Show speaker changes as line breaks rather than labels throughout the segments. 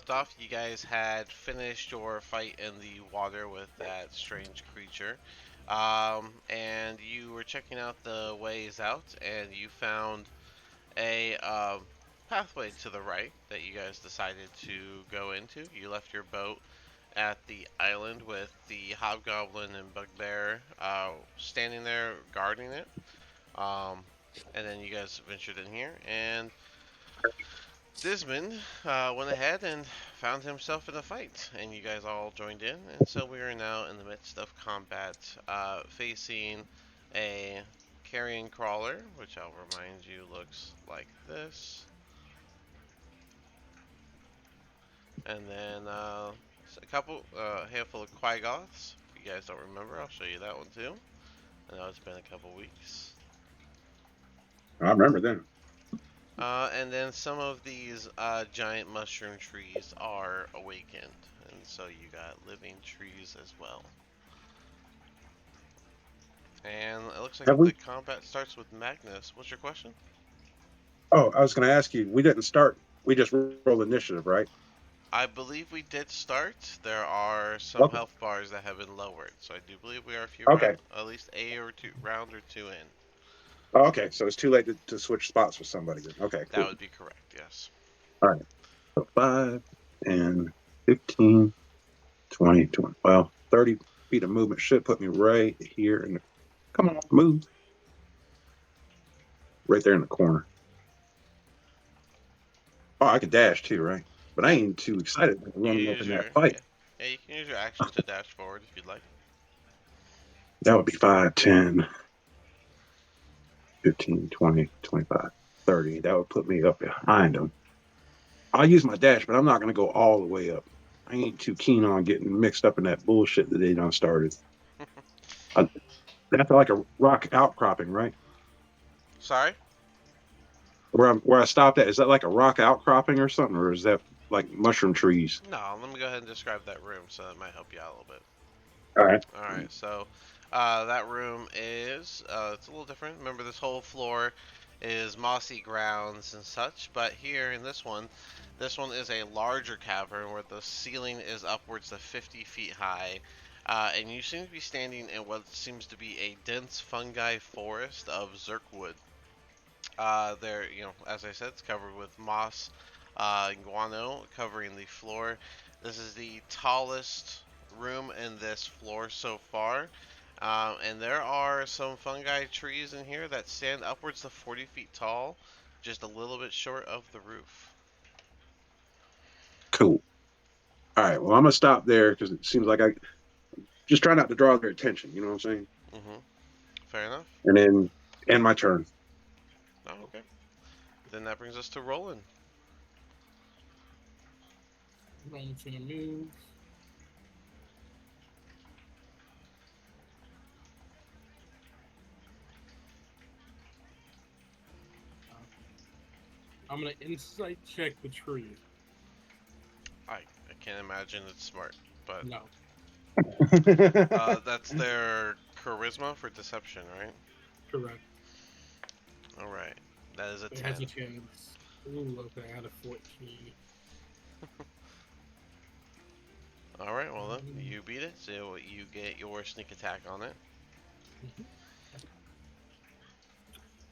left off, you guys had finished your fight in the water with that strange creature. And you were checking out the ways out, and you found a pathway to the right that you guys decided to go into. You left your boat at the island with the hobgoblin and bugbear standing there guarding it. Um, and then you guys ventured in here, and Dismond went ahead and found himself in a fight, and you guys all joined in, and so we are now in the midst of combat, facing a carrion crawler, which I'll remind you looks like this, and then a couple, handful of Quagoths. If you guys don't remember, I'll show you that one too. I know it's been a couple weeks.
I remember them.
And then some of these giant mushroom trees are awakened, and so you got living trees as well. And it looks like
Have
the
we?
combat starts with Magnus. What's your question?
Oh, I was going to ask you. We didn't start. We just rolled initiative, right?
I believe we did start. There are some
Okay.
health bars that have been lowered, so I do believe we are a few
Okay.
round, at least a or two round or two in.
Oh, okay. So it's too late to switch spots with somebody. Then. Okay.
That
Cool.
would be correct. Yes.
All right. So 5 and 15, 20, 20. Well, 30 feet of movement should put me right here in the. Come on, move. Right there in the corner. Oh, I could dash too, right? But I ain't too excited about
You can
running up
use
in that
your
fight.
yeah. You can use your action to dash forward if you'd like.
That would be 5, 10, 15, 20, 25, 30. That would put me up behind them. I'll use my dash, but I'm not going to go all the way up. I ain't too keen on getting mixed up in that bullshit that they done started. I, that's like a rock outcropping, right?
Sorry.
Where I stopped at, is that like a rock outcropping or something, or is that like mushroom trees?
No, let me go ahead and describe that room so that might help you out a little bit.
All right.
All right, so that room is it's a little different. Remember, this whole floor is mossy grounds and such, but here in this one is a larger cavern where the ceiling is upwards of 50 feet high, and you seem to be standing in what seems to be a dense fungi forest of zirkwood. There, as I said, it's covered with moss, and guano covering the floor. This is the tallest room in this floor so far. And there are some fungi trees in here that stand upwards to 40 feet tall, just a little bit short of the roof.
Cool. All right. Well, I'm gonna stop there because it seems like I just try not to draw their attention. You know what I'm saying?
Mm-hmm. Fair enough.
And then end my turn.
Oh, okay. Then that brings us to Roland.
Rolling for the move. I'm gonna insight check the tree.
I can't imagine it's smart, but
No,
that's their charisma for deception, right?
correct.
All right. That is a
It
10.
has a chance. Ooh, okay, I had a 14.
All right, well then you beat it, so you get your sneak attack on it.
Mhm.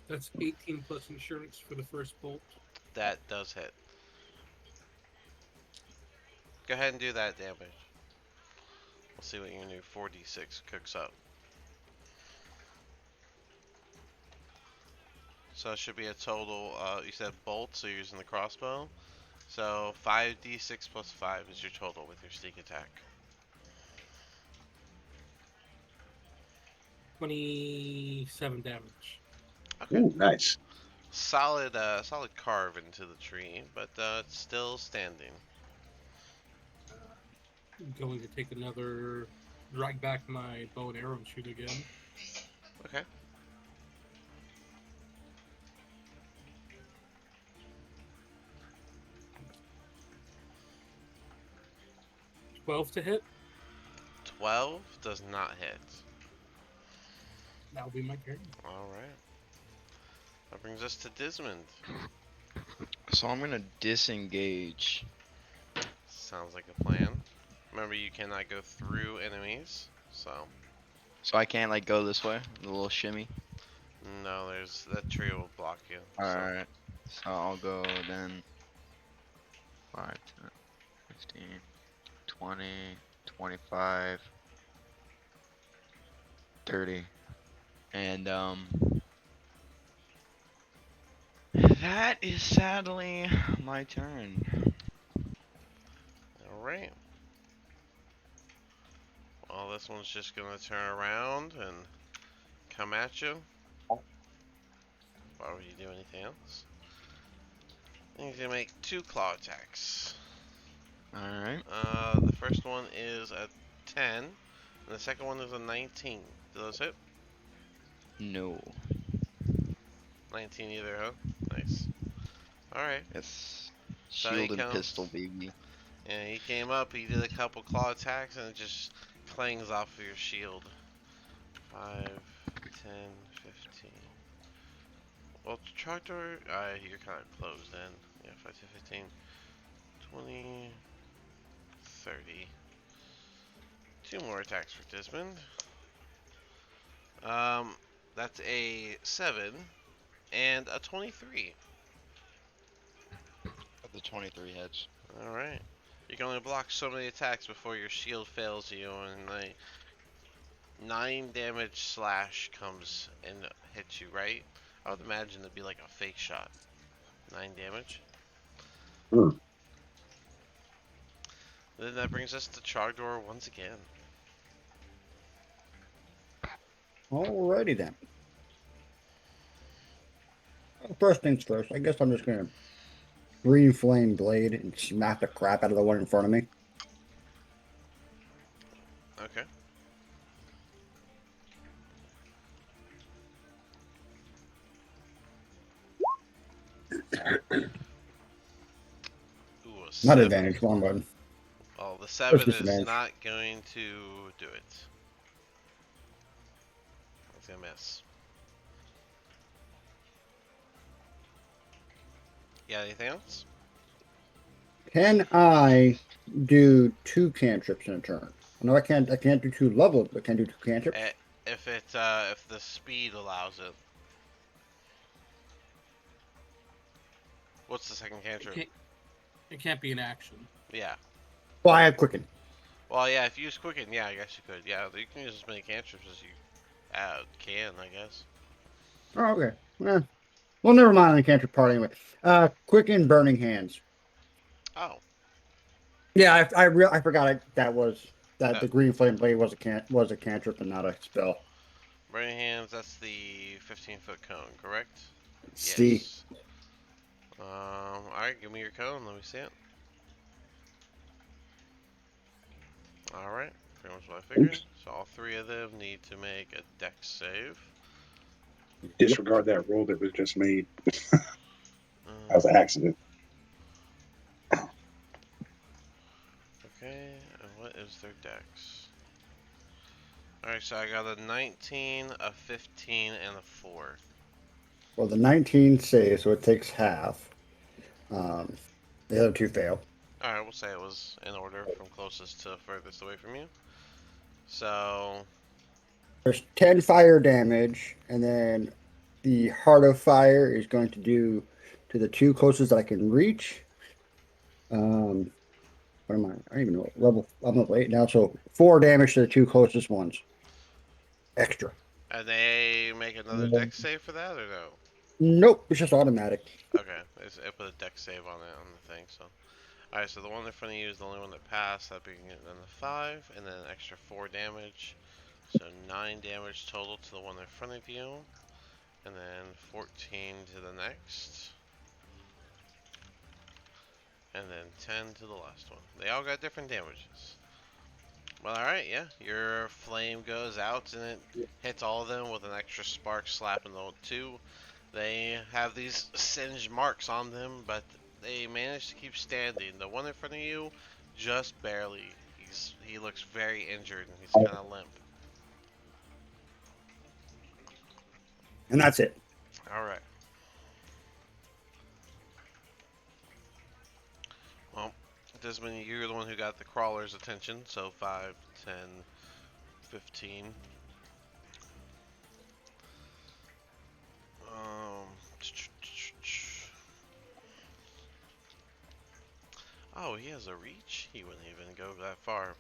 That's 18 plus insurance for the first bolt.
That does hit. Go ahead and do that damage. We'll see what your new 4d6 cooks up. So it should be a total. You said bolt, so you're using the crossbow. So 5d6 plus 5 is your total with your sneak attack.
27 damage.
Okay.
Ooh, nice.
Solid carve into the tree, but it's still standing.
Going to take another drag back my bow and arrow and shoot again.
Okay.
12 to hit.
12 does not hit.
That'll be my turn.
All right. That brings us to Dismond.
So I'm gonna disengage
sounds like a plan. Remember, you cannot go through enemies, so
So I can't like go this way, the little shimmy.
no, there's that tree will block you. So
Alright. So I'll go then 5, 10, 15, 20, 25, 30. And that is sadly my turn.
all right. Well, this one's just gonna turn around and come at you. Why would you do anything else? And he's gonna make 2 claw attacks.
Alright.
The first one is a 10, and the second one is a 19. Do those hit?
No.
19 either, huh? Nice. Alright.
It's
So he
shield and
comes.
pistol, baby.
And he came up, he did a couple claw attacks, and it just clangs off of your shield. 5, 10, 15. Well, tractor, you're kind of closed then. Yeah, 5, 10, 15, 20, 30. 2 more attacks for Desmond. That's a 7 and a 23.
The 23 hits.
Alright. You can only block so many attacks before your shield fails you, and like 9 damage slash comes and hits you, right? I would imagine it'd be like a fake shot. 9 damage.
Hmm.
Then that brings us to Trogdor once again.
Alrighty then. First things first, I guess I'm just gonna green flame blade and smack the crap out of the one in front of me.
Okay. Ooh, a
Not
7.
advantage, wrong button.
Well, the 7 is
disadvantage?
not going to do it. It's gonna miss. Yeah, anything else?
Can I do 2 cantrips in a turn? No, I can't. I can't do 2 levels, but can do 2 cantrips.
If the speed allows it. What's the second cantrip?
It can't be an action.
Yeah.
Well, I have quicken.
Well, yeah, if you use Quicken, yeah, I guess you could. Yeah, you can use as many cantrips as you can, I guess.
Oh, okay. Well, never mind on the cantrip part anyway. Quicken burning hands.
Oh.
Yeah, I forgot that
Oh.
the green flame blade was a cantrip and not a spell.
Burning Hands, that's the 15-foot cone, correct?
See.
Yes. Alright, give me your cone. Let me see it. Alright, pretty much what I figured.
Oops.
So all 3 of them need to make a dex save.
Disregard that roll that was just made.
Um,
That was an accident.
Okay, and what is their dex? Alright, so I got a 19, a 15, and a 4.
Well, the 19 saves, so it takes half. The other 2 fail.
Alright, we'll say it was in order from closest to furthest away from you. So,
There's 10 fire damage, and then the Heart of Fire is going to do to the 2 closest that I can reach. What am I? I don't even know what level. I'm level 8 now, so 4 damage to the 2 closest ones. Extra.
and they make another dex save for that, or no?
Nope, it's just automatic.
Okay, I put a dex save on it on the thing, so. Alright, so the one in front of you is the only one that passed, that being then the 5, and then an extra 4 damage. So 9 damage total to the one in front of you, and then 14 to the next. And then 10 to the last one. They all got different damages. Well, alright, yeah. Your flame goes out and it hits all of them with an extra spark slapping the 2. They have these singed marks on them, but they manage to keep standing. The one in front of you, just barely. He looks very injured and he's kind of limp.
And that's it.
Alright. Well, Desmond, you're the one who got the crawler's attention, so 5, 10, 15. Oh, he has a reach? He wouldn't even go that far.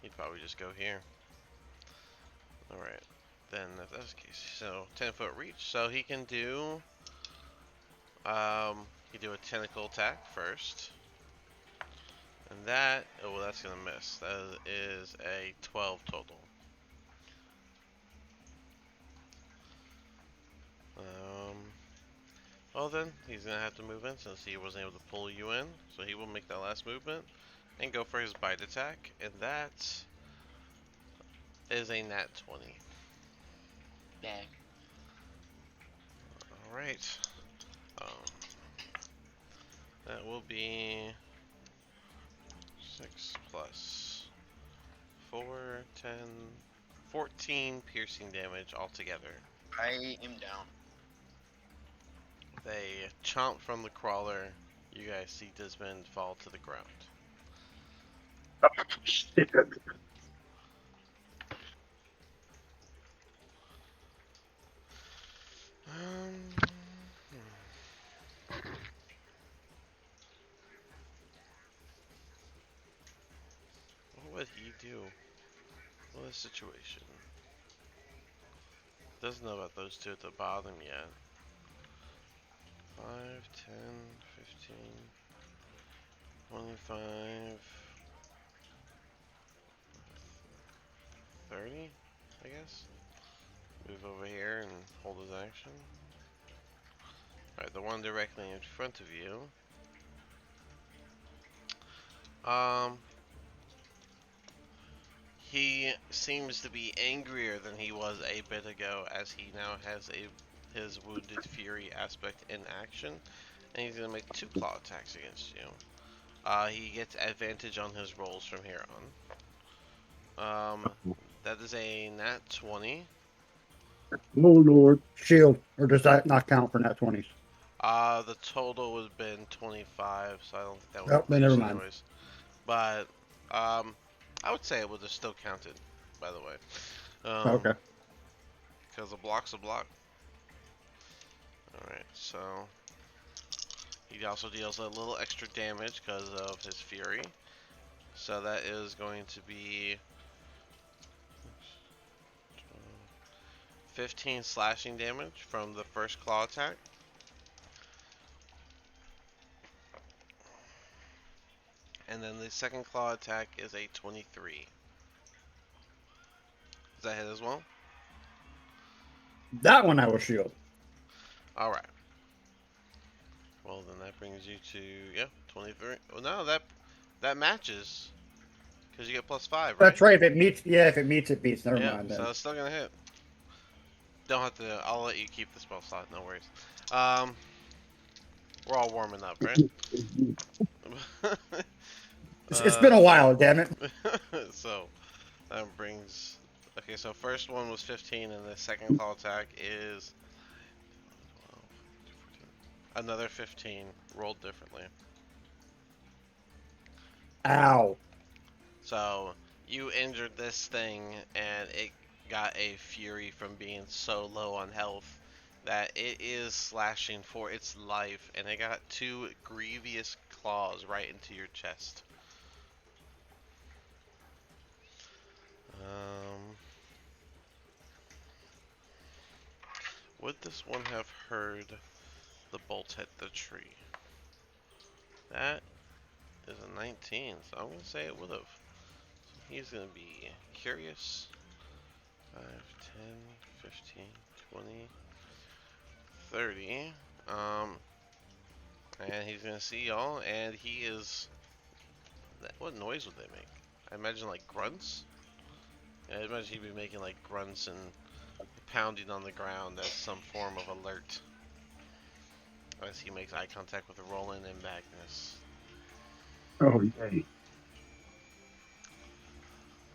He'd probably just go here. Alright, then if that's the case, so 10-foot reach, so he can do, he do a tentacle attack first. And that, oh, well, that's gonna miss. That is a 12 total. Well then, he's gonna have to move in since he wasn't able to pull you in. So he will make that last movement and go for his bite attack, and that is a nat 20.
Dang.
Alright. That will be 6 plus 4, 10, 14 piercing damage altogether.
I am down.
They chomp from the crawler. You guys see Desmond fall to the ground.
Shit.
What would he do? What is the situation? Doesn't know about those two at the bottom yet. 5, 10, 15, 25, 30, I guess. Move over here and hold his action. Alright, the one directly in front of you. He seems to be angrier than he was a bit ago, as he now has his Wounded Fury aspect in action, and he's gonna make 2 claw attacks against you. He gets advantage on his rolls from here on. That is a nat 20.
Oh Lord.
Shield, or does that not count for nat 20s?
The total would have been 25, so I don't think that would
Oh,
have
then never
reached
mind.
anyways. But, I would say it would have still counted, by the way.
Okay.
Because a block's a block. Alright, so he also deals a little extra damage because of his fury. So that is going to be 15 slashing damage from the first claw attack. And then the second claw attack is a 23. Does that hit as well?
That one I will shield.
Alright. Well, then that brings you to, yeah, 23. Well, no, that matches. Because you get +5, right?
That's right. If it meets, yeah, if it meets, it beats. Never
Yeah,
mind then.
so it's still gonna hit. Don't have to, I'll let you keep the spell slot, no worries. We're all warming up, right?
It's been a while, damn it.
So, that brings, okay, so first one was 15, and the second claw attack is another 15, rolled differently.
Ow.
So, you injured this thing, and it got a fury from being so low on health that it is slashing for its life, and it got 2 grievous claws right into your chest. Would this one have heard the bolt hit the tree? That is a 19, so I'm going to say it would have. So he's going to be curious. 5, 10, 15, 20, 30. And he's going to see y'all, and he is... What noise would they make? I imagine like grunts? Yeah, I imagine he'd be making like grunts and pounding on the ground as some form of alert. As he makes eye contact with Roland and Magnus.
Oh yay.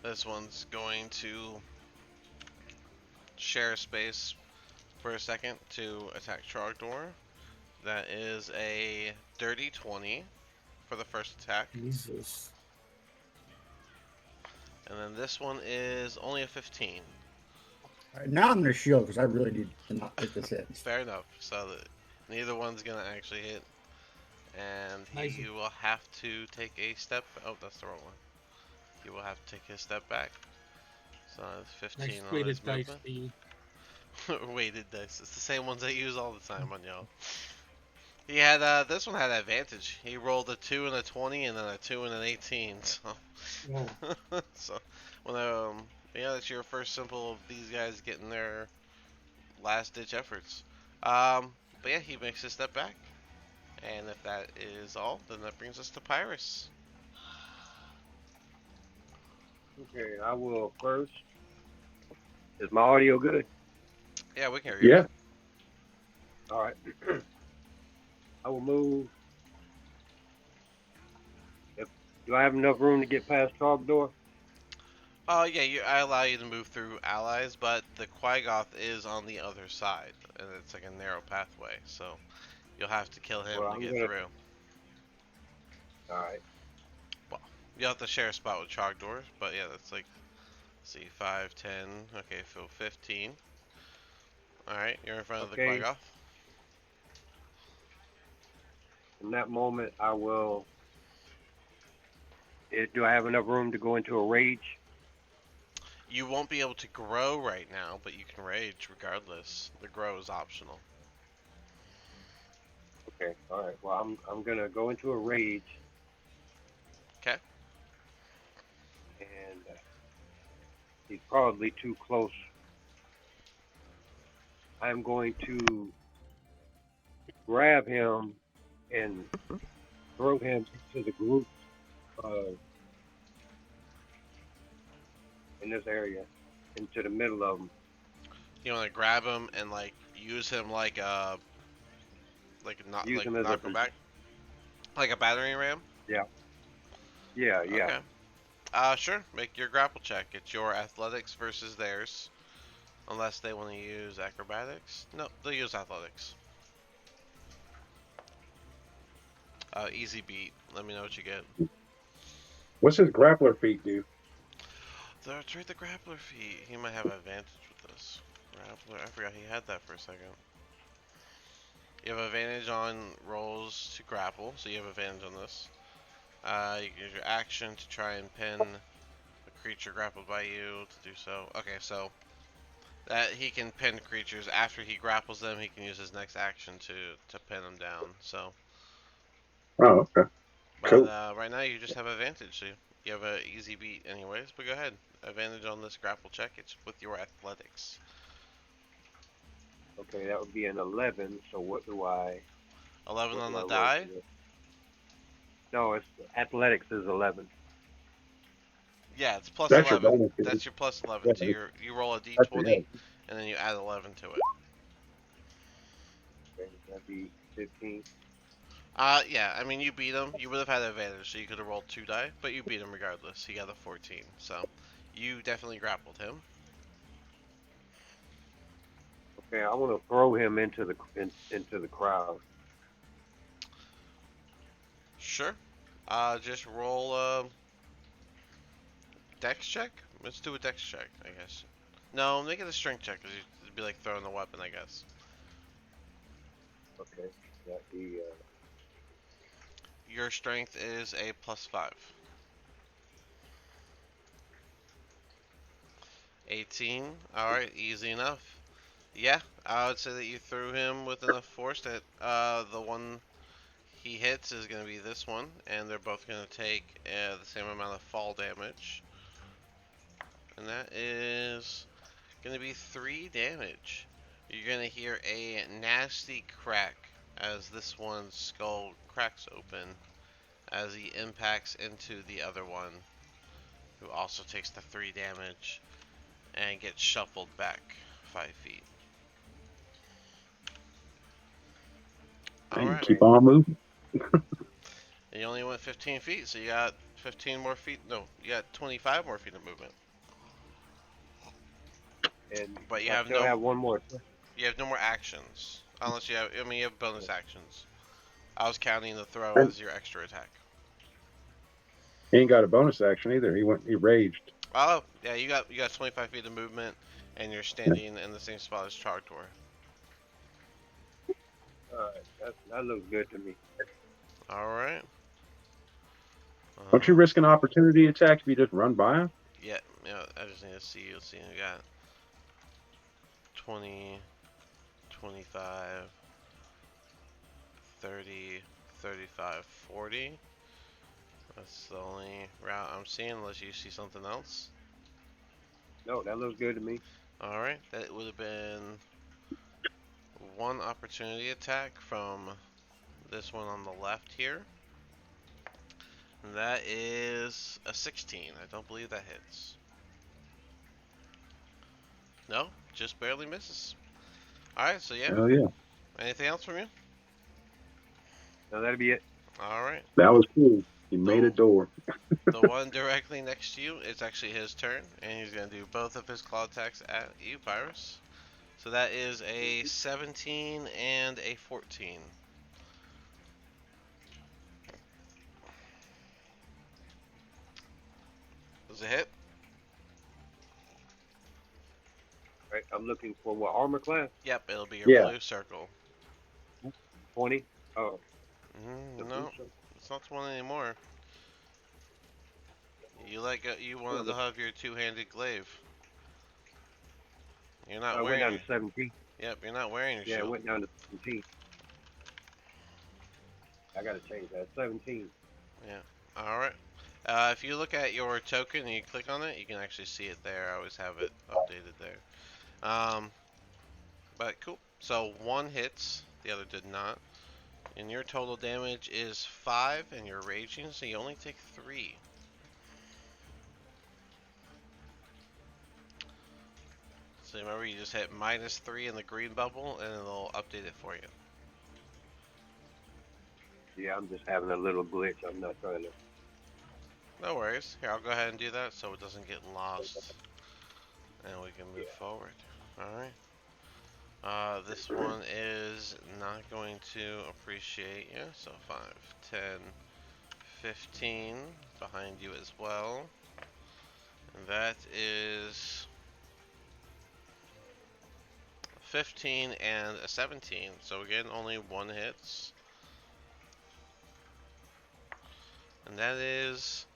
This one's going to share space for a second to attack Trogdor. That is a dirty 20 for the first attack.
Jesus.
And then this one is only a 15.
All right, now I'm gonna shield because I really need to not take this hit.
Fair enough. So that neither one's gonna actually hit, and
Nice.
he will have to take a step. Oh, that's the wrong one. He will have to take his step back. So it's 15
Nice
on
weighted
his
dice,
movement.
me.
Weighted dice. It's the same ones I use all the time on y'all. He had this one had advantage. He rolled a 2 and a 20, and then a 2 and an 18. So,
Oh,
so when yeah, that's your first symbol of these guys getting their last ditch efforts. But yeah, he makes his step back, and if that is all, then that brings us to Pyrus.
Okay, I will first. Is my audio good?
Yeah, we can hear you.
Yeah.
All right. I will move. Do I have enough room to get past Trogdor?
Oh yeah, I allow you to move through allies, but the Quagoth is on the other side, and it's like a narrow pathway, so you'll have to kill him
Well,
to
I'm
get
gonna.
through.
All right.
Well, you'll have to share a spot with Trogdor, but yeah, that's like, let's see, 5, 10, okay, so 15. Alright, you're in front of the
Okay.
Quagoth.
In that moment, I will. Do I have enough room to go into a rage?
You won't be able to grow right now, but you can rage regardless. The grow is optional.
Okay. All right. Well, I'm gonna go into a rage.
Okay.
And he's probably too close. I'm going to grab him and throw him into the group in this area, into the middle of them.
You want to grab him and like use him like not
Use
like
him as
knock him back, like a battering ram.
Yeah. Yeah.
Okay. Sure. Make your grapple check. It's your athletics versus theirs, unless they want to use acrobatics. No, they'll use athletics. Easy beat. Let me know what you get.
What's his grappler feat do?
That's right, the grappler feat. He might have advantage with this. Grappler. I forgot he had that for a second. You have advantage on rolls to grapple, so you have advantage on this. You can use your action to try and pin a creature grappled by you to do so. Okay, so that he can pin creatures after he grapples them. He can use his next action to pin them down. So,
Oh, okay.
but
Cool.
right now you just have advantage. So you have an easy beat, anyways. But go ahead, advantage on this grapple check. It's with your athletics.
Okay, that would be an 11. So what do I?
11
what
on
do I
the
roll
die.
for this? No, it's athletics is 11.
Yeah, it's plus
That's your
11.
bonus.
That's your plus 11
Yeah,
to you roll a
that's your
d20
head.
and then you add 11 to it.
Okay, that'd be 15.
Yeah, I mean you beat him. You would have had advantage, so you could have rolled 2 die, but you beat him regardless. He got a 14, so you definitely grappled him.
Okay, I want to throw him into the crowd.
Sure. Just roll a dex check. Let's do a dex check, I guess. No, make it a strength check, because it'd be like throwing the weapon, I guess.
Okay, that'd be
Your strength is a plus 5. 18. Alright, easy enough. Yeah, I would say that you threw him with enough force that the one he hits is going to be this one, and they're both going to take the same amount of fall damage. And that is going to be 3 damage. You're going to hear a nasty crack as this one's skull cracks open as he impacts into the other one, who also takes the 3 damage and gets shuffled back 5 feet.
And
Alright.
keep on moving.
And you only went 15 feet, so you got 15 more feet. No, you got 25 more feet of movement.
and
But you
I
have
still
no,
have one more.
you have no more actions, unless you have. I mean, you have bonus actions. I was counting the throw
And
as your extra attack.
He ain't got a bonus action either. He raged.
Oh, yeah, you got 25 feet of movement, and you're
Yeah.
standing in the same spot as Trogdor.
Alright, that looks good to me.
All right.
Don't you risk an opportunity attack if you just run by him?
Yeah, I just need to see. Let's see. I got 20, 25, 30, 35, 40. That's the only route I'm seeing, unless you see something else.
No, that looks good to me.
All right, that would have been one opportunity attack from this one on the left here. And that is a 16. I don't believe that hits. No, just barely misses. Alright, so yeah.
Hell yeah.
Anything else from you?
No, that'll be it.
Alright.
That was cool. He made a
The,
door.
the one directly next to you, it's actually his turn, and he's going to do both of his claw attacks at you, Pyrus. So that is a 17 and a 14. Does it hit?
Right, I'm looking for what armor class?
Yep, it'll be your
Yeah.
blue circle.
20. Oh, the blue
No,
circle.
it's not the one anymore. You wanted to have your two-handed glaive. You're not
I went down
wearing.
to 17.
Yep, you're not wearing your
Yeah, it
shield.
went down to 17. I gotta change that. 17.
All right. If you look at your token and you click on it, you can actually see it there. I always have it updated there. But cool. So one hits, the other did not. And your total damage is 5, and you're raging, so you only take 3. So remember, you just hit -3 in the green bubble, and it'll update it for you.
Yeah, I'm just having a little glitch. I'm not trying to.
No worries. Here, I'll go ahead and do that so it doesn't get lost. And we can move forward. Alright. This one is not going to appreciate you. So 5, 10, 15 behind you as well. And that is 15 and a 17. So again, only one hits. And that is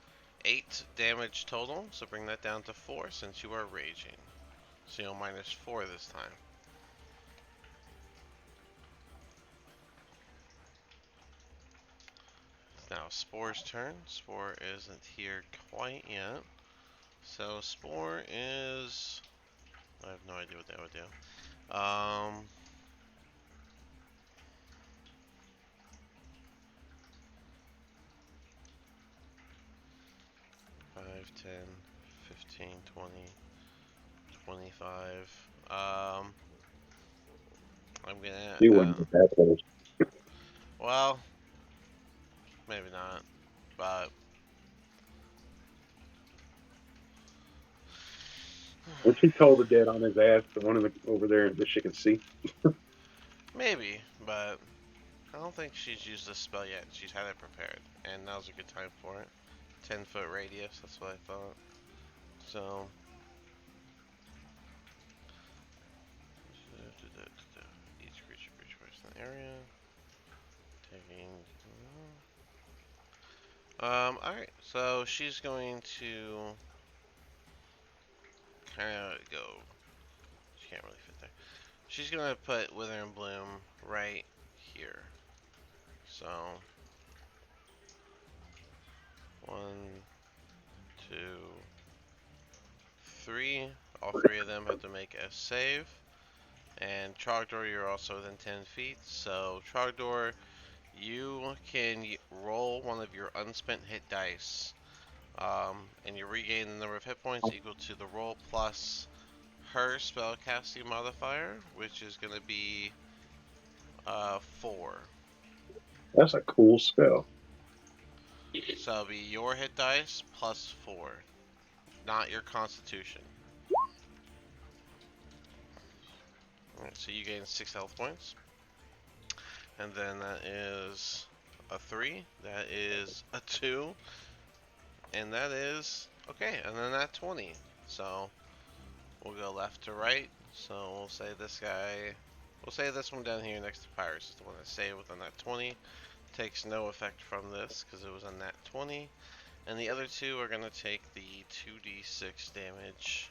8 damage total. So bring that down to 4 since you are raging. So you'll -4 this time. It's now Spore's turn. Spore isn't here quite yet. So Spore is... I have no idea what that would do. 5, 10, 15, 20, 25. I'm gonna...
He wouldn't get that close.
well, maybe not, but...
When she told the dead on his ass, the one over there that she can see.
maybe, but I don't think she's used this spell yet. She's had it prepared, and now's a good time for it. 10-foot radius, that's what I thought. So... each creature for each person in the area. Taking... alright, so she's going to kind of go... She can't really fit there. She's going to put Wither and Bloom right here. So... 1, 2, 3. All 3 of them have to make a save. And Trogdor, you're also within 10 feet. So, Trogdor, you can roll one of your unspent hit dice. And you regain the number of hit points equal to the roll plus her spellcasting modifier, which is going to be 4.
That's a cool spell.
So it'll be your hit dice plus 4, not your constitution. Alright, so you gain 6 health points. And then that is a 3, that is a 2, and that is okay. And then that 20. So we'll go left to right. So we'll say this guy. We'll say this one down here next to Pirates is the one that saved within that 20. Takes no effect from this because it was on that 20. And the other two are going to take the 2d6 damage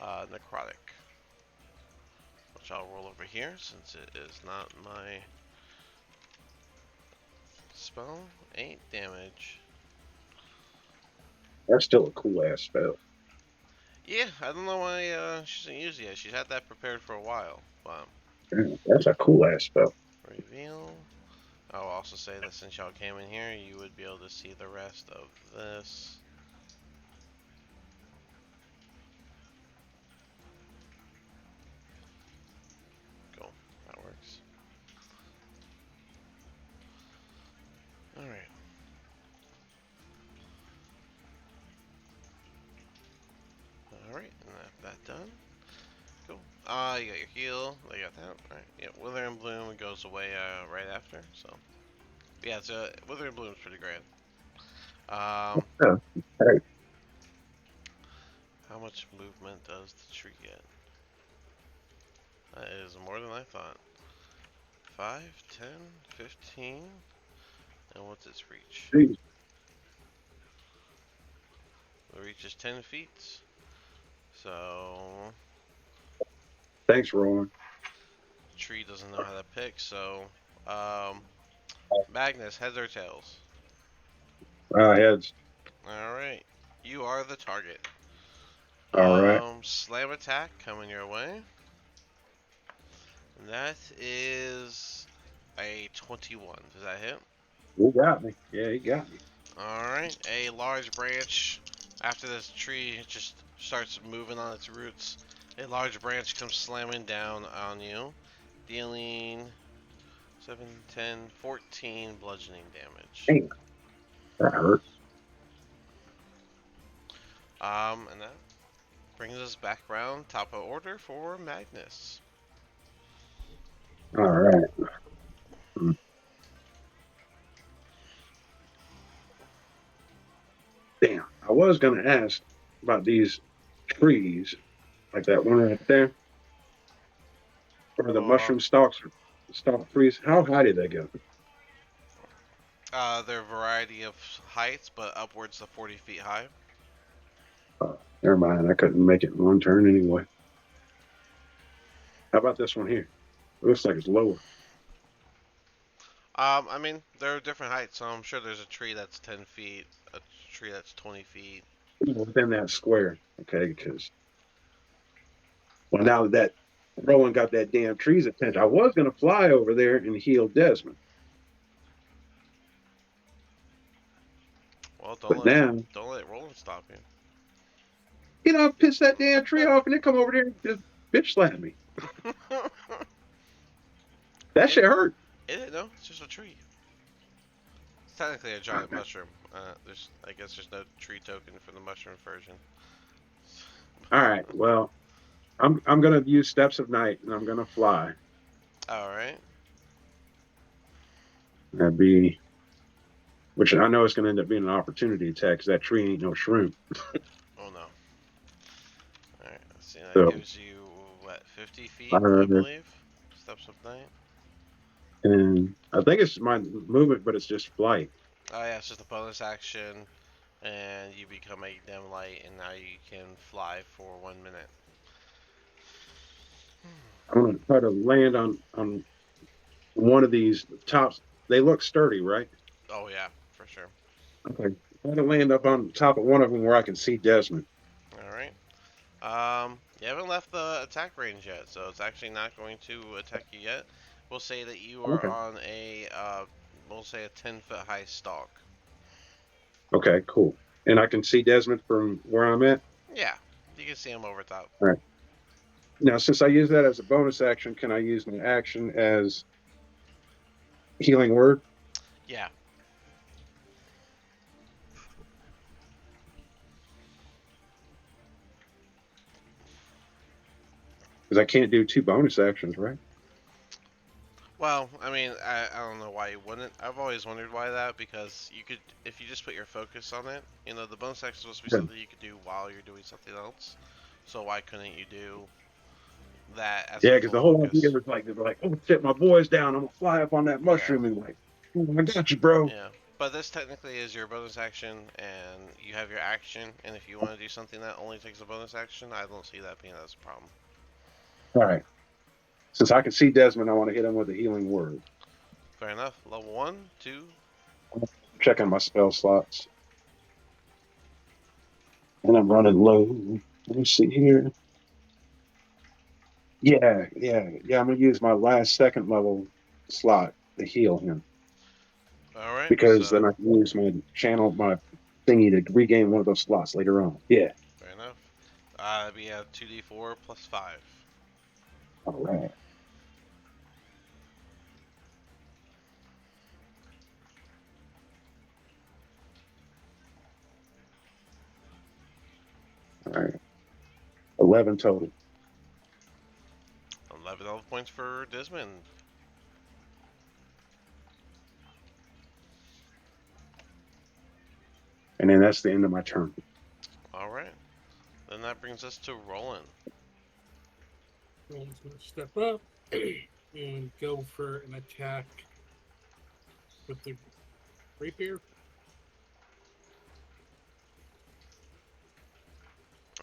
necrotic. Which I'll roll over here since it is not my spell. 8 damage.
That's still a cool ass spell.
Yeah, I don't know why she hasn't used it yet. She's had that prepared for a while. But
Damn, that's a cool ass spell.
reveal. I'll also say that since y'all came in here, you would be able to see the rest of this. Cool, that works. Alright. Alright, and that done. Cool. You got your heal. I got that. Alright, yeah, Wither and Bloom goes away right after, so. Yeah, it's Wither and Bloom's pretty grand.
Yeah. Hey,
How much movement does the tree get? That is more than I thought. 5, 10, 15. And what's its reach?
geez.
The reach is 10 feet. So,
Thanks, Roland.
the tree doesn't know how to pick, so, Magnus, heads or tails?
Heads.
Alright. You are the target.
All right.
Slam attack coming your way. And that is a 21. Does that hit?
He got me. Yeah, he got me.
Alright, a large branch. After this tree just starts moving on its roots, a large branch comes slamming down on you, dealing 7, 10, 14 bludgeoning damage.
Damn, that hurt.
And that brings us back around top of order for Magnus.
All right. Damn, I was gonna ask about these trees, like that one right there, or the mushroom stalks, stalk trees. How high do they go?
They're a variety of heights, but upwards of 40 feet high.
Never mind, I couldn't make it in one turn anyway. How about this one here? It looks like it's lower.
I mean, they're different heights, so I'm sure there's a tree that's 10 feet, a tree that's 20 feet.
Within that square, okay? Because well, now that Rowan got that damn tree's attention, I was gonna fly over there and heal Desmond,
Well,
but now
don't let Roland stop you.
you know, I pissed that damn tree off, and they come over there and just bitch slap me. That shit hurt.
No, it's just a tree. It's technically a giant mushroom. I guess there's no tree token for the mushroom version.
All right, well, I'm gonna use Steps of Night, and I'm gonna fly.
All right.
That'd be, which I know is gonna end up being an opportunity attack because that tree ain't no shroom.
Oh no. All right. Let's see. That
So,
gives you what, 50 feet,
I
I believe. Steps of night.
and I think it's my movement, but it's just flight.
Oh yeah, it's just a bonus action, and you become a dim light, and now you can fly for 1 minute.
I'm gonna try to land on one of these tops. They look sturdy, right?
Oh yeah, for sure.
Okay. Try to land up on top of one of them where I can see Desmond.
All right. You haven't left the attack range yet, so it's actually not going to attack you yet. We'll say that you are
Okay.
on we'll say a 10-foot high stalk.
Okay, cool. And I can see Desmond from where I'm at.
Yeah, you can see him over top.
All right. Now, since I use that as a bonus action, can I use my action as healing word?
Yeah.
Because I can't do two bonus actions, right?
Well, I mean, I don't know why you wouldn't. I've always wondered why that, because you could, if you just put your focus on it, you know, the bonus action is supposed to be
Yeah.
something you could do while you're doing something else. So why couldn't you do that as a
Yeah, because
full
the whole idea
focus?
was like, they were like, oh shit, my boy's down. I'm gonna fly up on that
Yeah,
mushroom and like, "Oh, I got you, bro.
yeah. But this technically is your bonus action, and you have your action, and if you want to do something that only takes a bonus action, I don't see that being as a problem.
All right. Since I can see Desmond, I want to hit him with a healing word.
Fair enough. Level 1, 2.
Checking my spell slots. And I'm running low. Let me see here. Yeah. I'm gonna use my last second level slot to heal him.
Alright,
Because then I can use my thingy to regain one of those slots later on. Yeah.
fair enough. That'd be a 2d4 plus 5.
All right. All right. 11 total.
11 health points for Desmond.
And then that's the end of my turn.
Alright. Then that brings us to Roland.
Roland's gonna step up and go for an attack with the rapier.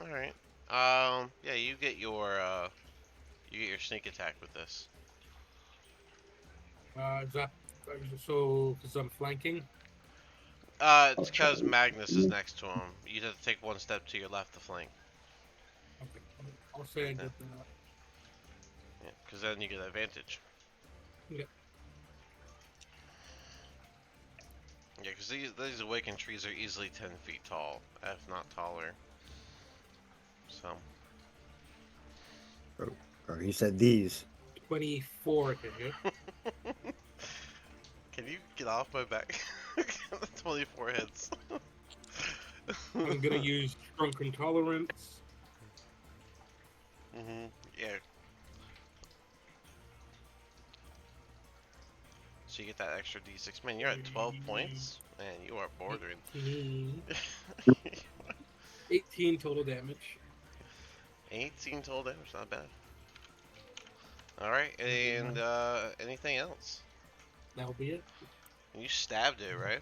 Alright. Yeah, you get your sneak attack with this.
Is that so? Because I'm flanking.
It's because Magnus is next to him. You'd have to take one step to your left to flank.
Okay, I'll say I did that.
Yeah, because then you get advantage.
Yeah.
Yeah, because these awakened trees are easily 10 feet tall, if not taller. So.
Or he said these.
24 to hit.
Can you get off my back? 24 hits.
I'm gonna use Drunken Tolerance.
Yeah. So you get that extra d6. Man, you're at 12 points. Man, you are bordering.
18 total damage.
18 total damage, not bad. Alright, and anything else?
That'll be it.
You stabbed it, right?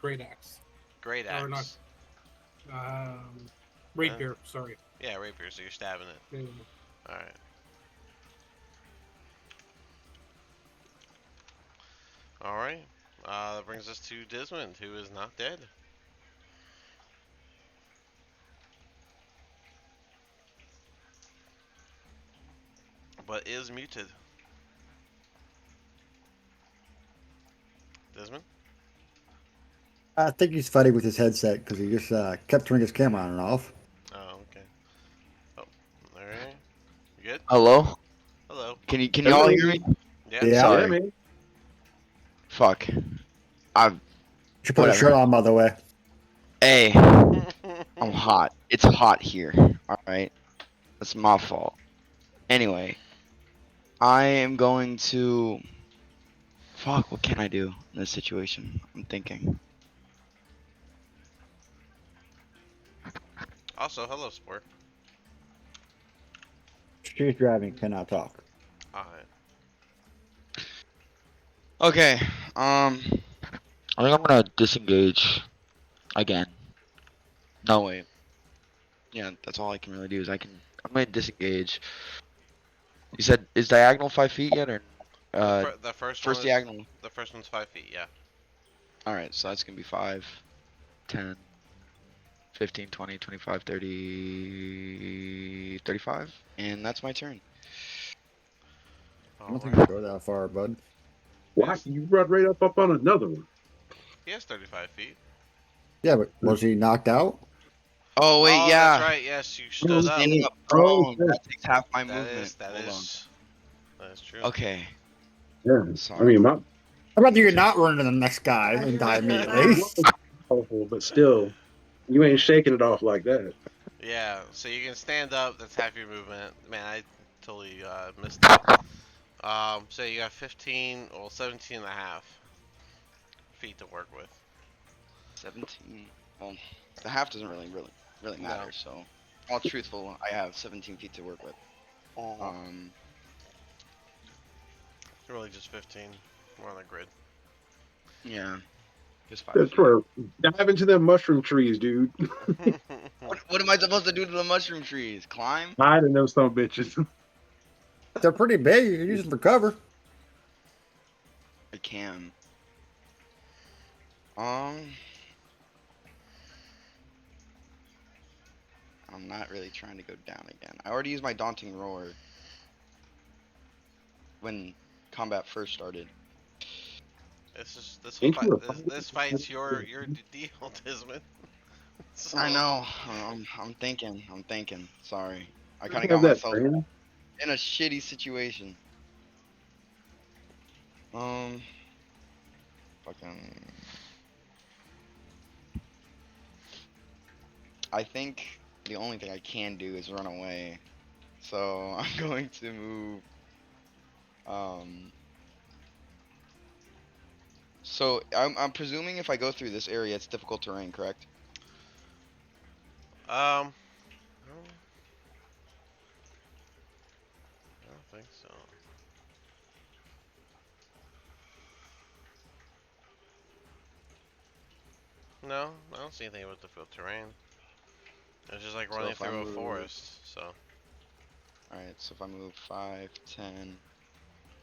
Great axe.
Great
Or not.
axe.
Rapier. Sorry.
Yeah, rapier, so you're stabbing it.
Yeah.
Alright. Alright. That brings us to Desmond, who is not dead. But is muted. Desmond?
I think he's fighting with his headset because he just kept turning his camera on and off.
Oh, okay. Oh, alright. You good?
Hello?
Hello.
Can you all hear me?
Yeah?
Yeah.
Sorry.
Yeah, man.
Fuck.
You should put
Whatever.
a shirt on, by the way.
Hey, I'm hot. It's hot here. Alright? That's my fault. Anyway. I am going to... Fuck, what can I do in this situation? I'm thinking.
Also, hello, Sport.
She's driving, cannot talk.
Alright.
Okay, I think I'm gonna disengage again. No, wait. Yeah, that's all I can really do is I'm gonna disengage. You said, is diagonal 5 feet yet, or
The first
first
one is,
diagonal?
the first one's 5 feet, yeah.
Alright, so that's gonna be 5, 10, 15, 20, 25, 30, 35, and that's my turn.
I don't think you
Alright.
go that far, bud.
Why? You run right up on another one.
He has 35 feet.
Yeah, but was he knocked out?
Oh, wait,
Oh,
yeah.
that's right, yes, you
Oh,
stood up.
Standing up
Oh,
prone,
shit.
that takes half my
That
movement.
is, that
Hold
is true.
on. Okay,
Yeah.
sorry.
I mean, my
How about you not run to the next guy and die immediately?
powerful, but still, you ain't shaking it off like that.
Yeah, so you can stand up, that's half your movement. Man, I totally missed that. So you got 15, well, 17 and a half feet to work with.
17. Well, the half doesn't really
No.
matter. So, all truthful, I have 17 feet to work with. Um,
Really just 15. We're on the grid.
yeah, just 5
That's
feet.
where dive into them mushroom trees, dude.
What am I supposed to do to the mushroom trees? Climb?
Hide in those some bitches.
They're pretty big. You can use them for cover.
I can. Um, I'm not really trying to go down again. I already used my daunting roar when combat first started.
Ain't you
This fight's your deal, Desmond.
I
So,
know. I'm thinking. I'm thinking. Sorry. I kind of
have
got
that
myself
training?
in a shitty situation. Fucking. I think the only thing I can do is run away. So I'm going to move. Um. So I'm presuming if I go through this area, it's difficult terrain, correct?
I don't think so. No, I don't see anything with the field terrain. It's just like
So
running
if I
through a
move,
forest. So,
all right. So if I move 5, 10,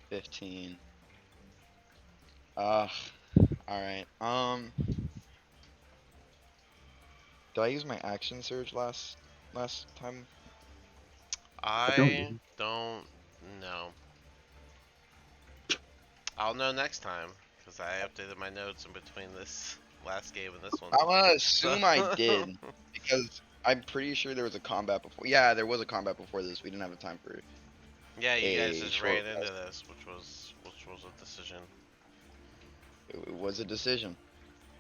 15. All right. Did I use my action surge last time?
I don't
I
know.
don't know. I'll know next time because I updated my notes in between this last game and this one.
I'm gonna
So,
assume I did because I'm pretty sure there was a combat before. Yeah, there was a combat before this. We didn't have a time for
yeah, you guys
a
just
short
ran into
rest.
this, which was a decision.
It was a decision.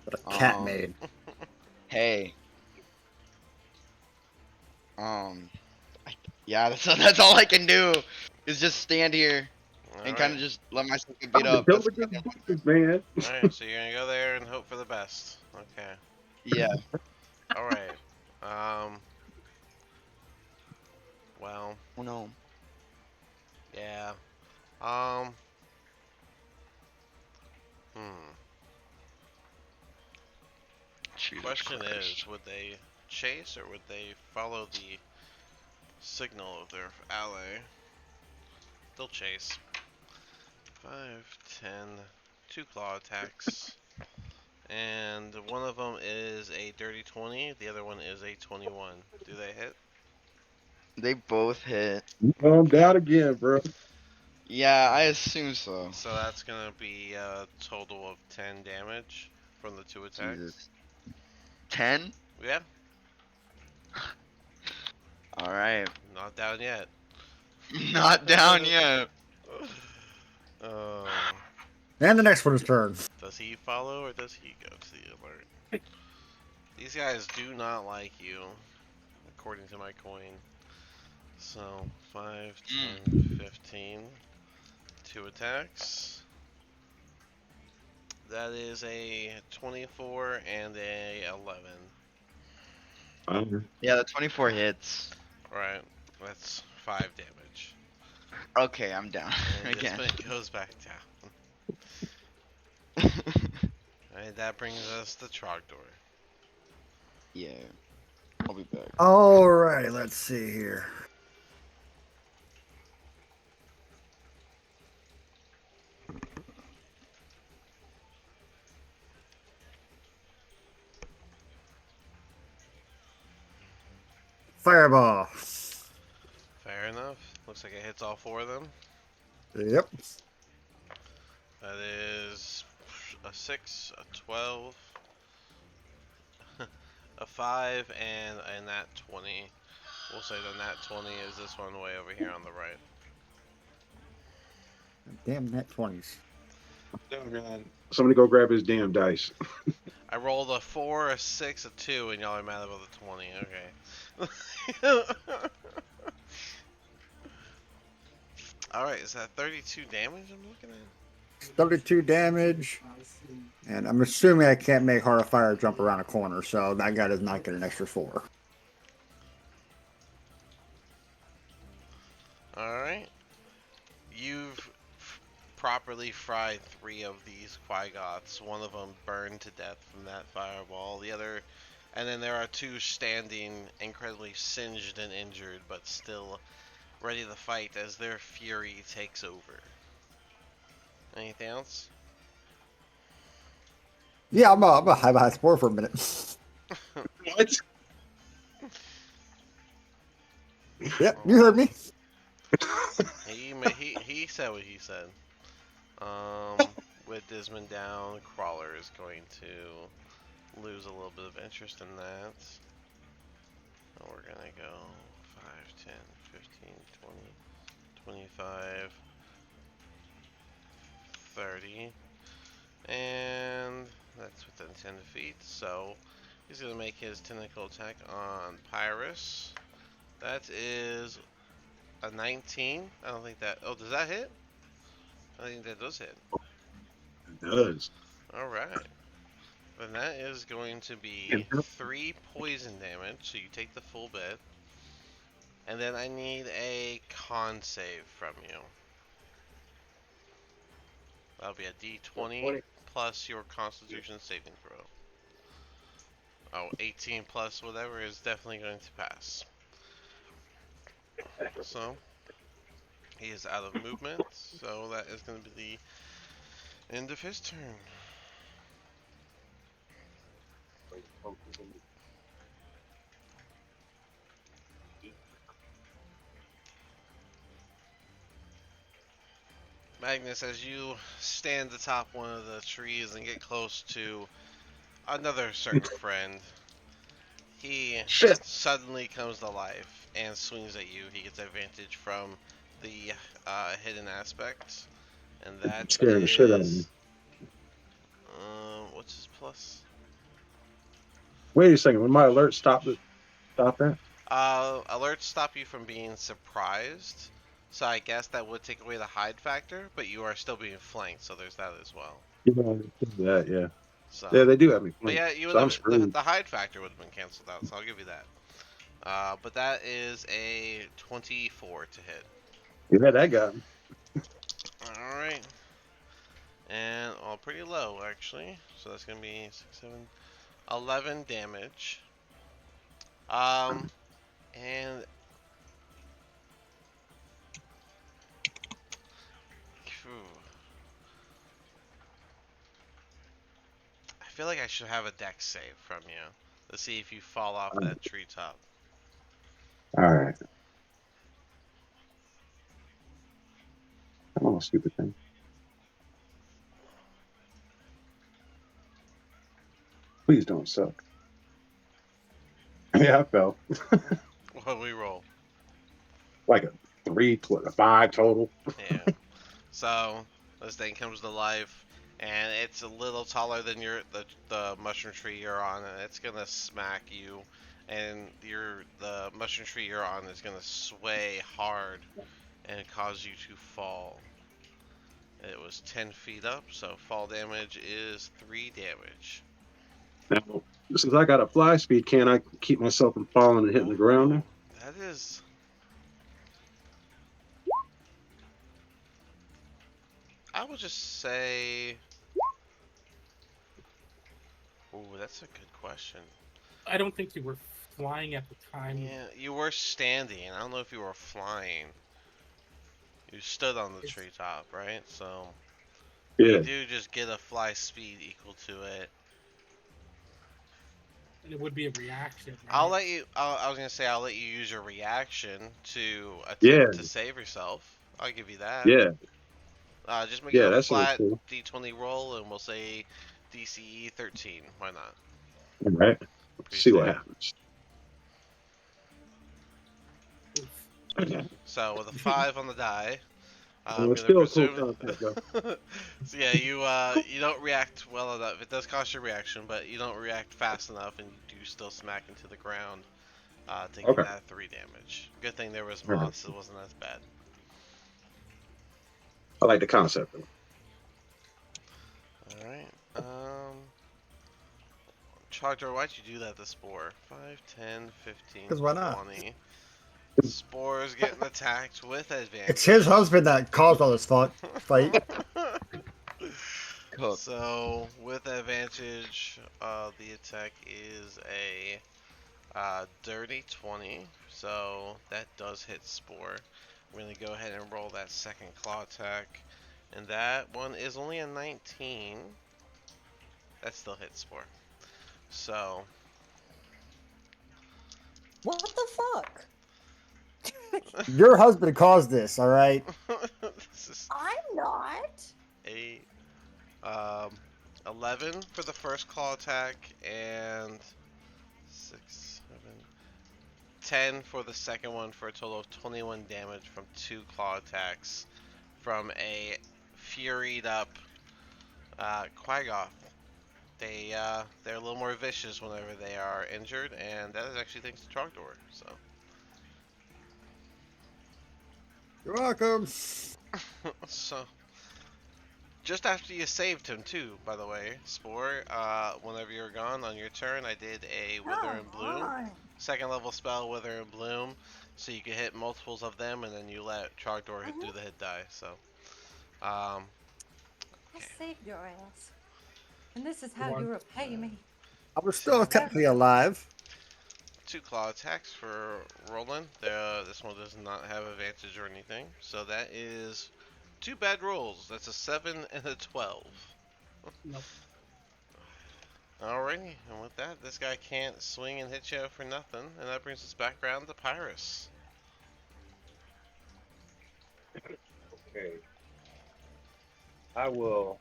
What a cat
Um,
made.
hey, um, I, yeah, that's all I can do is just stand here
All
and kind
right,
of just let myself get beat
I'm
up.
done
That's
with this business, man.
all right. So you're gonna go there and hope for the best. Okay.
yeah.
All right. Um. Well.
Oh no.
Yeah. Um. Hmm.
Jesus
Question is,
Christ.
would they chase or would they follow the signal of their ally? They'll chase. 5, 10, 2 claw attacks. And one of them is a dirty 20, the other one is a 21. Do they hit?
They both hit.
I'm
Okay.
down again, bro.
Yeah, I assume so.
So that's gonna be a total of 10 damage from the 2 attacks.
Jesus. 10?
Yeah,
All right.
not down yet.
Not down yet.
Oh.
And the next one is turn.
Does he follow or does he go to the alert? These guys do not like you, according to my coin. So, 5, 10, 15. 2 attacks. That is a 24 and a 11.
Yeah, the 24 hits.
Right, that's 5 damage.
Okay, I'm down
And
again.
Dismant goes back down. And that brings us to Trogdor.
Yeah, I'll be back.
Alrighty, let's see here. Fireball.
Fair enough. Looks like it hits all 4 of them.
Yep.
That is a 6, a 12, a 5, and a nat 20. We'll say the nat 20 is this one way over here on the right.
Damn net 20s.
Somebody go grab his damn dice.
I rolled a 4, a 6, a 2, and y'all are mad about the 20. Okay. Alright, is that 32 damage I'm looking at?
32 damage. And I'm assuming I can't make Heart of Fire jump around a corner, so that guy does not get an extra 4.
Alright. You've properly fried 3 of these Quagoths. One of them burned to death from that fireball. The other, and then there are 2 standing, incredibly singed and injured, but still ready to fight as their fury takes over. Anything else?
Yeah, I'm a high behind score for a minute.
What?
Yep, you heard me.
He said what he said. With Dismon down, Crawler is going to lose a little bit of interest in that. And we're gonna go 5, 10, 15, 20, 25, 30. And that's within 10 feet, so he's gonna make his tentacle attack on Pyrus. That is a 19. I don't think that. Oh, does that hit? I think that does hit.
It does.
Alright. Then that is going to be 3 poison damage, so you take the full bit. And then I need a con save from you. That'll be a d20 plus your constitution saving throw. Oh, 18 plus whatever is definitely going to pass. So, he is out of movement, so that is going to be the end of his turn. Magnus, as you stand atop one of the trees and get close to another certain friend, he
Shit.
suddenly comes to life and swings at you. He gets advantage from the hidden aspect, and that
Scaring the shit out of me.
is what's his plus?
Wait a second. When my alert stop that?
Alerts stop you from being surprised, so I guess that would take away the hide factor, but you are still being flanked, so there's that as well.
Yeah, yeah.
So,
Yeah, they do have me.
but yeah, you would
So I'm
have
screwed.
the hide factor would have been canceled out, so I'll give you that. But that is a 24 to hit.
Yeah, that got me.
All right, and pretty low actually. So that's gonna be 6, 7, 11 damage. And phew, I feel like I should have a dex save from you to see if you fall off that treetop.
All right. Come on, stupid thing. Please don't suck. Yeah, I fell.
What we roll?
Like a 3, a 5 total.
Yeah. So this thing comes to life, and it's a little taller than the mushroom tree you're on, and it's gonna smack you, and the mushroom tree you're on is gonna sway hard and cause you to fall. It was 10 feet up, so fall damage is 3 damage.
Now, since I got a fly speed, can I keep myself from falling and hitting the ground now?
That is. I would just say. Ooh, that's a good question.
I don't think you were flying at the time.
Yeah, you were standing. I don't know if you were flying. You stood on the treetop, right? So
Yeah.
you do just get a fly speed equal to it.
And it would be a reaction. Right?
I'll let you. I was gonna say I'll let you use your reaction to attempt to save yourself. I'll give you that.
Yeah.
Just make
Yeah,
it a
that sounds
flat
cool.
D20 roll, and we'll say DCE 13. Why not?
All right. See what happens.
So with a 5 on the die, I'm
Well, it's
gonna
still a cool
presume.
concept, though.
So yeah, you don't react well enough. It does cost your reaction, but you don't react fast enough, and you do still smack into the ground, taking
Okay.
that 3 damage. Good thing there was
Alright.
moss; it wasn't as bad.
I like the concept though.
Alright. Charger, why'd you do that to Spore? 5, 10, 15,
'Cause why not?
20. Spore's getting attacked with advantage.
It's his husband that caused all this fight.
Cook.
So, with advantage, the attack is a dirty 20. So, that does hit Spore. I'm going to go ahead and roll that second claw attack. And that one is only a 19. That still hits Spore. So,
What the fuck?
Your husband caused this, all right?
this is
I'm not.
8, 11 for the first claw attack, and 6, 7, 10 for the second one, for a total of 21 damage from 2 claw attacks from a furied up Quaggoth. They're a little more vicious whenever they are injured, and that is actually thanks to Trogdor. So
You're welcome.
so just after you saved him too, by the way, Spore. Whenever you're gone on your turn, I did a Wither and Bloom.
Come on.
Second level spell, Wither and Bloom, so you can hit multiples of them, and then you let Trogdor do the hit die. So,
I saved your ass. And this is how
Come on.
you repay me.
I was still technically alive.
2 claw attacks for Roland. This one does not have advantage or anything, so that is 2 bad rolls. That's a 7 and a 12.
Nope.
Alrighty, and with that, this guy can't swing and hit you for nothing, and that brings us back around to Pyrus.
Okay. I will.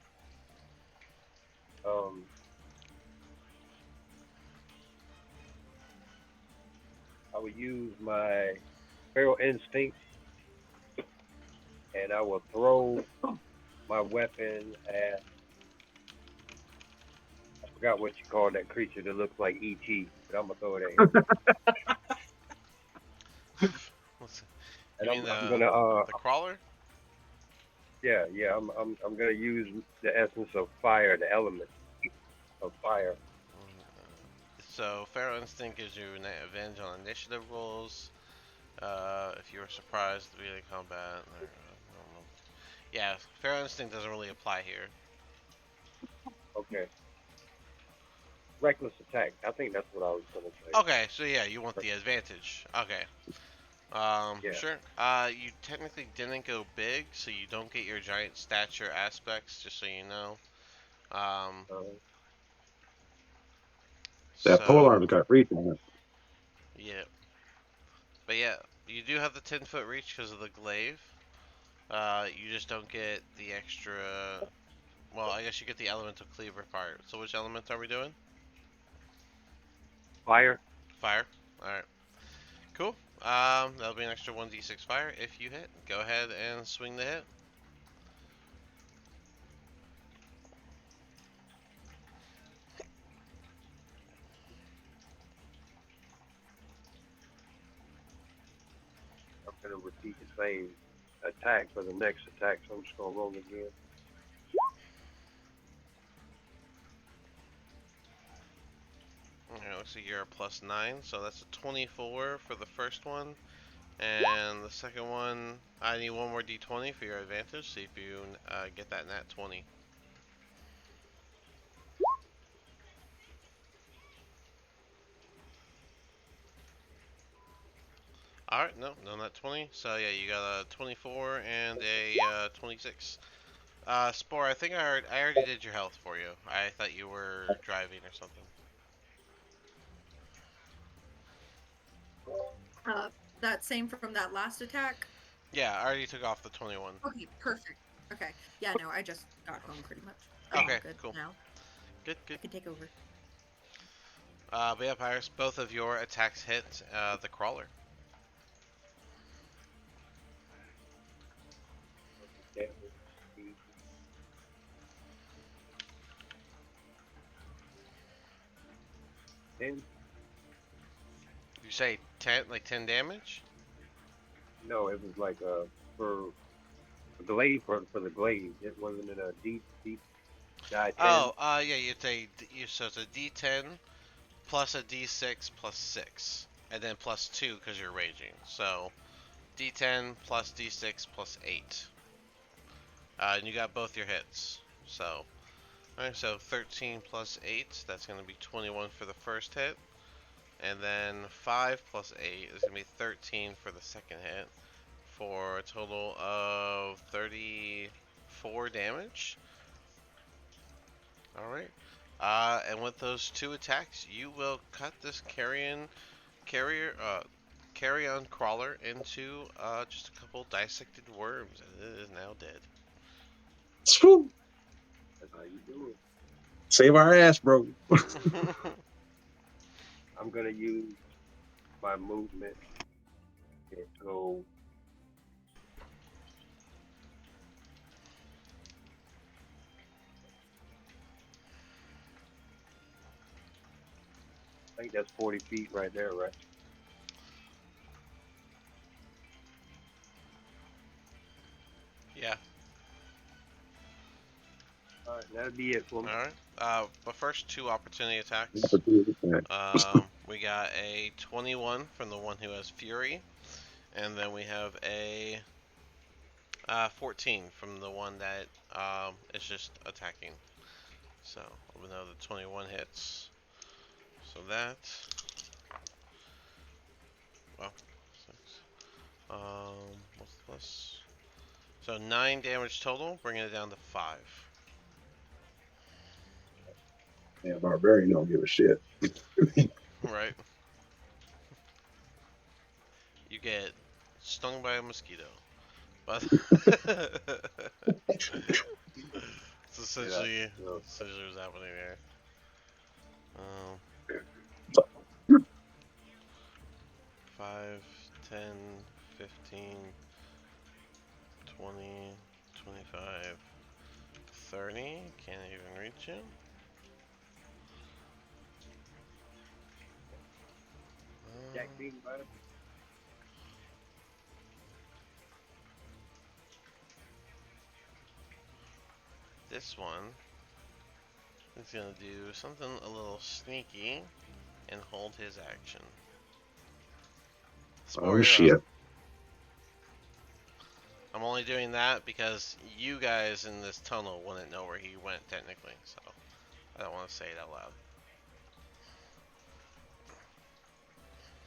I will use my feral instinct, and I will throw my weapon at. I forgot what you call that creature that looks like ET, but I'm gonna throw it at him.
What's
And
you mean
I'm gonna
the crawler?
yeah, I'm gonna use the essence of fire, the element of fire.
So, Pharaoh Instinct gives you an advantage on initiative rolls. If you were surprised to be in combat. I don't know. Yeah, Pharaoh Instinct doesn't really apply here.
Okay. Reckless attack. I think that's what I was gonna say.
Okay, so yeah, you want the advantage. Okay.
Yeah.
Sure. You technically didn't go big, so you don't get your giant stature aspects, just so you know.
That pole
So,
arm's got reach on it.
yeah. But yeah, you do have the 10-foot reach because of the glaive. You just don't get the extra. Well, I guess you get the elemental cleaver part. So which element are we doing?
Fire.
Fire. All right. Cool. That'll be an extra 1d6 fire if you hit. Go ahead and swing the hit.
I'm gonna repeat the same attack for the next attack, so I'm just gonna roll again.
Alright, looks like you're a +9, so that's a 24 for the first one. And the second one, I need one more d20 for your advantage, see if you get that nat 20. Alright, no nat 20. So yeah, you got a 24 and a 26. Spore, I think I already did your health for you. I thought you were driving or something.
That same from that last attack?
Yeah, I already took off the 21.
Okay, perfect. Okay. Yeah, no, I just got home pretty much.
Okay,
Good
cool.
now.
Good.
I can take over.
But yeah, Pyrus, both of your attacks hit the crawler.
And
You say 10, like 10 damage?
no, it was like for glaive for the glaive. It wasn't in a deep die 10.
Oh, yeah, so it's a D10 plus a D6 plus 6, and then plus 2 because you're raging. So D10 plus D6 plus 8. And you got both your hits. So, alright, so 13 plus 8, that's going to be 21 for the first hit. And then 5 plus 8 is going to be 13 for the second hit. For a total of 34 damage. Alright. And with those two attacks, you will cut this carrion crawler into just a couple dissected worms, and it is now dead.
Whew.
That's how you do it.
Save our ass, bro.
I'm gonna use my movement and go. I think that's 40 feet right there, right?
Yeah.
Alright, that'll be it for me.
Alright. But first, two opportunity attacks. We got a 21 from the one who has Fury, and then we have a 14 from the one that is just attacking. So, we know the 21 hits. So that. Well, 6. What's this? So 9 damage total, bringing it down to 5.
Yeah, barbarian don't give a shit.
Right. You get stung by a mosquito. But it's essentially what's happening there. 5, 10, 15, 20, 25, 30. Can't even reach it.
Jack Bean butter.
This one is gonna do something a little sneaky and hold his action. Spore,
Oh shit.
up. I'm only doing that because you guys in this tunnel wouldn't know where he went technically, so I don't want to say it out loud.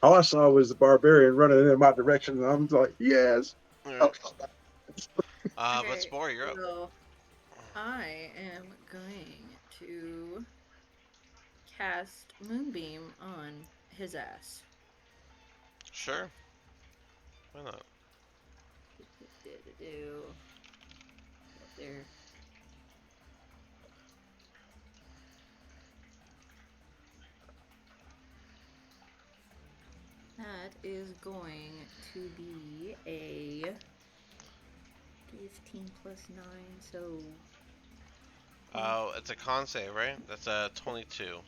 All I saw was the barbarian running in my direction, and I'm like, yes.
Right.
Okay,
But Spore, you're up.
so I am going to cast Moonbeam on his ass.
Sure. Why not?
There. That is going to be a 15 plus 9, so...
Oh, it's a con save, right? That's a 22.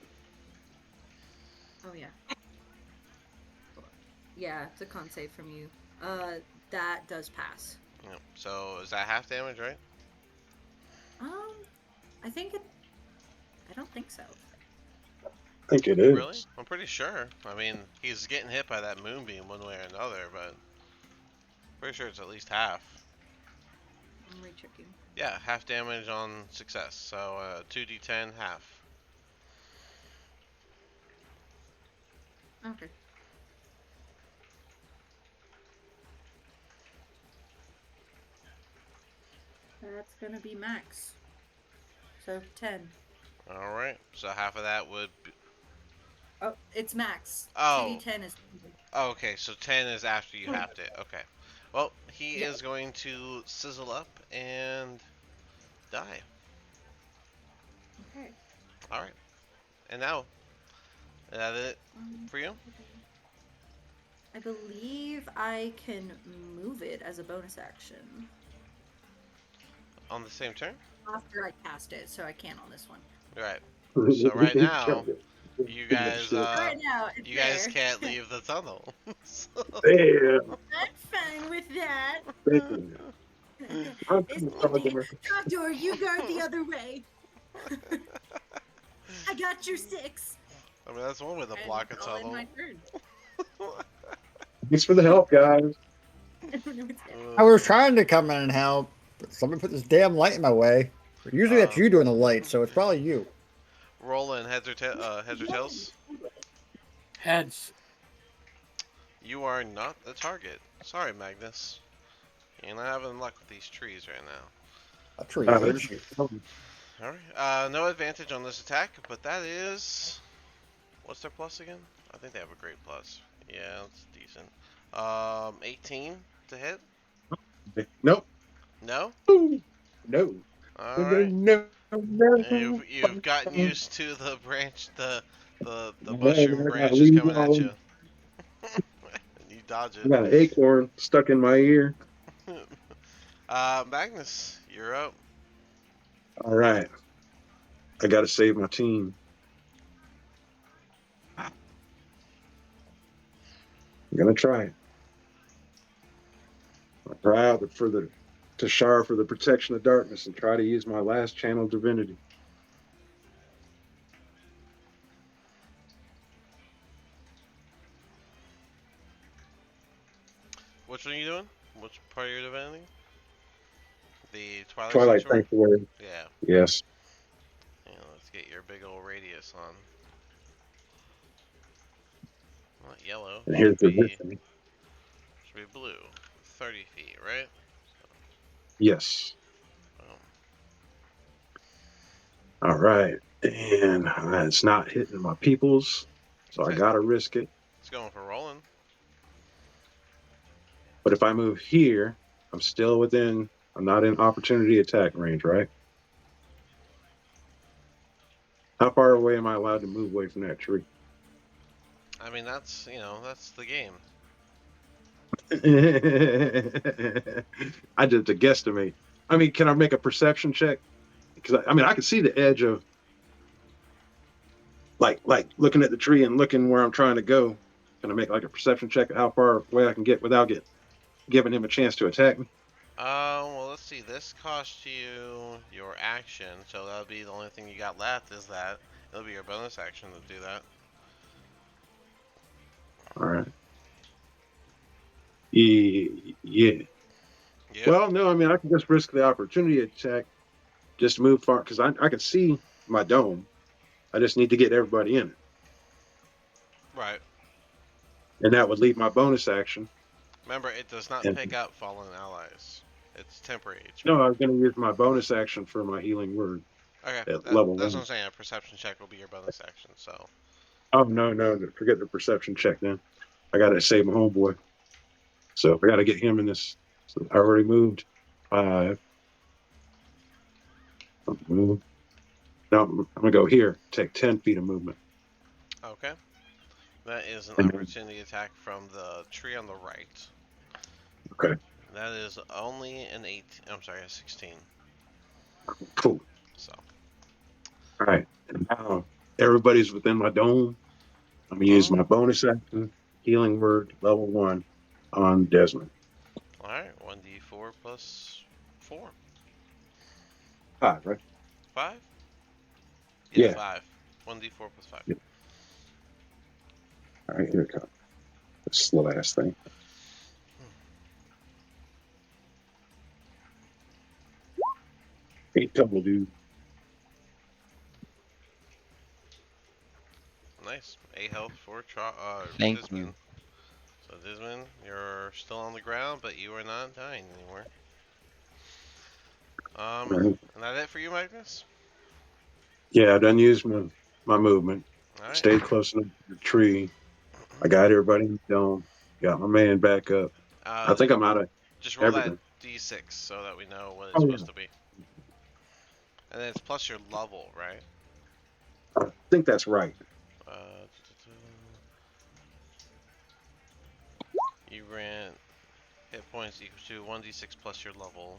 Oh, yeah. Yeah, it's a con save from you. That does pass.
Yep. So, is that half damage, right?
I think it... I don't think so.
I think it is.
Really? I'm pretty sure. I mean, he's getting hit by that moonbeam one way or another, but... pretty sure it's at least half.
I'm rechecking.
Yeah, half damage on success. So, 2d10, half.
Okay. That's gonna be max. So 10.
Alright, so half of that would be...
Oh, it's max.
Oh.
2d10 is...
Oh, okay, so 10 is after you halved it. Okay. Well, he is going to sizzle up and die.
Okay.
Alright. And now, is that it for you?
I believe I can move it as a bonus action.
On the same turn?
After I cast it, so I can't on this one.
Right. So right now, you guys,
right now, it's
you guys
there.
can't leave the tunnel. So-
Damn.
I'm fine with that. Trapdoor, you guard the other way. I got your 6.
I mean, that's one way to block a
I'll end
tunnel.
my turn.
Thanks for the help, guys.
I don't know what's happening.
I was trying to come in and help, but somebody put this damn light in my way. Usually that's you doing the light, so it's probably you.
Roland, heads or tails?
Heads.
You are not the target. Sorry, Magnus. You're not having luck with these trees right now.
A tree hates you.
Alright. No advantage on this attack, but that is... What's their plus again? I think they have a great plus. Yeah, that's decent. 18 to hit?
Nope.
No?
No.
Alright.
No.
You've gotten used to the branch, the mushroom
I got
branches
leaves
coming at
on.
you. You dodge
I got an acorn stuck in my ear.
it. Magnus, you're up.
All right. I got to save my team. I'm going to try it. I cry out to Shar for the protection of darkness and try to use my last channel divinity.
Which one are you doing? Which part of your divinity? The Twilight Sanctuary?
Sanctuary.
Yeah.
Yes.
Yeah, let's get your big old radius on. Not yellow.
And here's the
Should be blue. 30 feet, right?
Yes.
Boom.
All right. And it's not hitting my peoples, so I
Okay.
got to risk it.
It's going for rolling.
But if I move here, I'm still within, I'm not in opportunity attack range, right? How far away am I allowed to move away from that tree?
I mean, that's the game.
I did to guesstimate. I mean, can I make a perception check? Because I mean, I can see the edge of like looking at the tree and looking where I'm trying to go. Can I make like a perception check of how far away I can get without giving him a chance to attack me?
Well, let's see. This cost you your action, so that'll be the only thing you got left is that. It'll be your bonus action to do that.
All right. Yeah.
Yep.
Well, no, I mean, I can just risk the opportunity attack, just move far, because I can see my dome. I just need to get everybody in it.
Right.
And that would leave my bonus action.
Remember, it does not
And-
pick up fallen allies. It's temporary HP.
No, I was going to use my bonus action for my healing word
Okay,
at level
that's
1.
what I'm saying. A perception check will be your bonus action. So.
Oh, no, forget the perception check then. I got to save my homeboy. So I got to get him in this. So I already moved 5. No, I'm going to go here, take 10 feet of movement.
Okay. That is an
And-
opportunity attack from the tree on the right.
Okay,
That is only an 8. I'm sorry, a 16.
cool.
So.
All right. And now everybody's within my dome. I'm going to use my bonus action, healing word, level 1 on Desmond.
All right, 1d4 plus 4.
5, right?
5?
Yeah.
5. 1d4 plus 5.
Yeah. All right, here it comes. This slow ass thing. Eight total, dude.
Nice. 8 health for
Thank
Dismon.
you.
So Dismon, you're still on the ground, but you are not dying anymore.
Right.
And that it for you, Magnus?
Yeah, I done used my movement.
All right.
Stayed close enough to the tree. I got everybody in the dome. Got my man back up. I think I'm out of
Just roll
everything.
that d6 so that we know what it's
Oh,
supposed to be. And then it's plus your level, right?
I think that's right.
You grant hit points equal to 1d6 plus your level,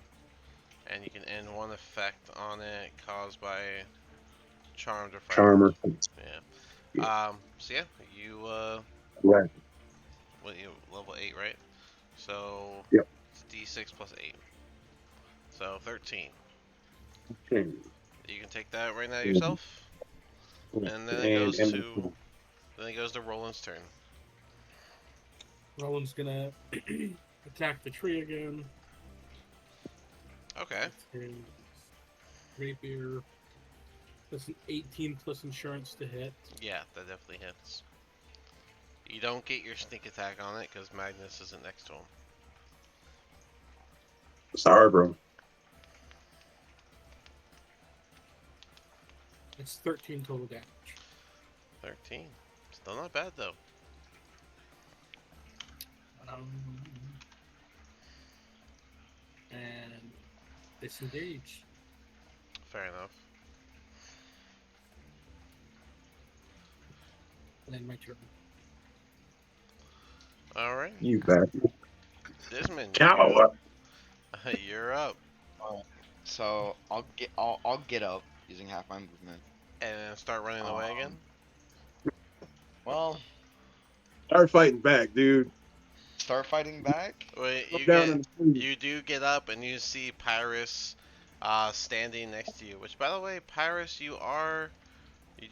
and you can end one effect on it caused by charmed or frightened.
Charmer.
Yeah. So yeah, you
Right.
what you level 8, right? So
Yep.
it's d6 plus 8. So 13.
Okay.
You can take that right now
And,
yourself. And then it goes to
and
Roland's turn.
Roland's gonna attack the tree again.
Okay.
With his rapier. That's an 18 plus insurance to hit.
Yeah, that definitely hits. You don't get your sneak attack on it because Magnus isn't next to him.
sorry, bro.
It's 13 total damage.
13. Still not bad though.
Um, and disengage.
Fair enough.
And then my turn.
All right.
You back.
Desmond,
Coward.
you're up.
Alright. So I'll get up using half my movement.
And start running away again.
Well,
Start fighting back, dude.
start fighting back.
Wait,
Go down in the street.
you do get up and you see Pyrus standing next to you. Which, by the way, Pyrus, you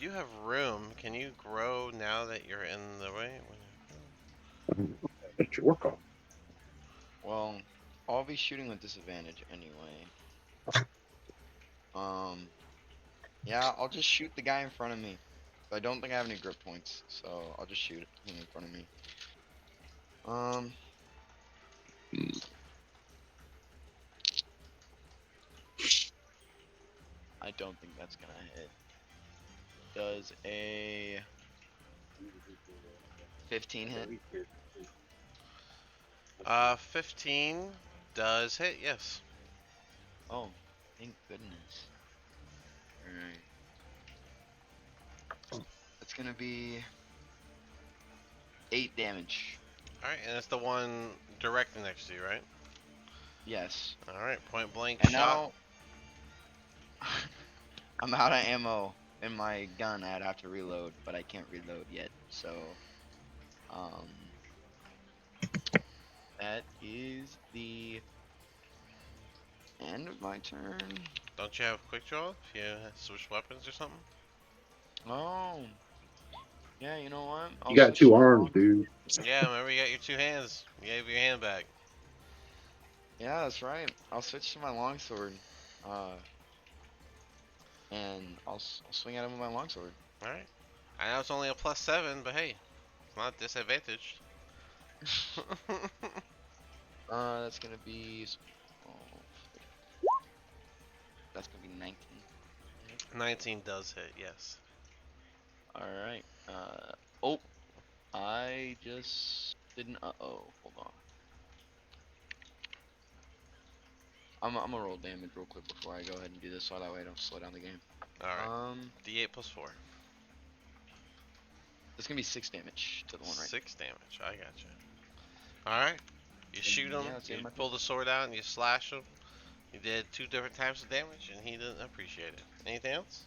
do have room. Can you grow now that you're in the way?
Get your work on.
Well, I'll be shooting with disadvantage anyway. Yeah, I'll just shoot the guy in front of me. I don't think I have any grip points, so I'll just shoot him in front of me. I don't think that's gonna hit. Does a 15 hit?
15 does hit. Yes.
Oh, thank goodness. Alright. That's gonna be 8 damage.
All right, and it's the one directly next to you, right?
Yes.
All right, point blank
And
shot.
now I'm out of ammo in my gun. I'd have to reload, but I can't reload yet. So, that is the end of my turn.
Don't you have quick draw? If you switch weapons or something?
Oh, yeah. You know what? I'll
You got
switch
2
to my
arms, dude.
Yeah, remember you got your 2 hands. You gave your hand back.
Yeah, that's right. I'll switch to my longsword. And I'll swing at him with my longsword.
All right. I know it's only a +7, but hey, it's not disadvantaged.
That's gonna be. Oh, that's gonna be 19.
19 does hit, yes.
Alright. Oh, I just didn't. Oh, hold on. I'm gonna roll damage real quick before I go ahead and do this, so that way I don't slow down the game.
All right. D8 + 4.
It's gonna be 6 damage to the one right.
6 damage. I got you. All right. You shoot him.
Yeah,
You pull the sword out and you slash him. You did 2 different types of damage, and he didn't appreciate it. Anything else?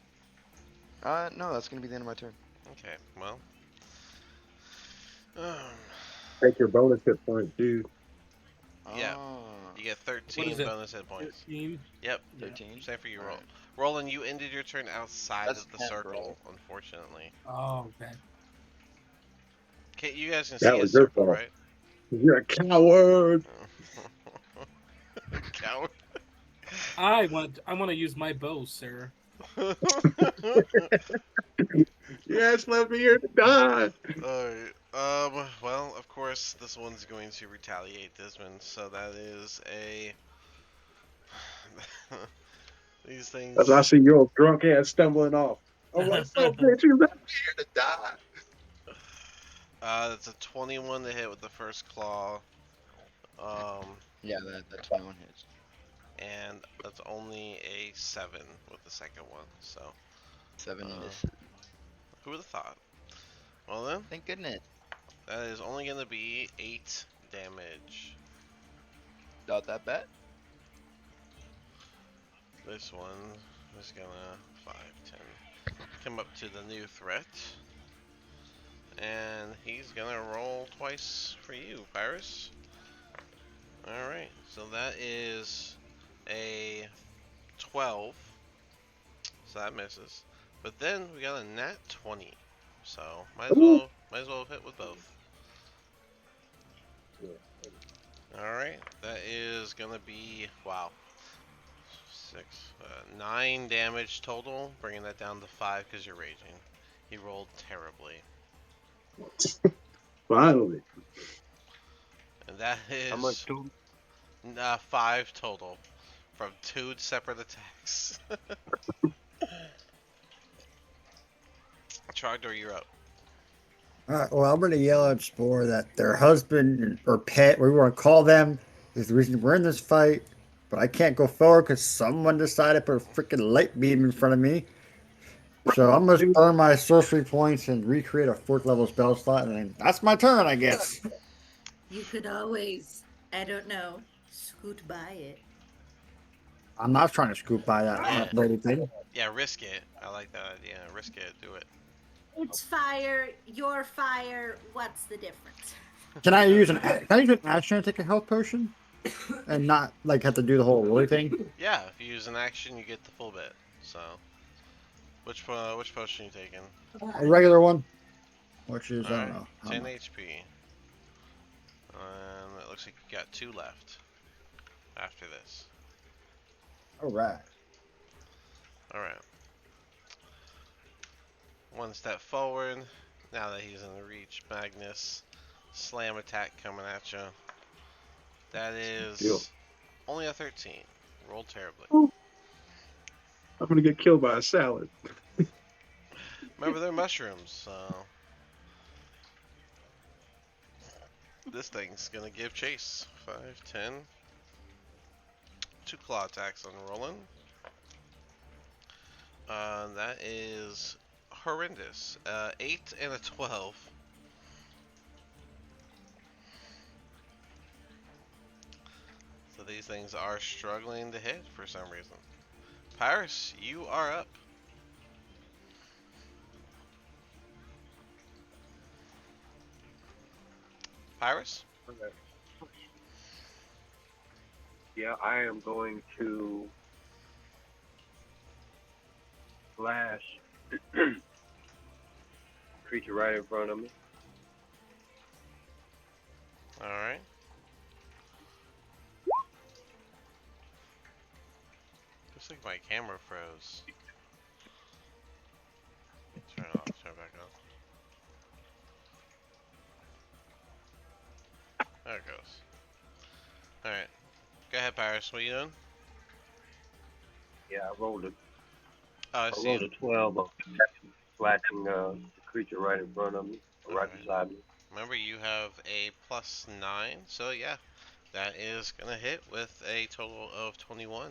No, that's gonna be the end of my turn.
Okay. Well.
Take your bonus hit point, dude.
Yeah.
Oh,
You get
What
13
is it?
bonus hit points.
13.
Yep.
13.
Same for you,
Alright.
Roland, you ended your turn outside
That's
of the
10,
circle,
bro.
unfortunately.
Oh, okay.
Okay, you guys can
That
see a
was your
circle,
fault.
right?
You're a coward.
Coward.
I want to use my bow, sir.
Yes, let me hear the die.
Alright. Well, of course, this one's going to retaliate, Desmond, so that is a. These things.
As I see your old drunk ass stumbling off. I'm like, oh, bitch, you let me here to die.
It's a 21 to hit with the first claw.
Yeah, that 21 hits.
And that's only a 7 with the second one, so.
7 misses.
Who would have thought? Well then,
Thank goodness.
that is only going to be 8 damage.
Not that bad.
This one is gonna 5, 10 come up to the new threat. And he's gonna roll twice for you, Pyrus. Alright, so that is a 12, so that misses. But then we got a nat 20, so might as well hit with both. All right, that is gonna be wow, 9 damage total, bringing that down to 5 because you're raging. He rolled terribly,
Finally.
and that
How much
is
total?
5 total from 2 separate attacks. Trogdor, you're up.
Well, I'm going to yell at Spore that their husband or pet, whatever you want to call them, is the reason we're in this fight. But I can't go forward because someone decided to put a freaking light beam in front of me. So I'm going to burn my sorcery points and recreate a 4th level spell slot, and then that's my turn, I guess.
You could always, I don't know, scoot by it.
I'm not trying to scoop by that lady thing.
Yeah, risk it. I like that idea. Risk it. Do it.
It's fire, your fire, what's the difference?
Can I use an action to take a health potion, and not like have to do the whole roll thing?
Yeah, if you use an action, you get the full bit. So, which potion you taking?
A regular one, which is
All
I
right,
don't know.
10 HP. It looks like you got 2 left after this.
All right.
All right. One step forward. Now that he's in the reach, Magnus, slam attack coming at you. That is only a 13. Rolled terribly.
I'm gonna get killed by a salad.
Remember, they're mushrooms, so this thing's gonna give chase. 5, 10. 2 claw attacks on Roland. That is horrendous. 8 and a 12. So these things are struggling to hit for some reason. Pyrus, you are up. Pyrus?
Okay. Yeah, I am going to slash creature right in front of me.
Alright. Looks like my camera froze. Turn it off, turn it back on. There it goes. Alright. Go ahead, Pyrus. What are you doing?
Yeah, I rolled a
Oh, I
I
see
rolled
it.
a 12 of slashing the creature right in front of me, right
Alright.
beside me.
Remember, you have a +9, so yeah, that is gonna hit with a total of 21.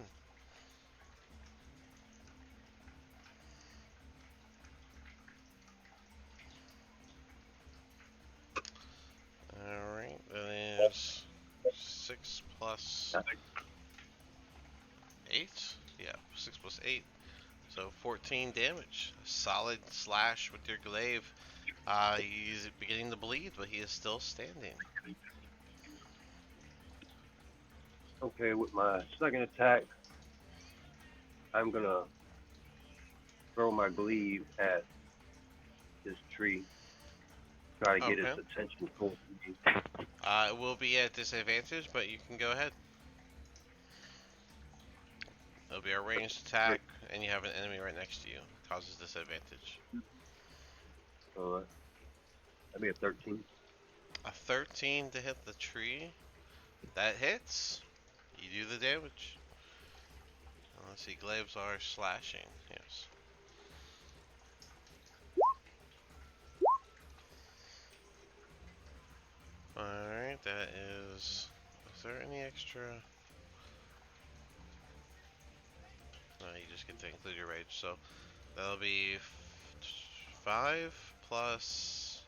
Alright, that is 6 plus 8? Yeah, 6 plus 8. So 14 damage. A solid slash with your glaive. He's beginning to bleed, but he is still standing.
Okay, with my second attack, I'm gonna throw my glaive at this tree. Try to get
Okay.
its attention towards me.
It will be at disadvantage, but you can go ahead. It'll be a ranged attack, and you have an enemy right next to you. Causes disadvantage.
Alright. That'd be a 13.
A 13 to hit the tree. That hits. You do the damage. Let's see, glaives are slashing. Yes. Alright, that is... Is there any extra... No, you just get to include your rage, so... That'll be... 5 plus...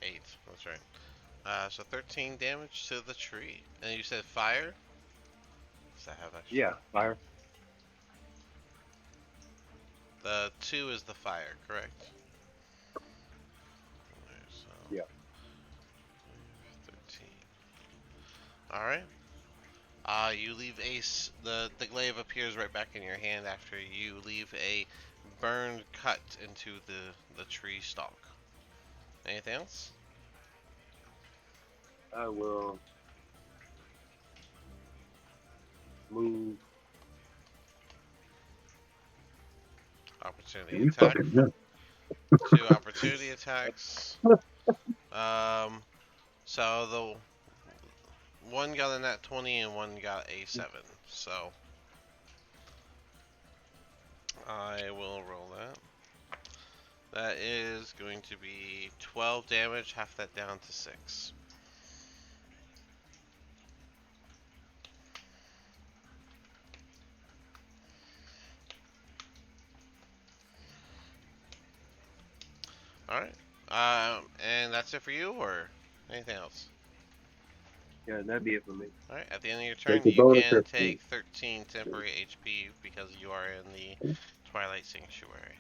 8, that's right. So 13 damage to the tree. And you said fire? Does that have extra?
Yeah, fire.
The 2 is the fire, correct? Okay, so
Yeah.
13. Alright. You leave the glaive appears right back in your hand after you leave a burned cut into the tree stalk. Anything else?
I will move.
Opportunity
You
attack.
fucking know.
2 opportunity attacks. So the one got a nat 20 and one got a 7. So I will roll that. That is going to be 12 damage, half that down to 6. Alright. And that's it for you, or anything else?
Yeah, that'd be it for me.
Alright, at the end of your
Take
turn,
the
you
bonus
can
here.
take 13 temporary HP because you are in the Twilight Sanctuary.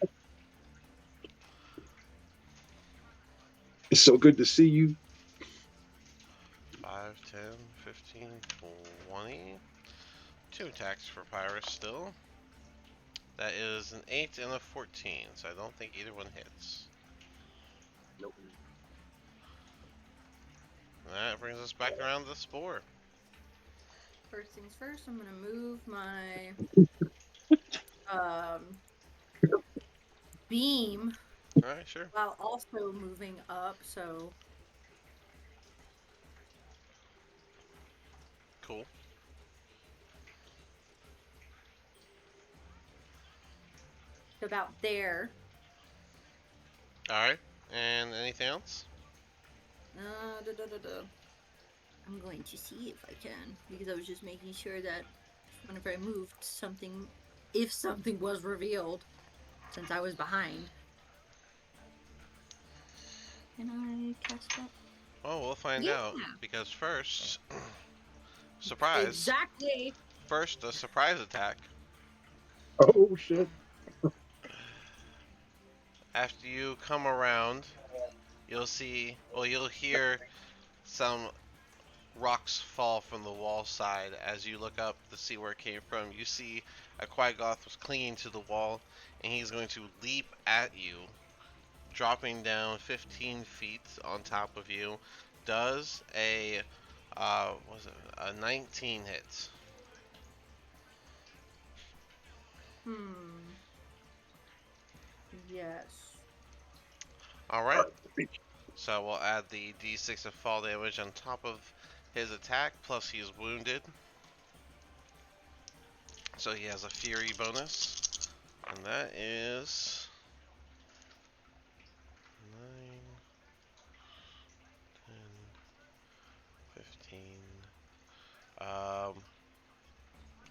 It's so good to see you.
5, 10, 15, 20. 2 attacks for Pyrus still. That is an 8 and a 14, so I don't think either one hits.
Nope.
That brings us back around to the spore.
First things first, I'm gonna move my beam
Alright, sure.
while also moving up, so
Cool.
about there.
Alright, and anything else?
I'm going to see if I can, because I was just making sure that whenever I moved, something, if something was revealed, since I was behind. Can I cast that?
Oh, we'll find
Yeah.
out. Because first, surprise.
Exactly.
First, a surprise attack.
Oh shit.
After you come around, you'll hear some rocks fall from the wall side. As you look up to see where it came from, you see a Quagoth was clinging to the wall, and he's going to leap at you, dropping down 15 feet on top of you. Does a a 19 hit?
Yes.
All right. So we'll add the d6 of fall damage on top of his attack, plus he is wounded. So he has a fury bonus. And that is 9, 10, 15,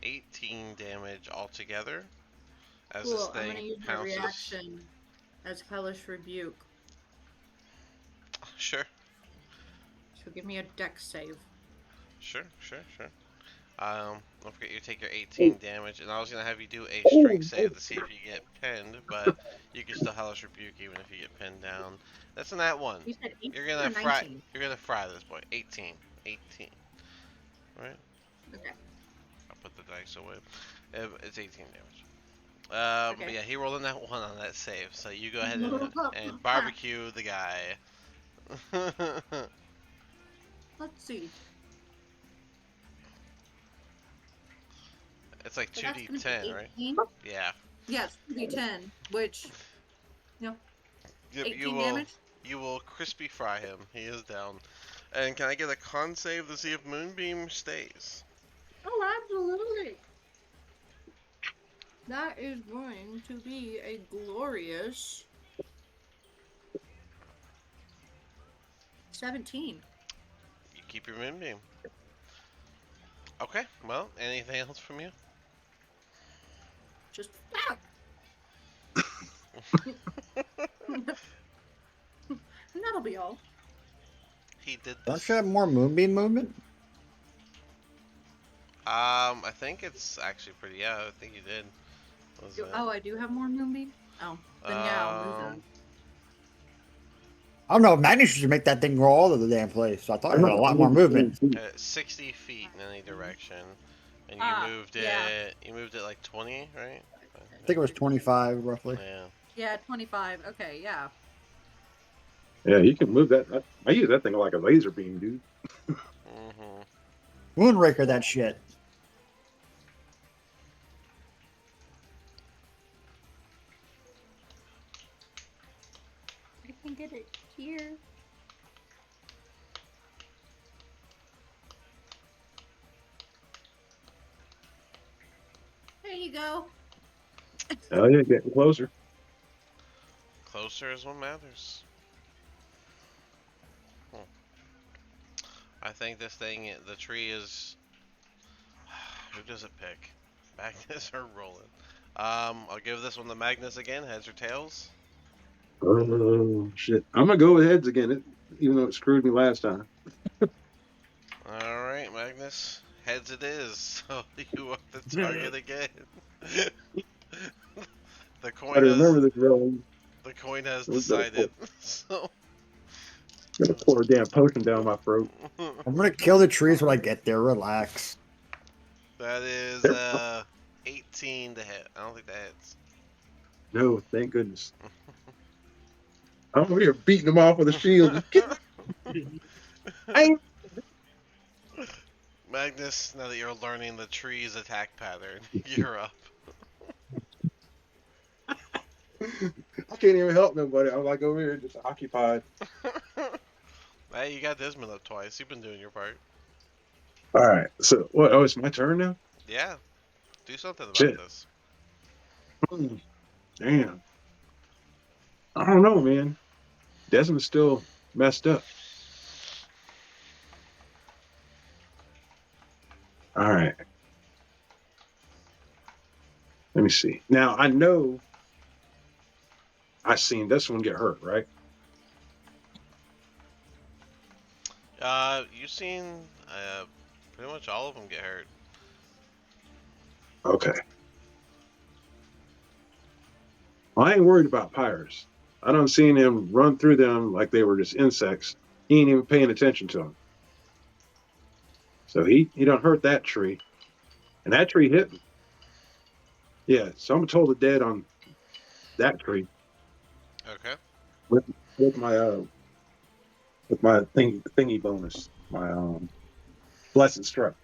18 damage altogether. As this
Cool. I'm
thing
gonna use my
pounces.
reaction as Hellish Rebuke.
Sure,
So give me a dex save.
sure. Don't forget you take your 18 damage, and I was gonna have you do a strength save to see if you get pinned, but you can still Hellish Rebuke even if you get pinned down. That's an at one.
You said 18
You're gonna
or
fry.
19?
You're gonna fry this boy. 18. Right?
Okay.
I'll put the dice away. It's 18 damage.
Okay.
But yeah, he rolled in that one on that save, so you go ahead and barbecue the guy.
Let's see.
It's like
So that's gonna be
2d10, right?
18?
Yeah.
Yes, 2d10, which,
Yep,
18 damage?
You will crispy fry him. He is down. And can I get a con save to see if Moonbeam stays?
Oh, absolutely. That is going to be a glorious 17.
You keep your Moonbeam. Okay, well, anything else from you?
Just and that'll be all.
He did
Don't
this.
you have more moonbeam movement?
I think it's actually pretty. Yeah, I think you did.
Oh, I do have more moonbeam? Oh, then yeah, I'll move them.
I don't know. Magnus should make that thing roll all over the damn place. So I thought it
I'm
had a
not
lot more movement.
60 feet in any direction, and you
Ah,
moved
yeah.
it. You moved it like 20, right?
I think it was 25 roughly.
Yeah.
Yeah, 25. Okay, yeah.
Yeah, you can move that. I use that thing like a laser beam, dude.
Mhm.
Moonraker that shit.
I can get it here. There you go.
Oh yeah, getting closer.
Closer is what matters. I think this thing, the tree is. Who does it pick? Magnus or Roland? I'll give this one to Magnus again. Heads or tails?
Oh shit! I'm gonna go with heads again, even though it screwed me last time.
All right, Magnus. Heads it is. So you are the target again. the
I
coin has
remember this, Roland.
the coin has
I'm gonna pour,
decided. So.
gonna pour a damn potion down my throat.
I'm gonna kill the trees when I get there. Relax.
That is
There-
18 to hit. I don't think that hits.
No, thank goodness. I'm over here beating them off with a shield. Just get, I ain't-
Magnus, now that you're learning the tree's attack pattern, you're up.
I can't even help nobody. I'm like over here just occupied.
Hey, you got Desmond up twice. You've been doing your part.
All right, so what? Oh, it's my turn now.
Yeah, do something about
Shit.
this.
Damn. I don't know, man. Desmond's still messed up. All right. Let me see. Now I know I seen this one get hurt, right?
You've seen pretty much all of them get hurt.
Okay. Well, I ain't worried about pyres. I don't seen him run through them like they were just insects. He ain't even paying attention to them. So he don't hurt that tree. And that tree hit me. Yeah, so I'm gonna toll the dead on that tree
Okay.
with with my thingy bonus. My blessed strike.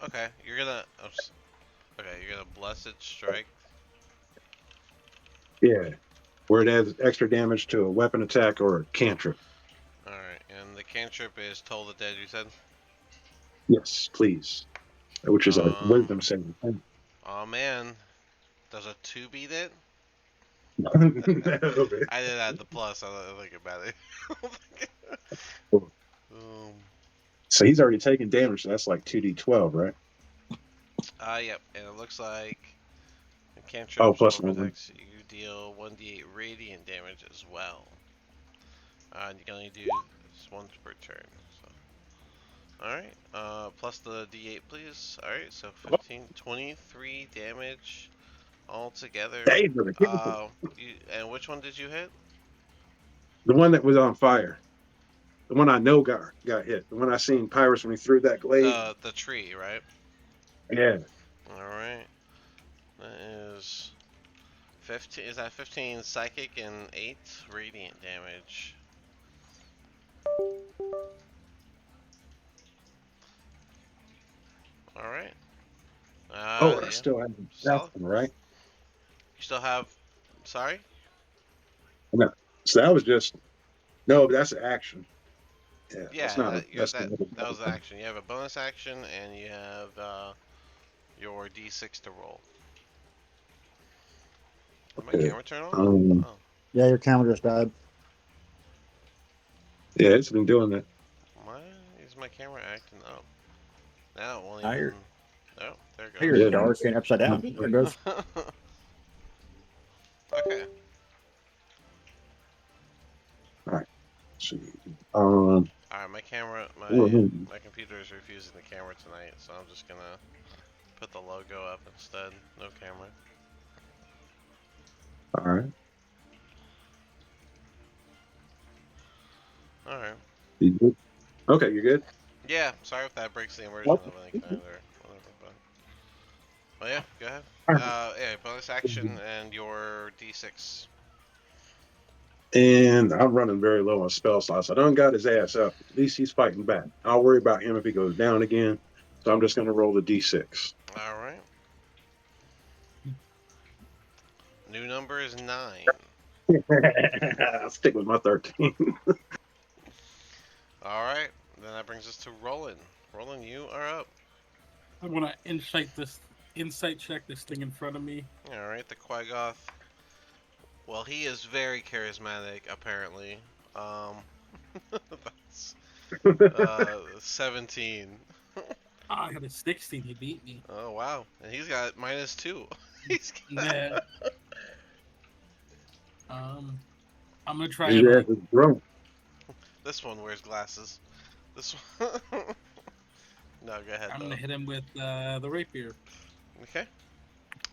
Okay, you're gonna. Okay, you're gonna blessed strike.
Yeah. Where it adds extra damage to a weapon attack or a cantrip.
All right, and the cantrip is toll the dead. You said.
Yes, please. Which is a
Um.
wisdom saving.
Oh man, does a 2 beat it?
No, man.
I did add the plus. I don't think about it.
So he's already taken damage, so that's like 2d12, right?
Yep, and it looks like the cantrip
Oh, plus
storm
1.
attacks. You deal 1d8 radiant damage as well. And you can only do this once per turn. So. Alright, plus the d8, please. Alright, so 15, 23 damage altogether.
Dave, brother, give me
And which one did you hit?
the one that was on fire. The one I know got hit. The one I seen Pyrus when he threw that glaive.
The tree, right?
Yeah.
Alright. That is 15. Is that 15 psychic and 8 radiant damage? Alright.
Oh, I
Yeah.
still have
Solid.
that one, right?
You still have. Sorry?
No. So that was just no, but that's an action. Yeah,
Yeah,
that's not.
that,
The
that was the action. You have a bonus action and you have your d6 to roll. Did my
Okay.
camera turn on? Oh.
Yeah, your camera just died.
Yeah, it's been doing that.
Why is my camera acting up? Now it won't
Now
even.
you're-
Oh, there it
You're
goes.
Yeah.
dark and upside down. There it goes.
Okay.
So,
Alright, my camera,
Mhm.
my computer is refusing the camera tonight, so I'm just gonna put the logo up instead. No camera.
all right.
All right.
You good? Okay, you good?
Yeah. Sorry if that breaks the immersion
What?
of any kind or whatever. But yeah, go ahead.
All right.
Yeah. Bonus action and your D6.
And I'm running very low on spell slots. I done got his ass up. At least he's fighting back. I'll worry about him if he goes down again. So I'm just going to roll the d6.
All right. New number is 9.
I'll stick with my 13.
All right. Then that brings us to Roland. Roland, you are up.
I'm gonna insight check this thing in front of me.
All right. The Quaggoth. Well, he is very charismatic, apparently. That's 17.
I had a 16. He beat me.
Oh wow, and he's got -2. He's got...
Yeah. I'm gonna try
His
and
ass is drunk.
This one wears glasses. This one. No, go ahead
I'm
though.
gonna hit him with the rapier.
Okay.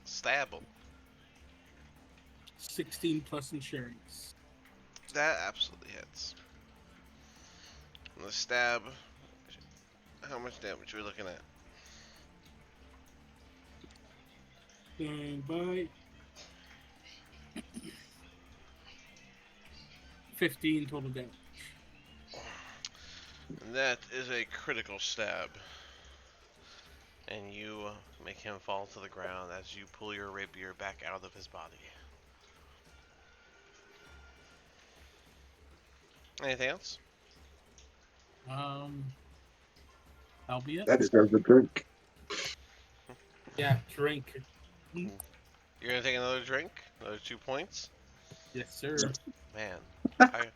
Stab him.
16 plus insurance.
That absolutely hits. And the stab. How much damage are we looking at?
Stand by. 15 total damage.
And that is a critical stab. And you make him fall to the ground as you pull your rapier back out of his body. Anything else?
That'll be it.
That deserves a drink.
Yeah, drink.
You're gonna take another drink? Another 2 points?
Yes, sir.
Man, I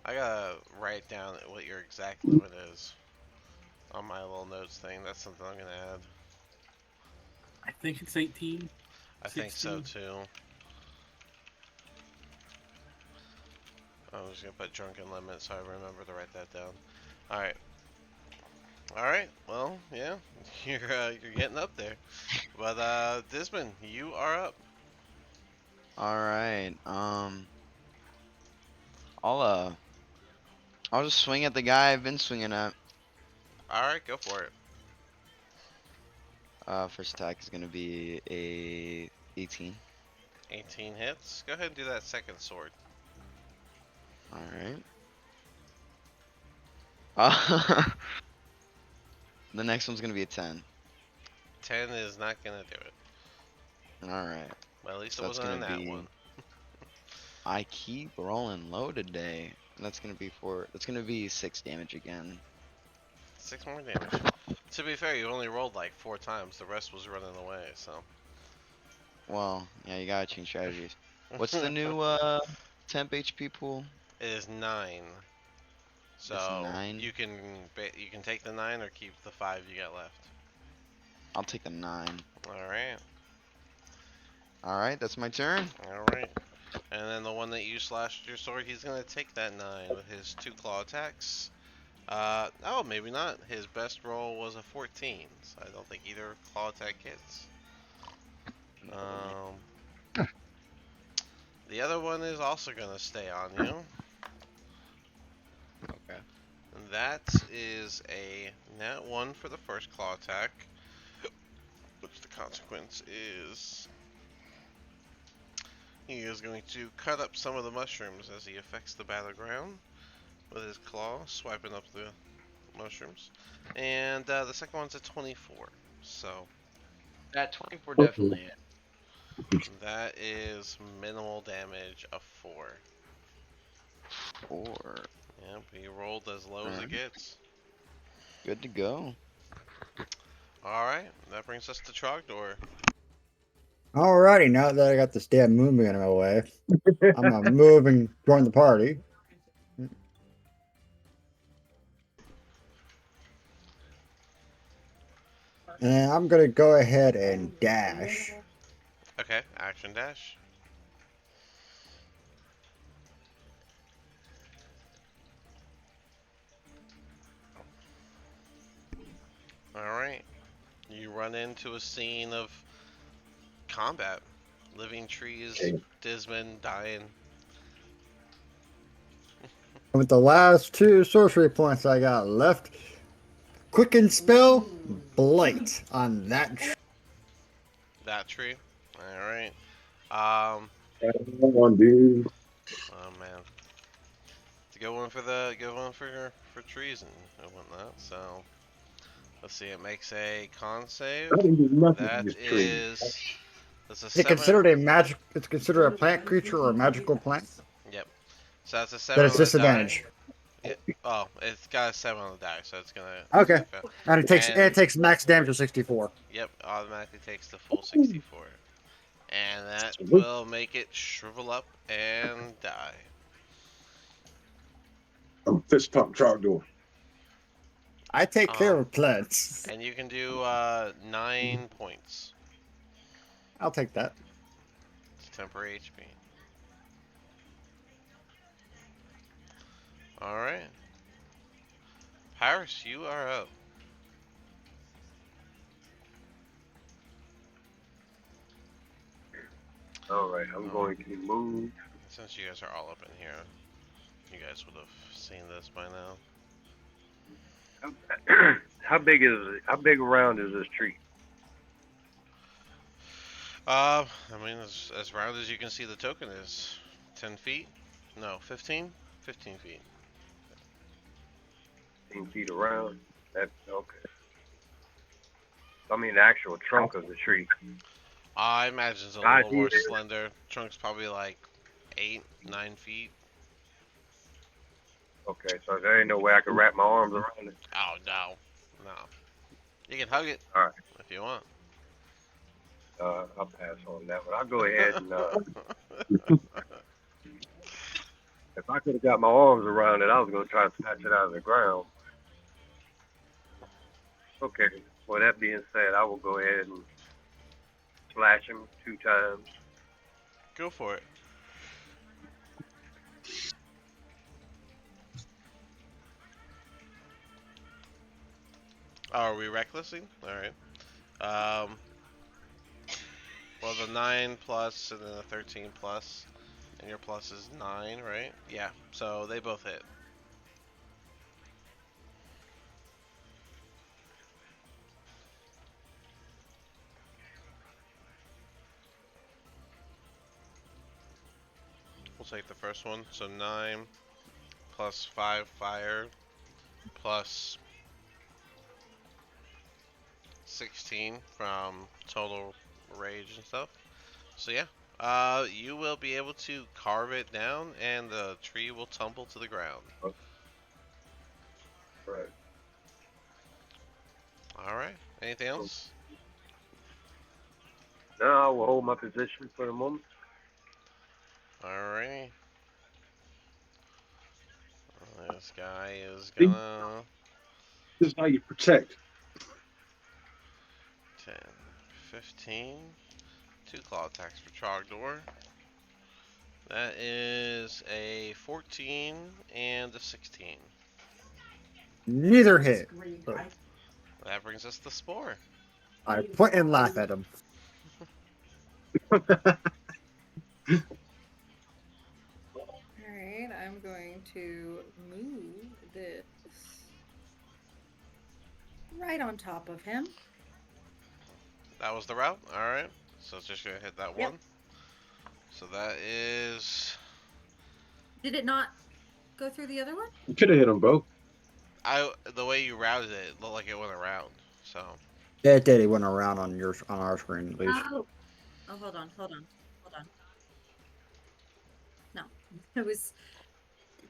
gotta write down what your exact limit is on my little notes thing. That's something I'm gonna add.
I think it's 18.
I think so
16.
too. I'm just gonna put drunken limit so I remember to write that down. Alright. Alright, well, yeah, you're getting up there. But Disman, you are up.
Alright, I'll just swing at the guy I've been swinging at.
Alright, go for it.
First attack is gonna be a 18.
18 hits. Go ahead and do that second sword.
Alright. Uh, the next one's gonna be a 10.
10 is not gonna do it.
Alright.
Well, at least
So
it
that's
wasn't in
gonna
that
be-
one.
I keep rolling low today. That's gonna be 6 damage again.
6 more damage. To be fair, you only rolled like 4 times. The rest was running away, so.
Well, yeah, you gotta change strategies. What's the new temp HP pool?
It is 9. So
9?
you can take the 9 or keep the 5 you got left.
I'll take the 9.
All right.
Alright, that's my turn.
All right. And then the one that you slashed your sword, he's gonna take that 9 with his 2 claw attacks. Oh, maybe not. His best roll was a 14, so I don't think either claw attack hits. The other one is also gonna stay on you.
Okay.
And that is a nat 1 for the first claw attack, which the consequence is he is going to cut up some of the mushrooms as he affects the battleground with his claw, swiping up the mushrooms. And the second one's a 24, so
That 24 definitely hit.
that is minimal damage of 4.
4.
Yep, he rolled as low as it gets.
Good to go.
Alright, that brings us to Trogdor.
Alrighty, now that I got this damn movement in my way, I'm gonna move and join the party. And I'm gonna go ahead and dash.
Okay, action dash. Alright. You run into a scene of combat. Living trees,
Okay.
Disman dying.
With the last 2 sorcery points I got left, quicken spell, blight on that.
That tree. All right. Um.
Come on, dude.
Oh man. To go one for trees and whatnot. So let's see. It makes a con save.
I didn't do nothing to
That
this tree.
is. That's a
Is it
7.
considered a magic? It's considered a plant creature or a magical plant.
Yep. So that's a
Then
7
it's
on the die.
disadvantage.
Yeah. Oh, it's got a 7 on the die, so it's gonna.
Okay,
fail.
and
And
it takes max damage of 64.
yep, automatically takes the full 64, and that will make it shrivel up and die.
I'm fist pump trogdor.
I take care of plants.
And you can do 9 points.
I'll take that.
It's temporary HP. All right, Paris, you are up.
All right, I'm going to move.
Since you guys are all up in here, you guys would have seen this by now.
How big around is this tree?
I mean, as round as you can see, the token is 10 feet. No, 15? 15 feet.
15 feet around. That's okay. I mean, the actual trunk of the tree.
I imagine it's a
I
little more
see.
slender. Trunk's probably like 8, 9 feet.
Okay, so there ain't no way I can wrap my arms around it.
Oh, no. No. You can hug it.
All right.
If you want.
I'll pass on that one. I'll go ahead and if I could have got my arms around it, I was gonna try to snatch it out of the ground. Okay. Well, that being said, I will go ahead and slash him 2 times.
Go for it. Oh, are we recklessing? Alright. Well, the 9 plus and then the 13 plus, and your plus is 9, right? Yeah, so they both hit. We'll take the first one, so 9 plus 5 fire plus 16 from total rage and stuff. So yeah, you will be able to carve it down, and the tree will tumble to the ground.
Right.
All right. Anything else?
No, I will hold my position for the moment.
All right. This guy is gonna
This is how you protect.
10, 15, 2 claw attacks for Trogdor. That is a 14 and a 16.
Neither hit.
That brings us the spore.
I point and laugh at him.
Alright, I'm going to move this right on top of him.
That was the route. All right. So it's just gonna hit that
Yep.
one. So that is
Did it not go through the other one?
You could have hit them both.
the way you routed it, it looked like it went around. So
Yeah, it did. It went around on our screen at least.
Oh, hold on. No, it was.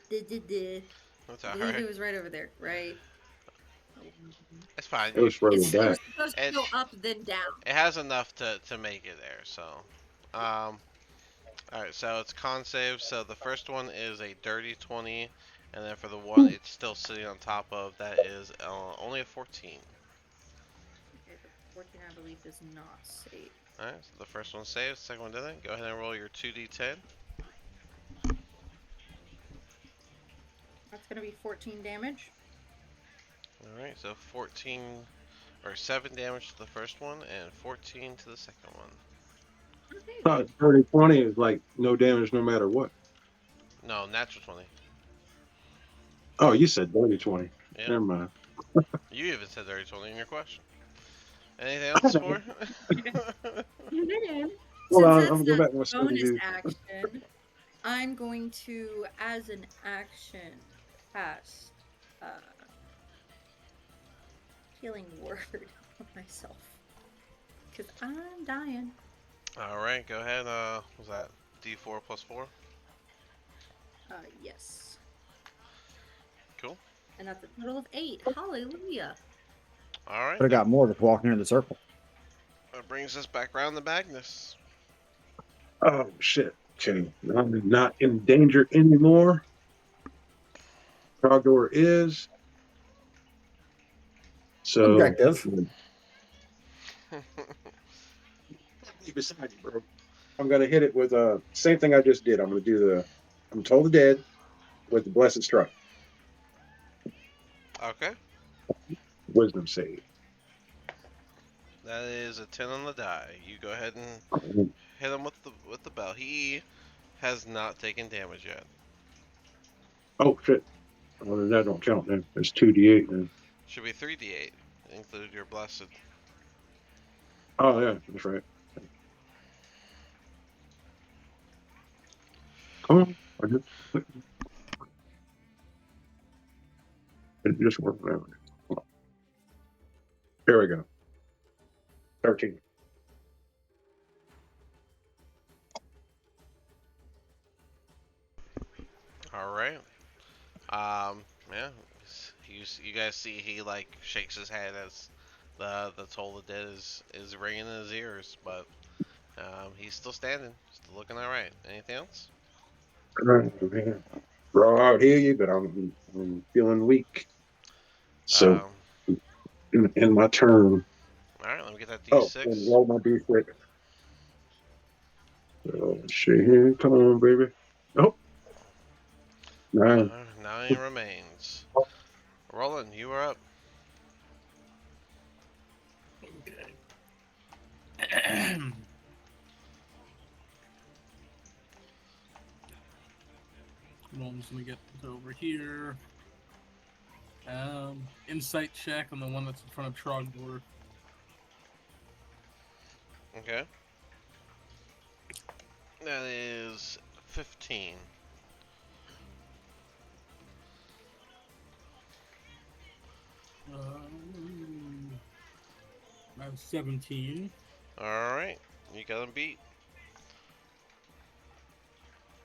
that's
I
all
believe
right.
it was right over there, right?
It's fine.
It was further
It
back.
was supposed to go
It's-
up, then down.
It has enough to make it there. So, all right. So it's con save. So the first one is a dirty 20, and then for the one it's still sitting on top of, that is only a 14.
Okay, the 14 I believe does not save.
All right. So the first one saves. The second one didn't. Go ahead and roll your 2d10.
That's gonna be 14 damage.
Alright, so 14 or 7 damage to the first one and 14 to the second one.
30, 20 is like no damage no matter what.
No, natural 20.
Oh, you said dirty 20.
Yeah.
Never mind.
You even said dirty 20 in your question. Anything
I
else
know.
for?
And then,
Hold
since
on, I'm
that's
gonna go
not
back to my study
bonus
view.
action, I'm going to, as an action, cast healing word on myself because I'm dying.
All right, go ahead. Was that D4 plus 4?
Yes,
Cool.
and that's a total of 8. Hallelujah.
All right,
Could have got more just walking into the circle.
that brings us back around the Magnus.
Oh shit. Okay. I'm not in danger anymore. Trogdor is. So
Objective.
beside you, bro. I'm gonna hit it with same thing I just did. I'm gonna do the I'm told the dead with the blessed strike.
Okay,
Wisdom save.
that is a 10 on the die. You go ahead and hit him with the bell. He has not taken damage yet.
Oh shit. Well, then that don't count then. It's 2d8 then.
Should be 3d8, include your blessed.
Oh yeah, that's right. Come on. It just worked out. There we go. 13.
All right. Yeah. You guys see he like shakes his head as the toll of dead is ringing in his ears, but he's still standing, still looking all right. Anything else?
Oh, man. Bro, I would heal you, but I'm feeling weak. So
Um,
in my turn.
all right. Let me get that
Oh, and
D6.
roll my d6. Oh shit here. Come on, baby. Oh, 9.
9 remains. Roland, you are up.
Okay. I'm just gonna get over here. Insight check on the one that's in front of Trogdor.
Okay. That is 15.
I have 17.
All right. You got him beat.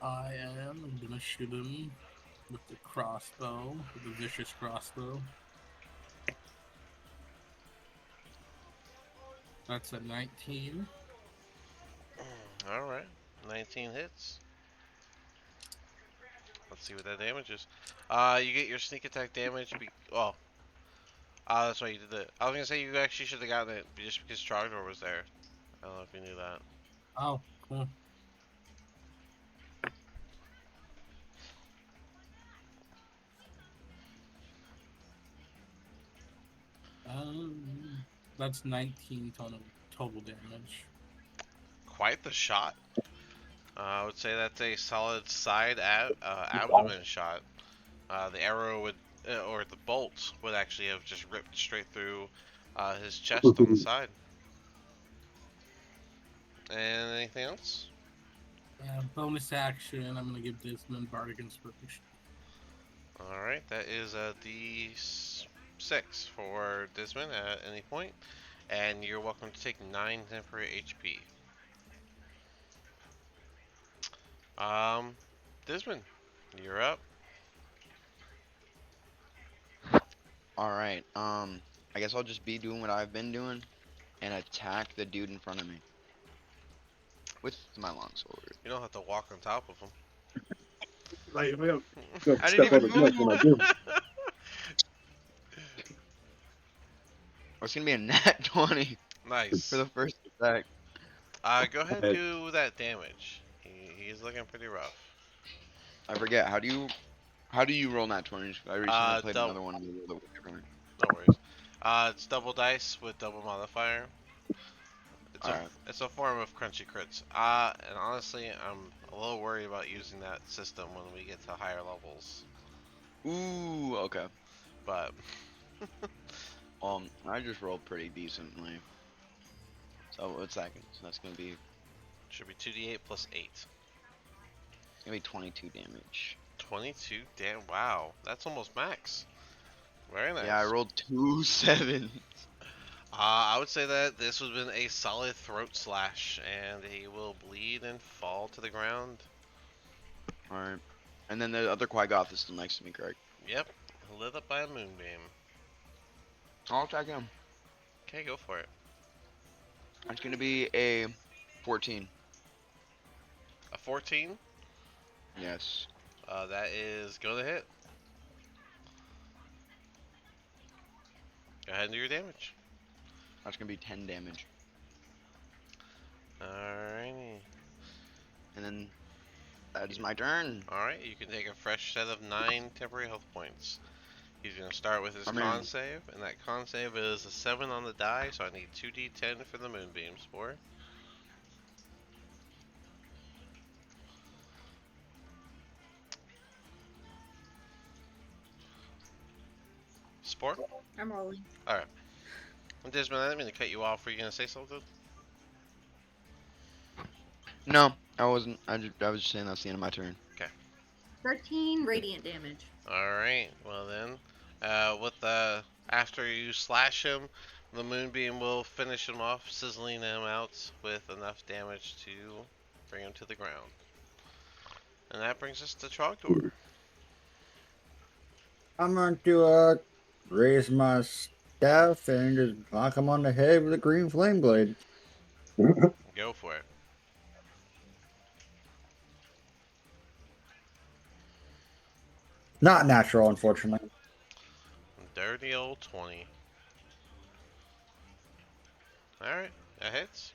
I'm gonna shoot him with the crossbow, with the vicious crossbow. That's a 19.
All right. 19 hits. Let's see what that damage is. You get your sneak attack damage. Oh, that's why you did it. I was gonna say you actually should have gotten it just because Trogdor was there. I don't know if you knew that.
Oh, cool. That's 19 total damage.
Quite the shot. I would say that's a solid abdomen shot. The arrow would, or the bolt would actually have just ripped straight through his chest on the side. And anything else?
Bonus action, I'm gonna give Desmond Bardic Inspiration.
All right, that is a D6 for Desmond at any point, and you're welcome to take 9 temporary HP. Desmond, you're up.
All right. I guess I'll just be doing what I've been doing and attack the dude in front of me with my longsword.
You don't have to walk on top of him.
Like, well,
I didn't
step on
even
his neck when I
move.
do.
It's gonna be a nat 20 for
Nice.
the first attack.
Go ahead and do that damage. He's looking pretty rough.
I forget. How do you roll nat 20s? I recently played
Double.
another one and we rolled it differently.
No worries. It's double dice with double modifier.
All right.
It's a form of crunchy crits. And honestly, I'm a little worried about using that system when we get to higher levels.
Ooh, okay.
but
I just rolled pretty decently. So what's that? So that's gonna be
should be 2d8 plus 8.
22 damage.
22. Damn! Wow, that's almost max. Very
Yeah, I
nice.
rolled 2 7.
I would say that this would have been a solid throat slash, and he will bleed and fall to the ground.
All right. And then the other Quagoth is still next to me, correct?
Yep, lit up by a moonbeam.
I'll attack him.
Okay, go for it.
That's gonna be a 14.
A 14.
Yes.
That is gonna hit. Go ahead and do your damage.
That's gonna be 10 damage.
Alrighty.
And then that is my turn.
Alright, you can take a fresh set of 9 temporary health points. He's gonna start with his
I mean-
con save, and that con save is a 7 on the die, so I need 2d10 for the moonbeam spore. Spore?
I'm rolling.
Alright. Desmond, I didn't mean to cut you off. Were you gonna say something?
No, I wasn't. I was just saying that's the end of my turn.
13 radiant damage.
Alright, well then, with the after you slash him, the moonbeam will finish him off, sizzling him out with enough damage to bring him to the ground. And that brings us to Trogdor.
I'm going to raise my staff and just knock him on the head with a green flame blade.
Go for it.
Not natural, unfortunately.
Dirty old 20. Alright, that hits.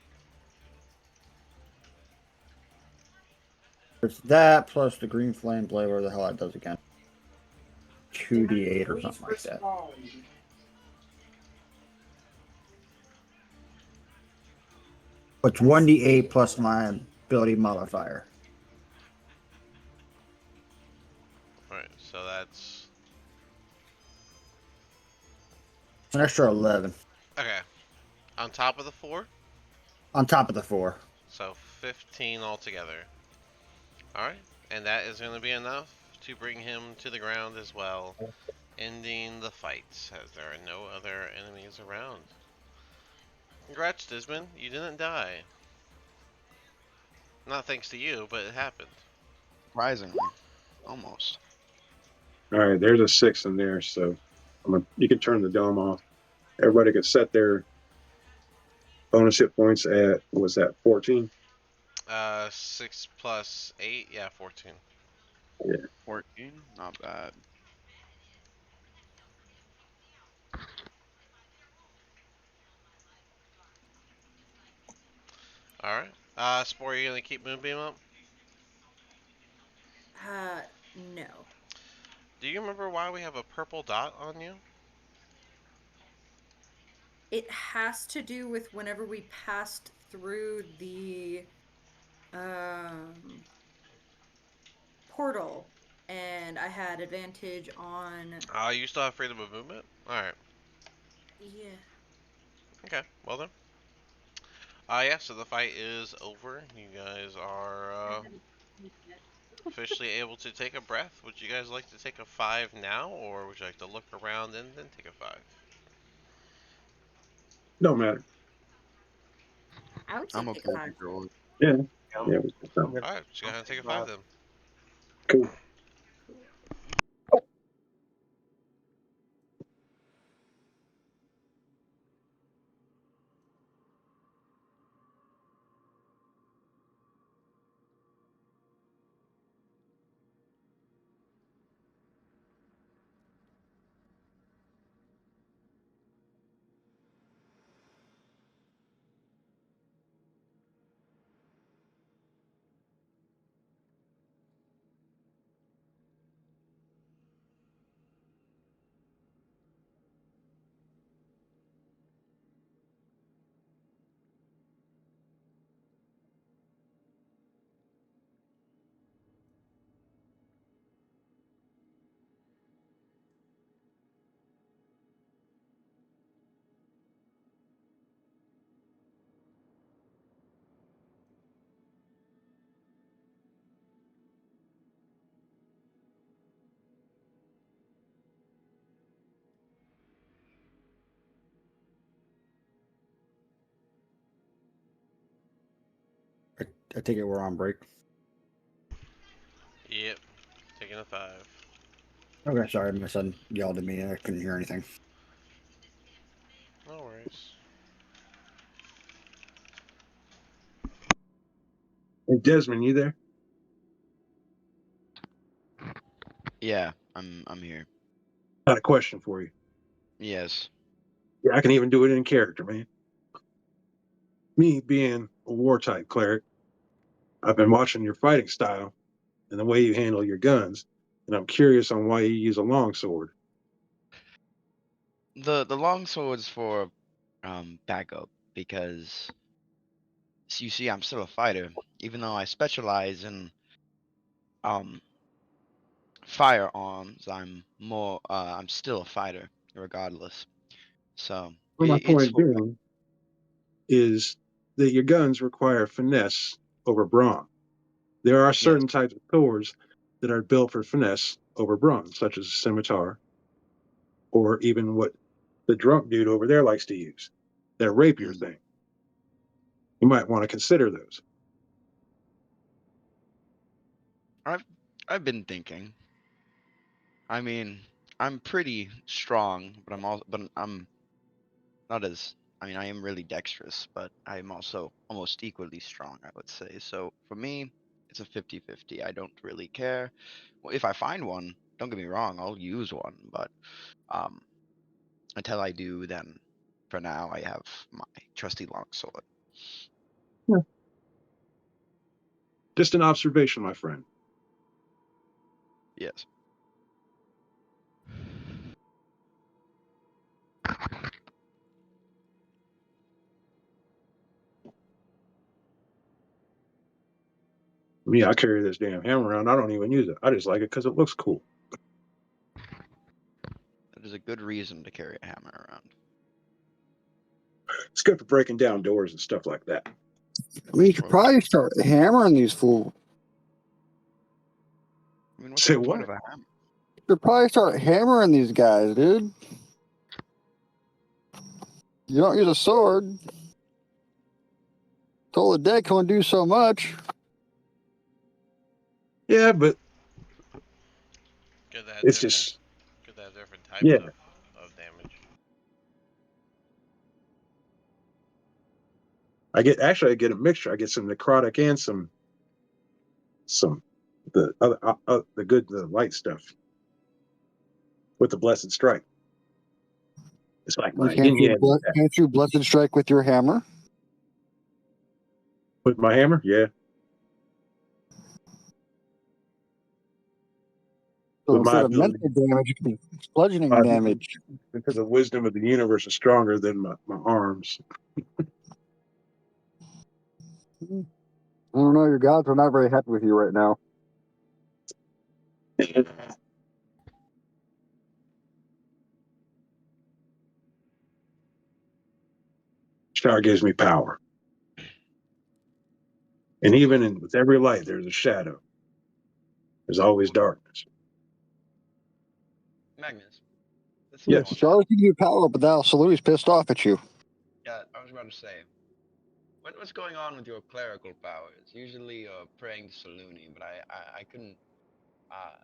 It's that plus the green flame blade, whatever the hell that does again. 2d8 or something like that. It's 1d8 plus my ability modifier.
Alright, so that's...
It's an extra 11
Okay. On top of the 4?
on top of the 4.
So 15 altogether. Alright, and that is going to be enough to bring him to the ground as well, ending the fight, as there are no other enemies around. Congrats, Desmond, you didn't die. Not thanks to you, but it happened.
Surprisingly, almost.
All right, there's a 6 in there, so you can turn the dome off. Everybody can set their bonus hit points at, was that 14?
6 plus 8, yeah, 14.
14, not bad.
Alright. Spore, you gonna keep Moonbeam up?
No.
Do you remember why we have a purple dot on you?
It has to do with whenever we passed through the portal, and I had advantage on.
You still have freedom of movement? Alright.
Yeah.
Okay, well then. Yeah, so the fight is over. You guys are officially able to take a breath. Would you guys like to take a 5 now, or would you like to look around and then take a 5?
No matter.
I would say
I'm
take
okay
a 5.
with your roll.
Yeah.
I'm,
Yeah.
I'm gonna
Alright, just go ahead and take a 5 then.
Cool.
I take it we're on break.
Yep. Taking a 5.
Okay, sorry, my son yelled at me and I couldn't hear anything.
No worries.
Hey, Desmond, you there?
Yeah, I'm here.
Got a question for you.
Yes.
Yeah, I can even do it in character, man. Me being a war type cleric, I've been watching your fighting style and the way you handle your guns, and I'm curious on why you use a longsword.
The long sword's for backup because you see I'm still a fighter, even though I specialize in um firearms. I'm still a fighter regardless. So
Well, my
it's
point
for
being is that your guns require finesse over brawn. There are
yes.
certain types of swords that are built for finesse over brawn, such as a scimitar, or even what the drunk dude over there likes to use, that rapier
Mm.
thing. You might want to consider those.
I've I've been thinking. I mean, I'm pretty strong, but I'm not as I mean, I am really dexterous, but I'm also almost equally strong, I would say. So for me, it's a 50-50. I don't really care. Well, if I find one, don't get me wrong, I'll use one, but um until I do, then for now I have my trusty longsword.
Yeah. Just an observation, my friend.
Yes.
Me, I carry this damn hammer around. I don't even use it. I just like it because it looks cool.
That is a good reason to carry a hammer around.
It's good for breaking down doors and stuff like that.
I mean, you could probably start hammering these fools.
I mean, what's
Say
the point
what?
of a hammer?
You could probably start hammering these guys, dude. You don't use a sword. Toll the deck can only do so much.
Yeah, but
Could have
it's
different.
just
Could have different types
yeah.
of damage.
I get a mixture. I get some necrotic and some the other the light stuff with the blessed strike. It's like
You
my yin yang attack.
can't you blessed strike with your hammer?
With my hammer, yeah.
So
With my
instead of
ability,
mental damage, it can be bludgeoning
my,
damage.
because the wisdom of the universe is stronger than my arms.
I don't know. Your gods are not very happy with you right now.
Star gives me power, and even with every light, there's a shadow. There's always darkness.
Magnus, let's see
Yes.
Stars give you power, but now Saluti's pissed off at you.
Yeah, I was about to say. What's going on with your clerical powers? Usually you're praying to Saluni, but I couldn't uh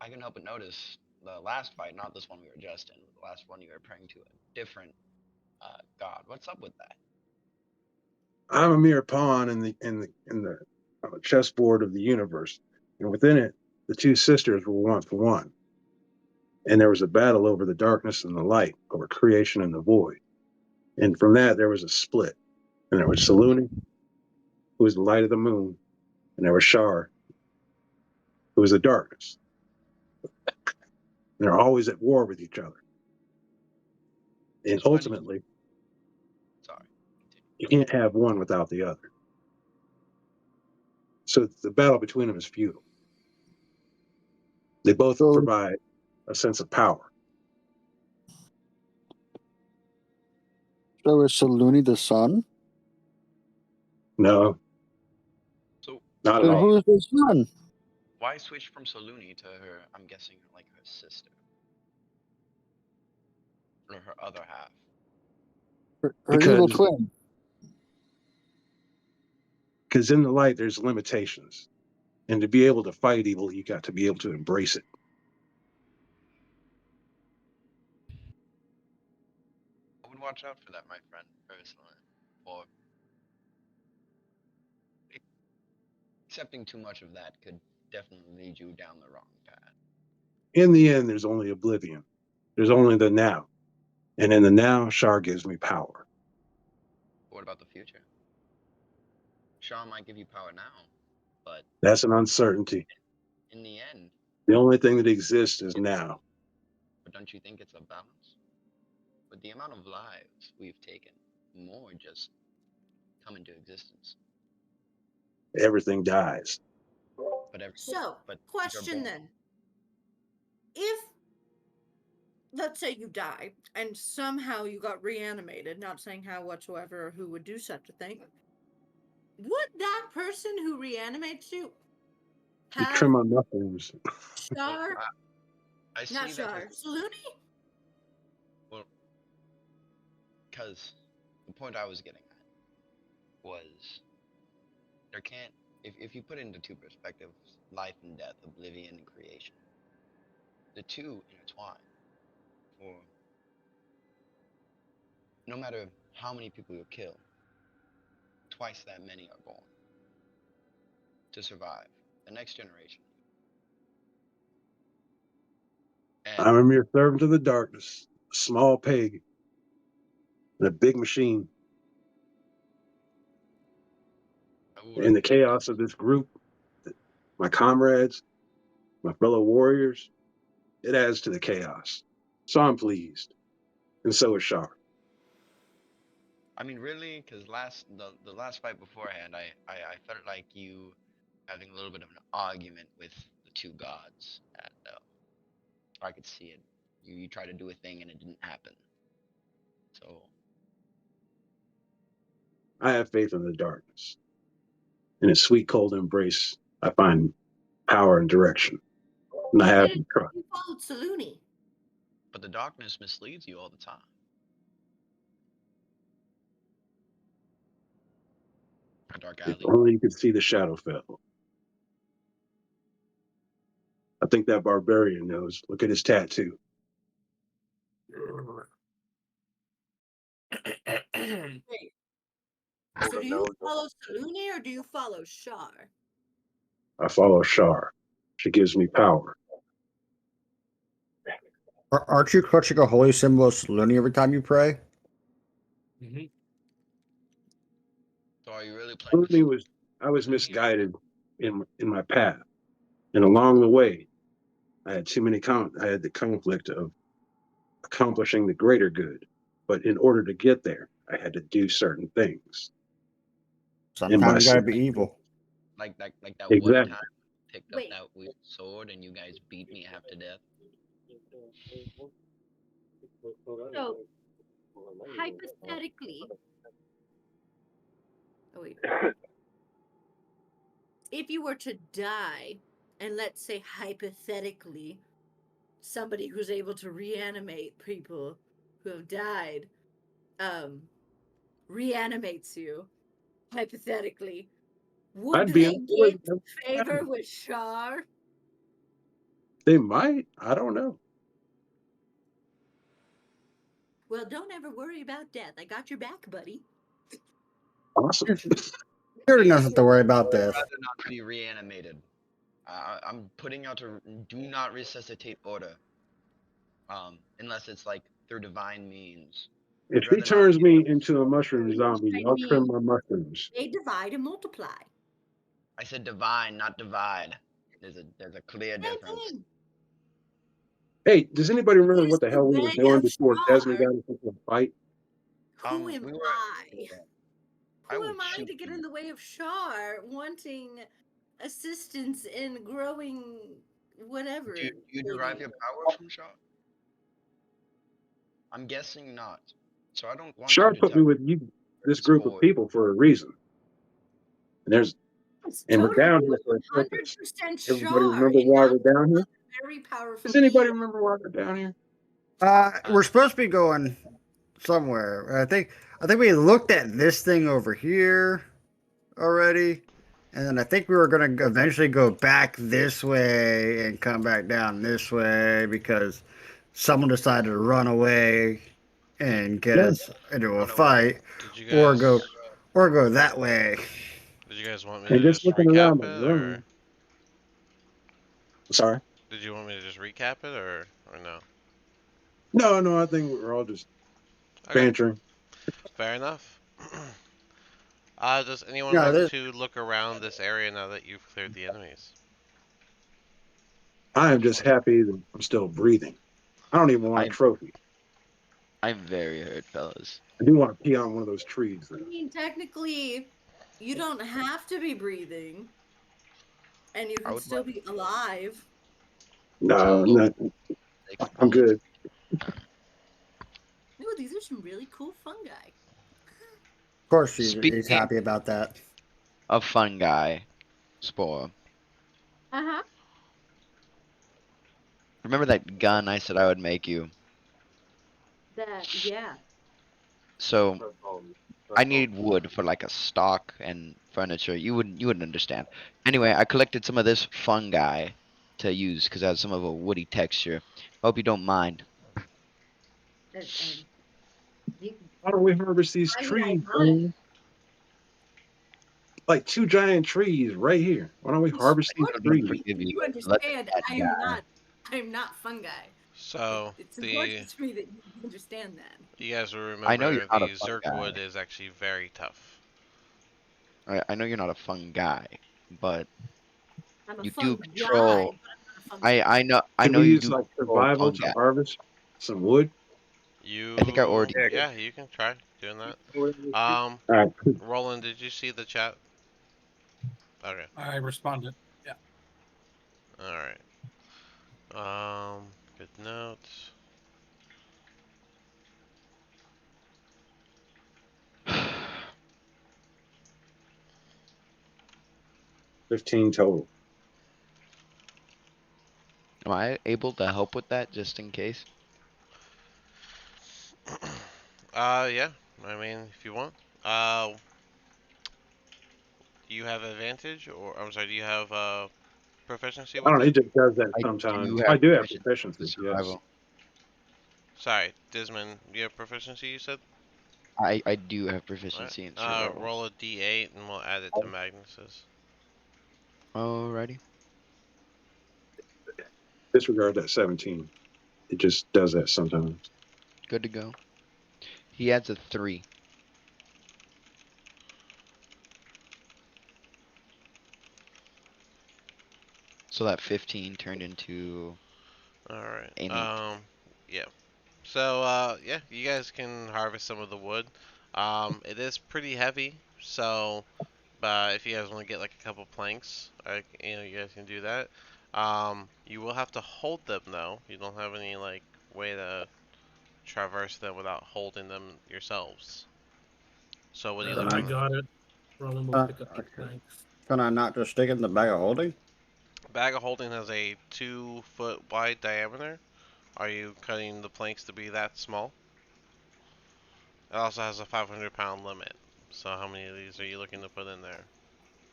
I couldn't help but notice the last fight, not this one we were just in, but the last one you were praying to a different god. What's up with that?
I'm a mere pawn in the chessboard of the universe, and within it, the two sisters were one for one. And there was a battle over the darkness and the light, over creation and the void. And from that, there was a split. And there was Saluni, who was the light of the moon, and there was Shar, who was the darkness. And they're always at war with each other. And
Since when did you
ultimately,
sorry.
you can't have one without the other. So the battle between them is futile. They both
So,
provide a sense of power.
so is Saluni the sun?
No,
So
not at
Then
all.
who is the sun?
why switch from Saluni to her, I'm guessing like her sister? Or her other half.
Her evil
Because
twin.
Because in the light, there's limitations. And to be able to fight evil, you got to be able to embrace it.
I would watch out for that, my friend, personally. Or accepting too much of that could definitely lead you down the wrong path.
In the end, there's only oblivion. There's only the now. And in the now, Shar gives me power.
But what about the future? Shaw might give you power now, but
That's an uncertainty.
in the end,
The only thing that exists is now.
but don't you think it's a balance? With the amount of lives we've taken, more just come into existence.
Everything dies.
But
So,
but
question
you're
then. If, let's say you die, and somehow you got reanimated, not saying how whatsoever or who would do such a thing, would that person who reanimates you
You
have
trim my mushrooms.
Shar,
I see
not
that
Shar,
as,
Saluni?
well, because the point I was getting at was there can't, if you put it into two perspectives, life and death, oblivion and creation, the two intertwine. For no matter how many people you kill, twice that many are born to survive the next generation. And
I'm a mere servant of the darkness, a small peg in a big machine. In the chaos of this group, my comrades, my fellow warriors, it adds to the chaos. So I'm pleased. And so is Shar.
I mean, really, because the last fight beforehand, I felt like you having a little bit of an argument with the two gods, and I could see it. You tried to do a thing and it didn't happen. So
I have faith in the darkness. In its sweet, cold embrace, I find power and direction. And I
You
have
didn't.
trust.
You followed Saluni.
but the darkness misleads you all the time. A dark
If
alley.
only you could see the shadow fell. I think that barbarian knows. Look at his tattoo.
Wait, so do you follow Saluni or do you follow Shar?
I follow Shar. She gives me power.
Aren't you clutching a holy symbol of Saluni every time you pray?
Mm-hmm.
So are you really playing with
I was misguided in my path. And along the way, I had I had the conflict of accomplishing the greater good. But in order to get there, I had to do certain things. And by
Sometimes you gotta be evil.
like that one
exactly,
time I picked up
Wait.
that weird sword and you guys beat me half to death?
So, hypothetically, oh wait, if you were to die, and let's say hypothetically, somebody who's able to reanimate people who have died, reanimates you, hypothetically, would
I'd be
they
in the way.
get favor with Shar?
They might. I don't know.
Well, don't ever worry about death. I got your back, buddy.
Awesome.
There's nothing to worry about
I'd
this.
rather not be reanimated. I'm putting out a do not resuscitate order. Unless it's like through divine means.
If
I'd
he
rather not
turns
be
me into a mushroom zombie,
I
I'll trim
mean,
my mushrooms.
they divide and multiply.
I said divine, not divide. There's a clear
Same
difference.
thing.
Hey, does anybody remember
Is
what the
the
hell we were
way
doing
of
before Desmond
Shar.
got into a fight?
Who am
We were.
I?
I
Who
would
am I
shoot
to get
you.
in the way of Shar wanting assistance in growing whatever?
Do you derive your power from Shaw? I'm guessing not. So I don't want you
Shar
to
put
tell
me
me
with this
it's
group of
for.
people for a reason. And
It's
we're
totally
down here for a purpose.
100%
Everybody
Shar,
remember
and
why
not
we're down here?
a very powerful
Does anybody
being.
remember why we're down here?
We're supposed to be going somewhere. I think we looked at this thing over here already. And then I think we were going to eventually go back this way and come back down this way because someone decided to run away and get
Yeah.
us into a
Run away.
fight,
Did you
or
guys
go that way.
did you guys want me
And
to
just
just
looking
recap
around the
it, or
room. Sorry.
did you want me to just recap it, or no?
No, no, I think we're all just
Okay,
bantering.
fair enough. Does anyone
No,
want
this,
to look around this area now that you've cleared the enemies?
I am just happy that I'm still breathing. I don't even want a
I'm
trophy.
I'm very hurt, fellas.
I do want to pee on one of those trees.
I mean, technically, you don't have to be breathing, and you
I
can
would
still
like
be alive.
No, no, I'm
experience.
good.
Ooh, these are some really cool fungi.
of course, he's
Speaking
happy about that.
of fun guy, Spore.
Uh-huh.
Remember that gun I said I would make you?
Yeah.
So I needed wood for like a stock and furniture. You wouldn't understand. Anyway, I collected some of this fungi to use because it has some of a woody texture. Hope you don't mind.
And you,
Why don't we harvest these
why would I
trees,
not?
man? Like two giant trees right here. Why don't we harvest these
I'll never
trees?
forgive you.
You
Let
understand,
that guy.
I am not fungi.
So
It's
the
important to me that you understand that.
you guys will
I know you're
remember
not a
the
fun
Zerk
guy.
wood is actually very tough.
I know you're not a fun guy, but
I'm a
you
fun
do
guy,
control.
but I'm not a fun
I
guy.
I know I
Can
know
we
you
use
do
like
control
survival
fun
to
guy.
harvest some wood?
I think I already
You
Yeah.
did.
yeah, you can try doing that.
All
All right.
Roland, did you see the chat? Okay,
I responded. Yeah.
all right. Good notes.
15 total.
Am I able to help with that just in case?
Yeah. I mean, if you want. Uh, do you have advantage, or I'm sorry, do you have proficiency
I
with
don't know.
it?
It just does that
I do
sometimes. I
have
do have
proficiency in
proficiency. Yes.
survival.
Sorry, Dismon, you have proficiency. You said.
I do have
All right.
proficiency in survival.
Roll a d8 and we'll add it to Magnus's.
Alrighty.
Disregard that 17. It just does that sometimes.
Good to go. He adds a 3. So that 15 turned into
All right.
a 19.
Yeah. So, yeah, you guys can harvest some of the wood. It is pretty heavy, so, but if you guys want to get like a couple planks, you guys can do that. You will have to hold them though. You don't have any like way to traverse them without holding them yourselves. So, what are you
Can
I
looking?
I,
got it. Roland will pick up the
okay.
planks.
Can I not just stick it in the bag of holding?
Bag of holding has a 2 foot wide diameter. Are you cutting the planks to be that small? It also has a 500-pound limit. So how many of these are you looking to put in there?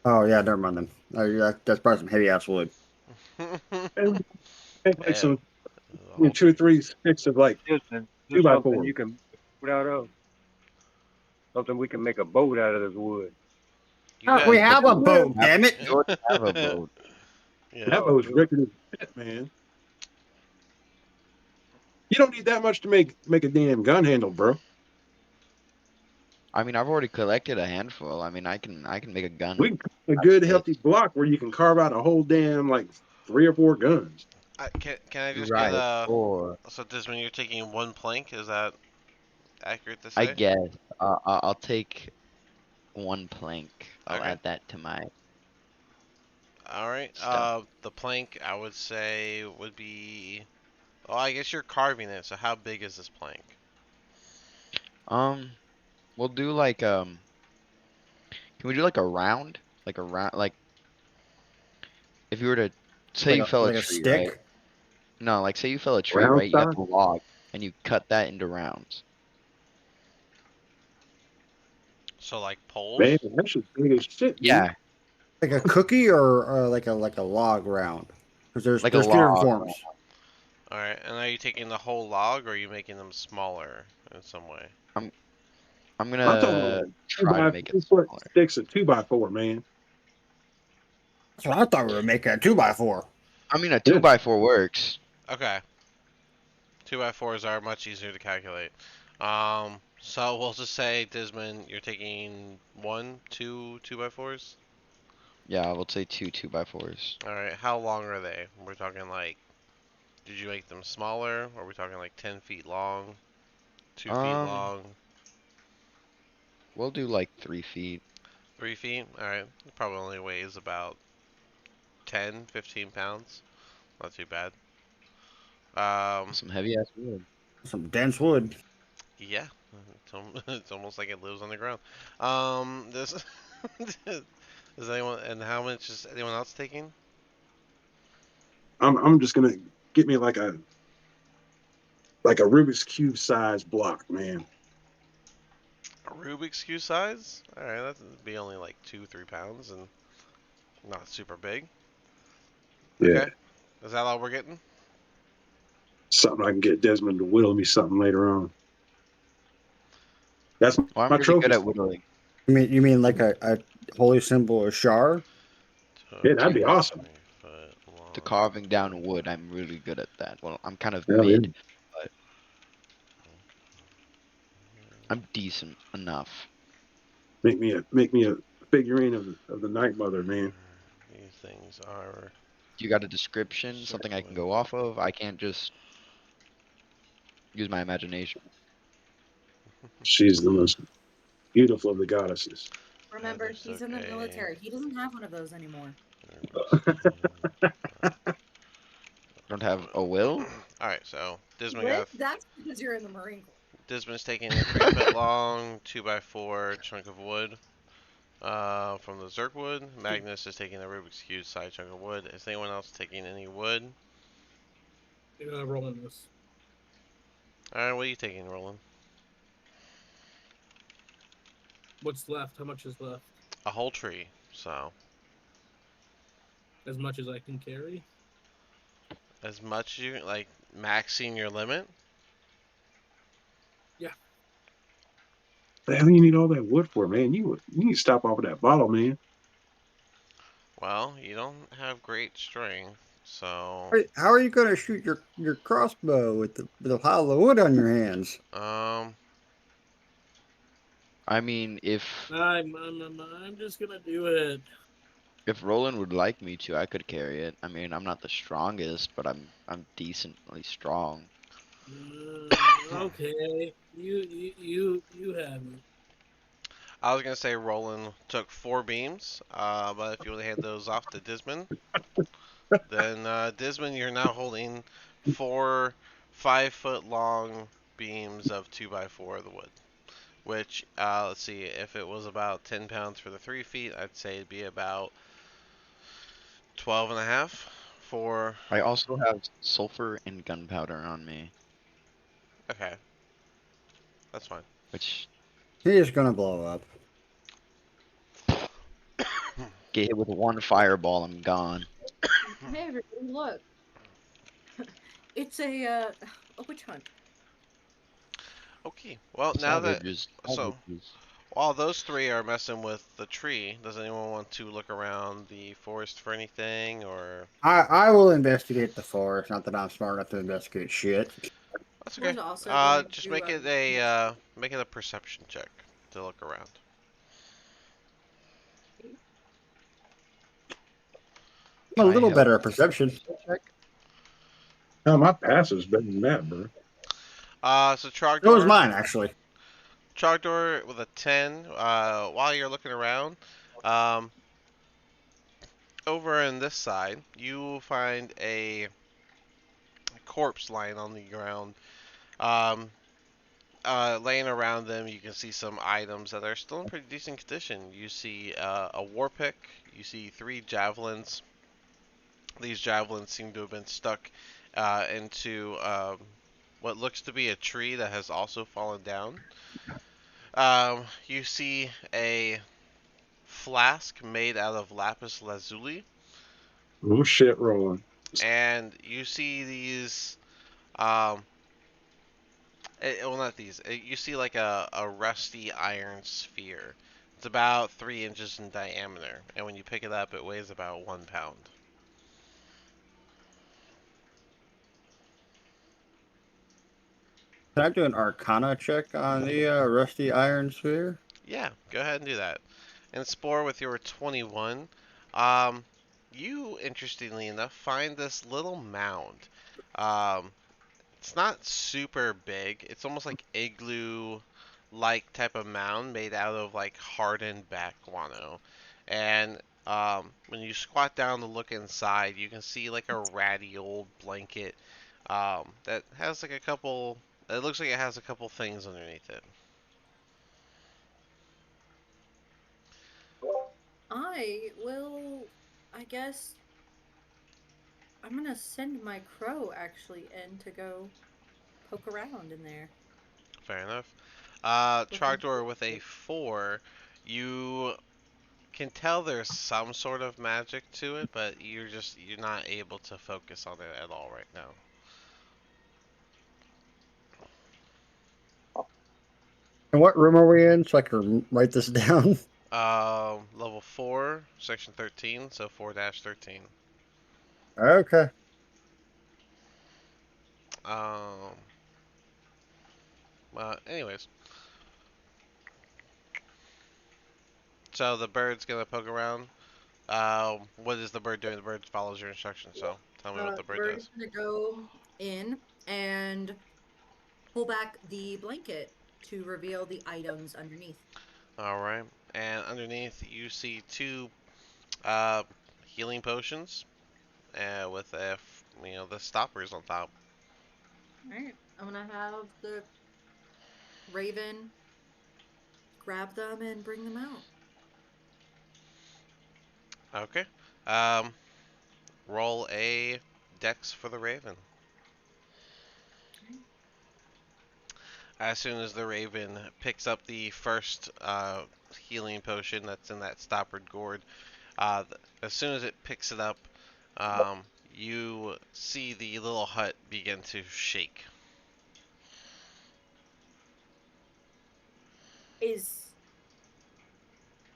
Oh yeah, never mind then. That's probably some heavy ass wood.
And make like
Yeah,
some
the whole
2 or
tree.
3 sticks of like
just
2 by
something
4.
you can put out of. Something we can make a boat out of this wood.
You
We
got.
The
have a
boat.
boat, damn it!
You already have a boat.
Yeah.
That
Oh,
boat's
do it.
rickety as shit, man. You don't need that much to make a damn gun handle, bro.
I mean, I've already collected a handful. I mean, I can make a gun
We a
out of
good
this.
healthy block where you can carve out a whole damn like 3 or 4 guns.
Can I
You're
just get
right.
a?
Or
So this when you're taking 1 plank, is that accurate to
I
say?
guess I'll take 1 plank. I'll
Okay.
add that to my
All right.
stuff.
The plank I would say would be. Oh, I guess you're carving it. So how big is this plank?
Um, we'll do like can we do like a round? Like a round, like if you were to say you fell a
Like a
tree, right?
stick.
No, like say you fell a tree,
Round
right? You have
stock?
a log and you cut that into rounds.
So like
Man,
poles?
that shit's big as shit, dude.
Yeah,
Like a cookie or like a log round? Because
Like a
there's two different
log.
forms.
All right, and are you taking the whole log, or are you making them smaller in some way?
I'm
I'm
gonna
talking two
try to
by
make it
2 foot
smaller.
sticks of 2x4, man.
That's what I thought we were making a 2x4.
I mean, a
Yeah.
2x4 works.
Okay. 2x4s are much easier to calculate. So we'll just say, Dismon, you're taking one, two 2x4s?
Yeah, I would say two 2x4s.
Alright, how long are they? We're talking like, did you make them smaller? Or are we talking like 10 feet long? 2 feet
Um,
long?
we'll do like 3 feet.
3 feet? Alright, it probably only weighs about 10, 15 pounds. Not too bad.
Some heavy ass wood.
Some dense wood.
Yeah. It's almost like it lives on the ground. This... Is anyone, and how much is anyone else taking?
I'm just gonna get me like a Rubik's cube size block, man.
A Rubik's Cube size? Alright, that'd be only like 2, 3 pounds and not super big.
Yeah,
Okay. Is that all we're getting?
something I can get Desmond to whittle me something later on. That's
Well, I'm
my
really good
trophy.
at whittling.
You mean like a holy symbol of Shar?
Yeah, that'd be
Two,
awesome.
3 foot
To
long.
carving down wood, I'm really good at that. Well, I'm kind of
Hell yeah.
mid, but I'm decent enough.
Make me a figurine of the Night Mother, man.
These things are
You got a description, something I can
circling.
go off of? I can't just use my imagination.
She's the most beautiful of the goddesses.
I
Remember,
just
he's
took
in the
a
military. He doesn't have one of those anymore.
Rubik's Cube.
Don't have a will?
Alright, so
What? That's because you're in the Marine Corps.
Disman's taking a 3 foot long 2x4 chunk of wood. From the Zerkwood, Magnus is taking a Rubik's Cube side chunk of wood. Is anyone else taking any wood?
Rolling this.
Alright, what are you taking, Roland?
What's left? How much is left?
A whole tree, so
As much as I can carry.
as much you like maxing your limit.
Yeah.
The hell you need all that wood for, man? You need to stop off of that bottle, man.
Well, you don't have great strength, so
How are you going to shoot your crossbow with the pile of wood on your hands?
I mean,
I'm just gonna do it.
if Roland would like me to, I could carry it. I mean, I'm not the strongest, but I'm decently strong.
Okay, you have it.
I was gonna say Roland took 4 beams, but if you want to hand those off to Disman, then Disman, you're now holding 4 5 foot long beams of 2x4 of the wood. Which, let's see, if it was about 10 pounds for the 3 feet, I'd say it'd be about 12 and a half for.
I also have sulfur and gunpowder on me,
Okay, that's fine.
which
He is going to blow up.
get hit with one fireball, I'm gone.
Hey, everybody, look. It's a witch hunt.
Okay, well, now that.
Savages,
So,
savages.
while those 3 are messing with the tree, does anyone want to look around the forest for anything, or?
I will investigate the forest. Not that I'm smart enough to investigate shit.
That's
I
okay.
was also going
Just
to
make it a perception check to look around.
I'm a
Can I
little
help?
better at perception.
Check?
Hell, my passive's better than that, bro.
So
So was
Trogdor,
mine, actually.
Trogdor with a 10. While you're looking around, um, over on this side, you will find a corpse lying on the ground. Um, laying around them, you can see some items that are still in pretty decent condition. You see a war pick. You see 3 javelins. These javelins seem to have been stuck into what looks to be a tree that has also fallen down. You see a flask made out of lapis lazuli,
Oh shit, rolling.
and you see these. Um, well, not these. You see like a rusty iron sphere. It's about 3 inches in diameter, and when you pick it up, it weighs about 1 pound.
Can I do an Arcana check on the rusty iron sphere?
Yeah, go ahead and do that. And Spore with your 21. Um, you, interestingly enough, find this little mound. Um, it's not super big. It's almost like igloo like type of mound made out of like hardened back guano. And when you squat down to look inside, you can see like a ratty old blanket that has like a couple. It looks like it has a couple things underneath it.
I will, I guess, I'm gonna send my crow actually in to go poke around in there.
Fair enough.
Looking
Trogdor with a 4, you can tell there's some sort of magic to it, but you're not able to focus on it at all right now.
And what room are we in so I can write this down?
Level 4, section 13, so 4-13.
Okay.
Um, anyways, so the bird's gonna poke around. What is the bird doing? The bird follows your instructions, so tell me what the
The
bird
bird is
does.
gonna go in and pull back the blanket to reveal the items underneath.
All right, and underneath you see two uh, healing potions with the stoppers on top.
Alright, I'm gonna have the raven grab them and bring them out.
Okay. Um, roll a dex for the raven. As soon as the raven picks up the first healing potion that's in that stoppered gourd, as soon as it picks it up, um, you see the little hut begin to shake.
Is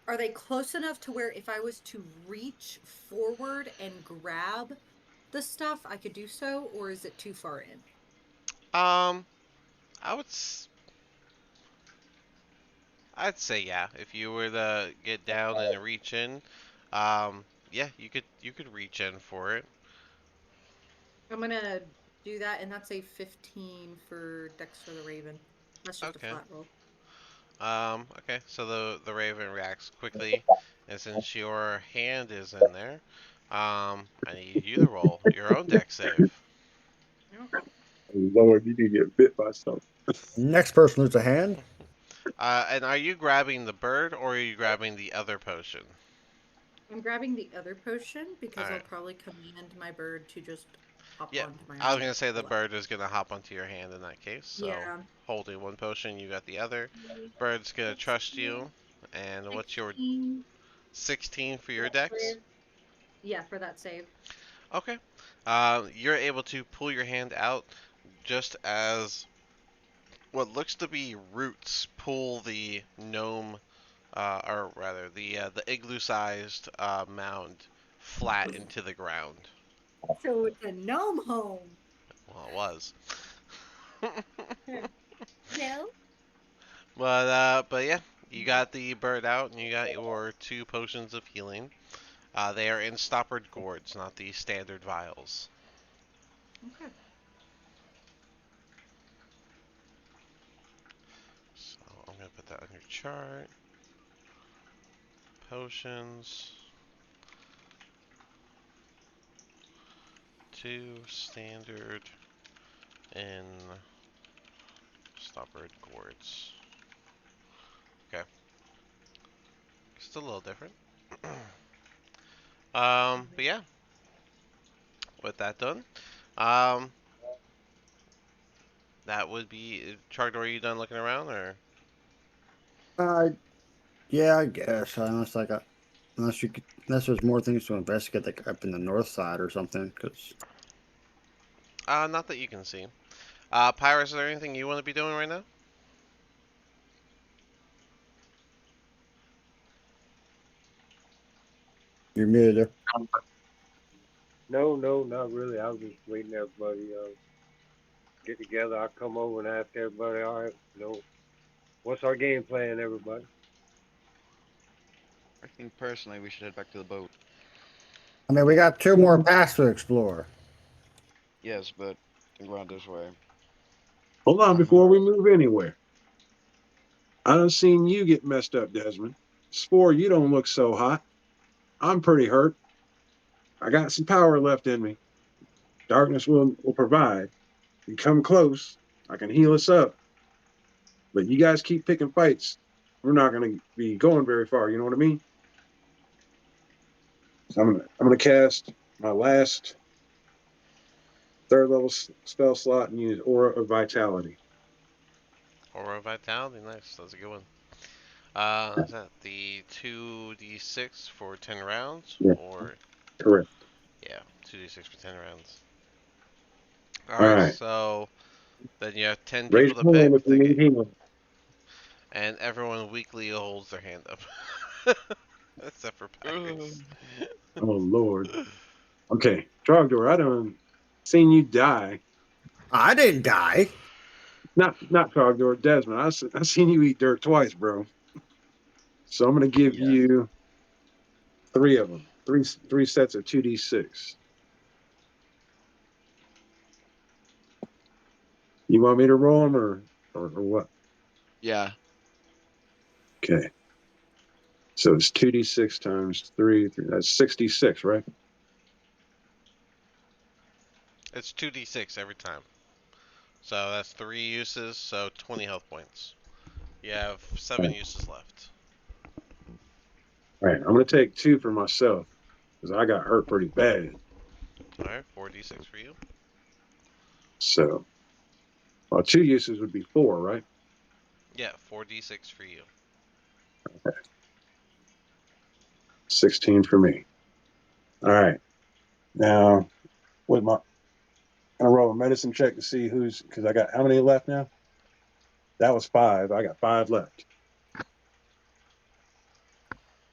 Are they close enough to where if I was to reach forward and grab the stuff, I could do so, or is it too far in?
Um, I would I'd say yeah. If you were to get down and reach in, yeah, you could reach in for it.
I'm gonna do that, and that's a 15 for Dex for the Raven. That's just a
Okay.
flat roll.
Okay. So the raven reacts quickly, and since your hand is in there, I need you to roll your own deck save.
Okay.
Lord, you can get bit by something.
Next person loses a hand.
And are you grabbing the bird or are you grabbing the other potion?
I'm grabbing the other potion
All
because I'll
right.
probably command my bird to just hop
Yep.
onto my
I was
arm and
gonna say the
pull out.
bird is gonna hop onto your hand in that case. So
Yeah.
holding one potion, you got the other. Bird's gonna
Let's
trust
see.
you. And what's your
16
16 for
for
your
that
dex?
save. Yeah, for that save.
Okay. You're able to pull your hand out just as what looks to be roots pull the gnome, or rather the igloo-sized mound flat into the ground.
So it's a gnome home.
Well, it was.
No.
But yeah, you got the bird out, and you got your 2 potions of healing. They are in stoppered gourds, not the standard vials.
Okay.
So I'm gonna put that on your chart. Potions. 2 standard in stoppered gourds. Okay, just a little different. But yeah, with that done, um, that would be Trogdor. Are you done looking around, or
Uh, Yeah, I guess. Unless there's more things to investigate, like up in the north side or something. Because
Not that you can see. Pyrus, is there anything you want to be doing right now?
you're muted there.
No, not really. I was just waiting everybody get together. I come over and ask everybody, all right, what's our game plan, everybody?
I think personally we should head back to the boat.
I mean, we got 2 more paths to explore.
Yes, but I think we're on this way.
Hold on
I don't know.
before we move anywhere. I done seen you get messed up, Desmond. Spore, you don't look so hot. I'm pretty hurt. I got some power left in me. Darkness will provide. You come close, I can heal us up. But you guys keep picking fights. We're not going to be going very far. You know what I mean? So I'm gonna cast my last third level spell slot and use Aura of Vitality.
Aura Vitality, nice. That's a good one. Is that the 2d6 for 10 rounds?
Yeah,
Or,
correct.
yeah, 2d6 for 10 rounds.
All
Alright,
right.
so then you have 10
Raise
people to
your hand if
pick,
you need healing.
and everyone weakly holds their hand up. Except for Pyrus.
Oh Lord. Okay, Trogdor, I done seen you die.
I didn't die.
Not Trogdor, Desmond. I seen you eat dirt twice, bro. So I'm gonna give
Yeah.
you 3 of them. Three sets of 2d6. You want me to roll them or what?
Yeah.
Okay. So it's 2d6 times 3. That's 66, right?
It's 2d6 every time. So that's 3 uses, so 20 health points. You have 7
Right.
uses left.
All right. I'm gonna take 2 for myself because I got hurt pretty bad.
Alright, 4d6 for you.
So, well, 2 uses would be 4, right?
Yeah, 4d6 for you.
16 for me. All right. Now, with my, I'm gonna roll a medicine check to see who's because I got how many left now? That was 5. I got 5 left.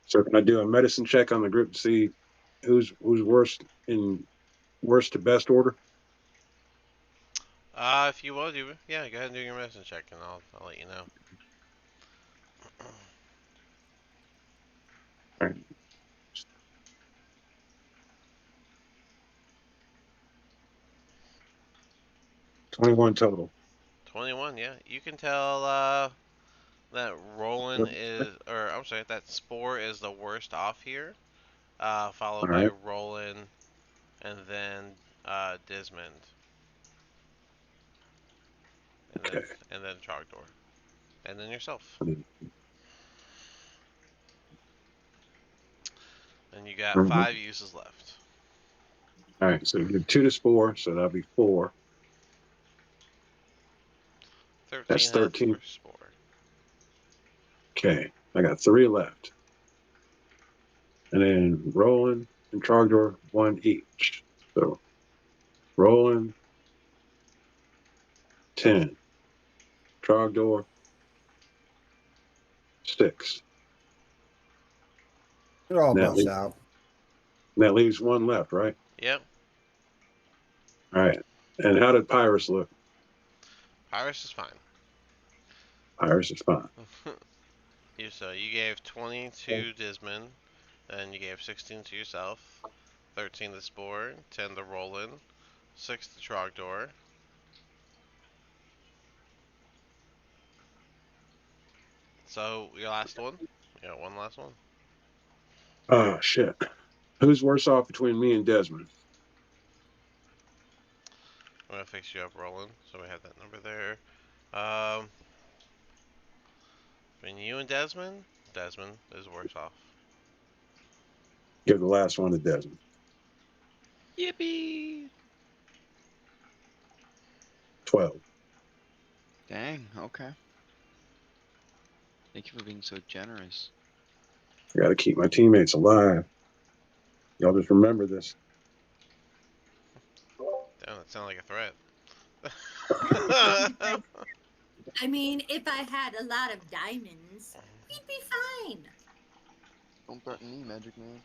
So can I do a medicine check on the group to see who's worst in worst to best order?
If you want to, yeah, go ahead and do your medicine check, and I'll let you know.
All right. 21 total.
21, yeah. You can tell, that Roland is, or I'm sorry, that Spore is the worst off here.
All
Followed by
right.
Roland, and then, Dismond, and then,
Okay.
and then Trogdor, and then yourself. And you got
Mhm.
5 uses left.
All right. So give 2 to Spore, so that'll be 4.
13
That's
health
13.
for Spore.
Okay. I got 3 left. And then Roland and Trogdor, 1 each. So Roland, 10. Trogdor, 6.
It all
And
buffs out.
that leaves 1 left, right?
Yep.
All right. And how did Pyrus look?
Pyrus is fine.
Pyrus is fine.
You gave 20 to Dismond, then you gave 16 to yourself, 13 to Spore, 10 to Roland, 6 to Trogdor. So your last one? You got one last one?
Oh, shit. Who's worse off between me and Desmond?
I'm gonna fix you up, Roland, so we have that number there. Um, Between you and Desmond, Desmond is worse off.
Give the last one to Desmond.
Yippee!
12.
Dang. Okay. Thank you for being so generous.
I got to keep my teammates alive. Y'all just remember this.
Damn, that sounds like a threat.
I mean, if I had a lot of diamonds, we'd be fine.
Don't threaten me, Magic Man.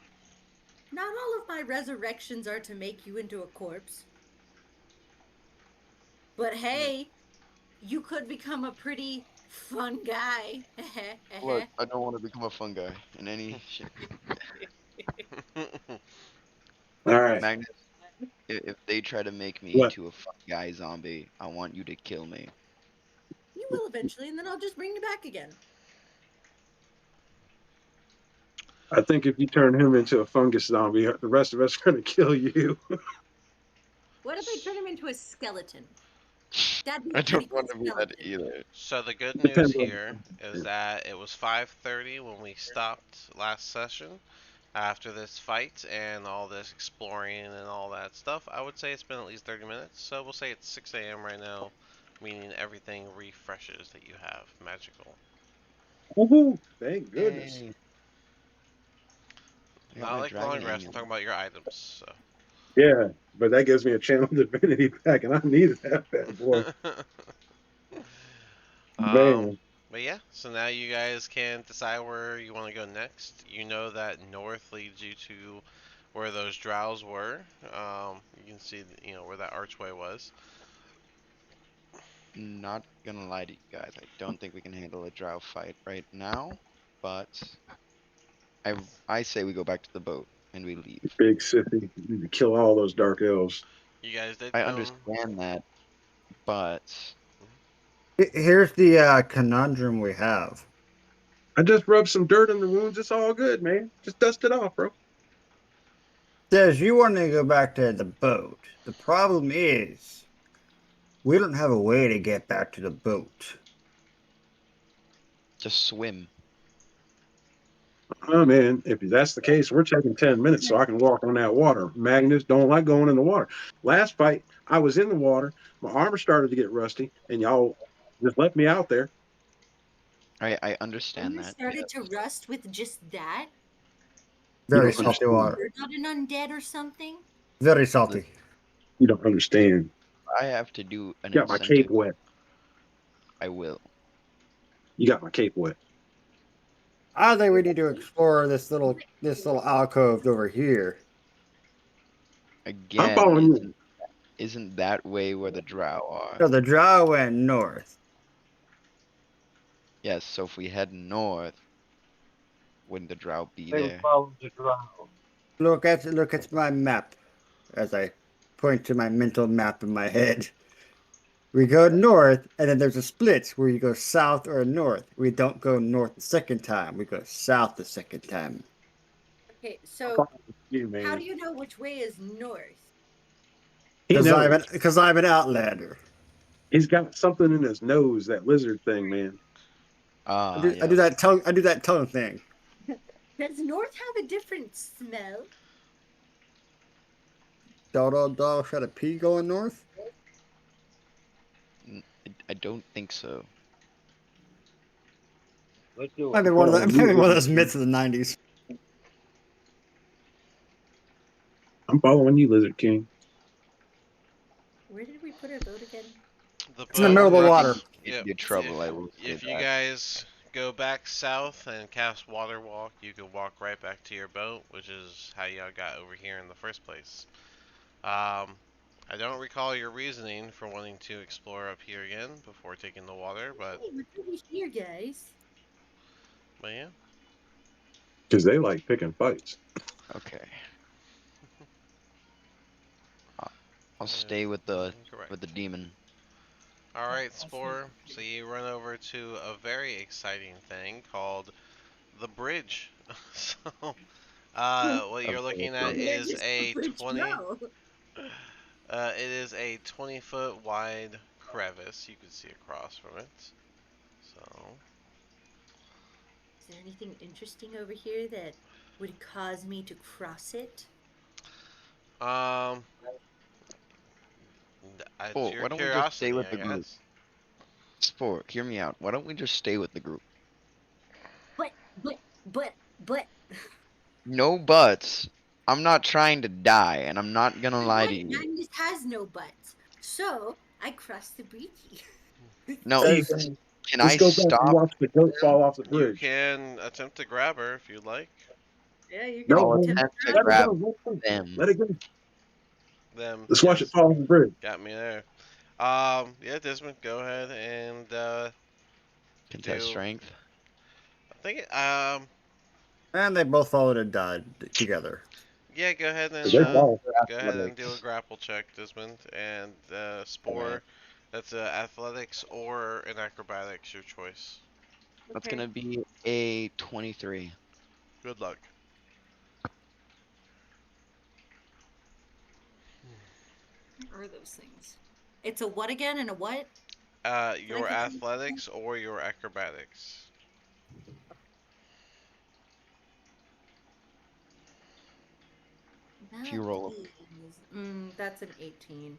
Not all of my resurrections are to make you into a corpse. But hey, you could become a pretty fun guy.
Look, I don't want to become a fun guy in any shit.
All right.
Magnus, if they try to make me
What?
into a fun guy zombie, I want you to kill me.
You will eventually, and then I'll just bring you back again.
I think if you turn him into a fungus zombie, the rest of us are going to kill you.
What if I turn him into a skeleton? That'd be
I
a pretty
don't
cool
want to be that
skeleton.
either.
So the good news
Depends on.
here is that it was 5:30 when we stopped last session. After this fight and all this exploring and all that stuff, I would say it's been at least 30 minutes. So we'll say it's 6 a.m. right now, meaning everything refreshes that you have magical.
Woohoo! Thank goodness.
Yay. I got
Not
my
like long
dragon
rest. I'm
egg.
talking about your items. So.
Yeah, but that gives me a channel divinity back, and I needed that bad boy.
um,
Man,
but yeah, so now you guys can decide where you want to go next. You know that north leads you to where those drows were. You can see, where that archway was.
Not gonna lie to you guys, I don't think we can handle a drow fight right now, but I say we go back to the boat and we leave.
big sissy. You need to kill all those dark elves.
You guys did
I
come.
understand that, but
Here's the conundrum we have.
I just rubbed some dirt in the wounds. It's all good, man. Just dust it off, bro.
Says you want to go back to the boat. The problem is we don't have a way to get back to the boat.
just swim.
Oh man, if that's the case, we're taking 10 minutes so I can walk on that water. Magnus don't like going in the water. Last fight, I was in the water. My armor started to get rusty, and y'all just left me out there.
I understand
You
that.
started to rust with just that?
You
Very
don't
salty
understand.
water.
You're not an undead or something?
Very salty.
You don't understand.
I have to do an
You got my cape
incentive.
wet.
I will.
You got my cape wet.
I think we need to explore this little alcove over here.
I'm
Again,
following you.
isn't that way where the drow are?
So the drow went north.
Yes, so if we head north, wouldn't the drow be
They
there?
follow the drow.
Look at my map as I point to my mental map in my head. We go north, and then there's a split where you go south or north. We don't go north the second time. We go south the second time.
Okay,
I'm
so
following you,
how
man.
do you know which way is north?
He knows.
Because I'm an outlander.
He's got something in his nose, that lizard thing, man.
Ah,
I do
yes.
that tongue thing.
Does north have a different smell?
Dog shot a pea going north.
I don't think so.
Let's do
Might
it.
be one of those myths of the '90s.
I'm following you, Lizard King.
Where did we put our boat again?
The
It's in the
boat.
middle of the
Not
water.
to give
Yep.
you trouble, I will say
If you
that.
guys go back south and cast Water Walk, you can walk right back to your boat, which is how y'all got over here in the first place. I don't recall your reasoning for wanting to explore up here again before taking the water, but
Hey, we're pretty here, guys.
yeah.
Because they like picking fights.
Okay. I'll stay with the
Correct.
demon.
All right, Spore. So you run over to a very exciting thing called the bridge. So, what you're looking at
Where
is
does the
a
bridge
20.
go?
It is a 20-foot wide crevice. You can see across from it. So,
Is there anything interesting over here that would cause me to cross it?
um, it's
Oh,
your
why don't we just stay
curiosity,
with
I
the group?
guess.
Sport, hear me out. Why don't we just stay with the group?
But, but,
No buts. I'm not trying to die, and I'm not gonna
But
lie
what?
to you.
Magnus has no butts. So I crossed the bridge.
No,
Hey,
can
let's
I
go back and
stop?
watch the goat fall off the
You
bridge.
can attempt to grab her if you'd like.
Yeah, you can
No,
I'll
no,
attempt to
let it
grab
go. Let it go.
them.
Let it go.
Them,
Let's watch it
yes,
fall off the bridge.
got me there. Yeah, Desmond, go ahead and
Contest
do.
strength.
I think
And they both followed and died together.
yeah,
They fall.
go ahead and do a grapple check, Desmond, and Spore.
Alright.
That's athletics or an acrobatics, your choice.
That's
Okay.
gonna be a 23.
Good luck.
What are those things? It's a what again and a what?
Your athletics or your acrobatics.
If you roll
That's an 18.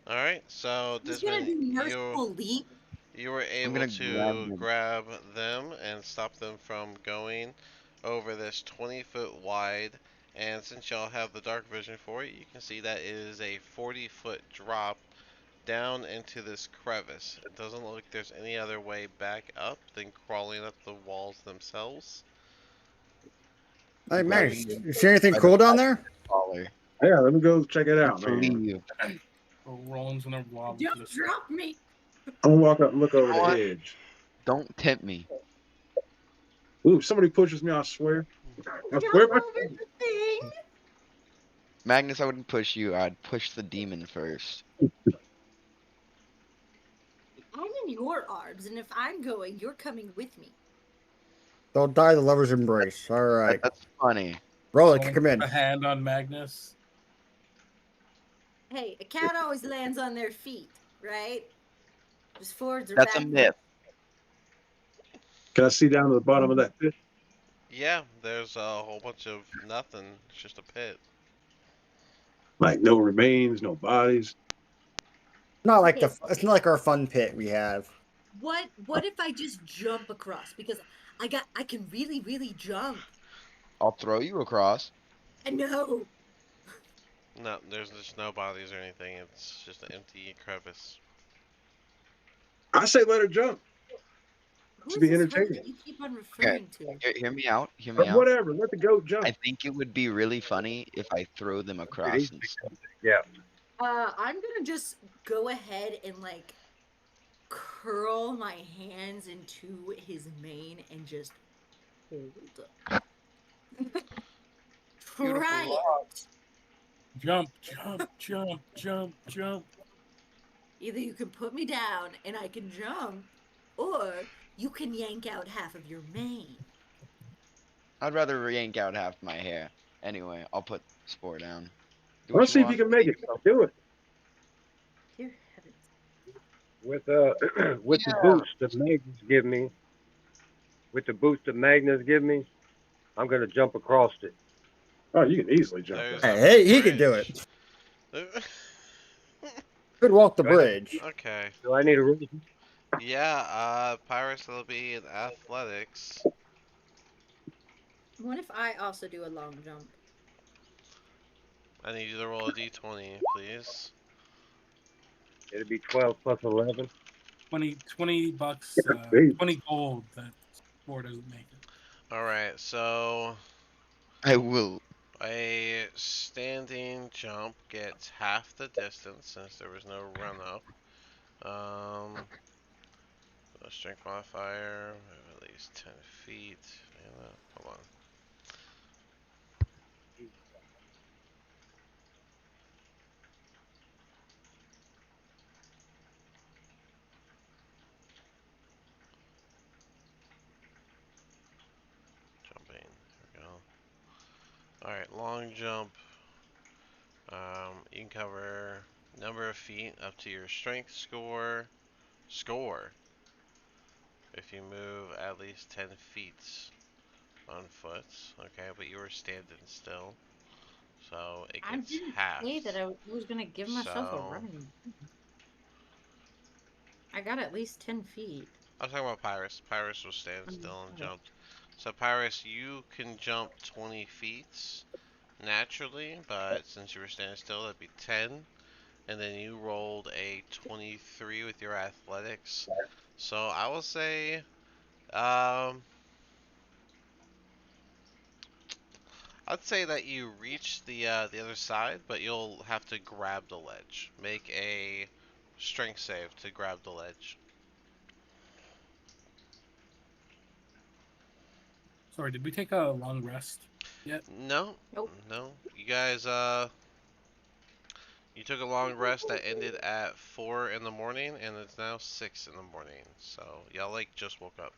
All right, so
He's gonna
Desmond,
do merciful leap.
you were
I'm
able
gonna grab
to
them.
grab them and stop them from going over this 20-foot wide. And since y'all have the dark vision for it, you can see that it is a 40-foot drop down into this crevice. It doesn't look like there's any other way back up than crawling up the walls themselves.
Hey, man,
Grabbing
you see anything
by the
cool down there?
collar.
Yeah, let me go check it out, man.
Leave.
Rolling's gonna rob
Don't
to the
drop me.
I'm gonna walk up and look
You
over
know
the
what?
edge.
Don't tempt me.
Ooh, if somebody pushes me, I swear. I
Jump
swear.
over the thing.
Magnus, I wouldn't push you. I'd push the demon first.
I'm in your arms, and if I'm going, you're coming with me.
They'll die the lover's embrace. All right.
That's funny.
Roll it,
Someone
kick him in.
put a hand on Magnus.
Hey, a cat always lands on their feet, right? Just forwards or
That's a
backwards.
myth.
Can I see down to the bottom of that pit?
Yeah, there's a whole bunch of nothing. It's just a pit.
Like no remains, no bodies.
Not like
Okay.
it's not like our fun pit we have.
What if I just jump across? Because I can really jump.
I'll throw you across.
And no.
No, there's just no bodies or anything. It's just an empty crevice.
I say let her jump
Who
to
is
be
this her
entertaining.
that you keep on
Okay,
referring to?
hear me out. Hear me
But
out.
whatever, let the goat
I
jump.
think it would be really funny if I throw them across and
Yeah.
I'm gonna just go ahead and like curl my hands into his mane and just hold. Try
Beautiful.
it.
Jump, jump, jump, jump, jump.
Either you can put me down and I can jump, or you can yank out half of your mane.
I'd rather yank out half my hair. Anyway, I'll put Spore down. Do what
Let's
you
see if you
want.
can make it. Do it.
Dear heavens.
With with the
Yeah.
boots that Magnus give me, I'm gonna jump across it.
Oh, you can easily jump
There's
that.
a
Hey, he can do
bridge.
it. Could walk the
Do I,
bridge.
Okay.
do I need a reason?
Yeah, Pyrus will be in athletics.
What if I also do a long jump?
I need you to roll a d20, please.
It'll be 12 plus 11.
20 bucks,
Hey,
20 gold that Spore doesn't make it.
Alright, so
I will.
a standing jump gets half the distance since there was no run up. A strength modifier of at least 10 feet. Hold on. Jumping. There we go. Alright, long jump. You can cover number of feet up to your strength score. If you move at least 10 feet on foot. Okay, but you were standing still. So it
I
gets
didn't say that
halved.
I was gonna give myself a
So
running. I got at least 10 feet.
I'm talking about Pyrus. Pyrus was standing still and
Oh.
jumped. So Pyrus, you can jump 20 feet naturally, but since you were standing still, that'd be 10. And then you rolled a 23 with your athletics. So I will say, um, I'd say that you reach the other side, but you'll have to grab the ledge. Make a strength save to grab the ledge.
Sorry, did we take a long rest yet?
No,
Nope.
no. You guys, you took a long rest that ended at 4 in the morning, and it's now 6 in the morning. So y'all like just woke up.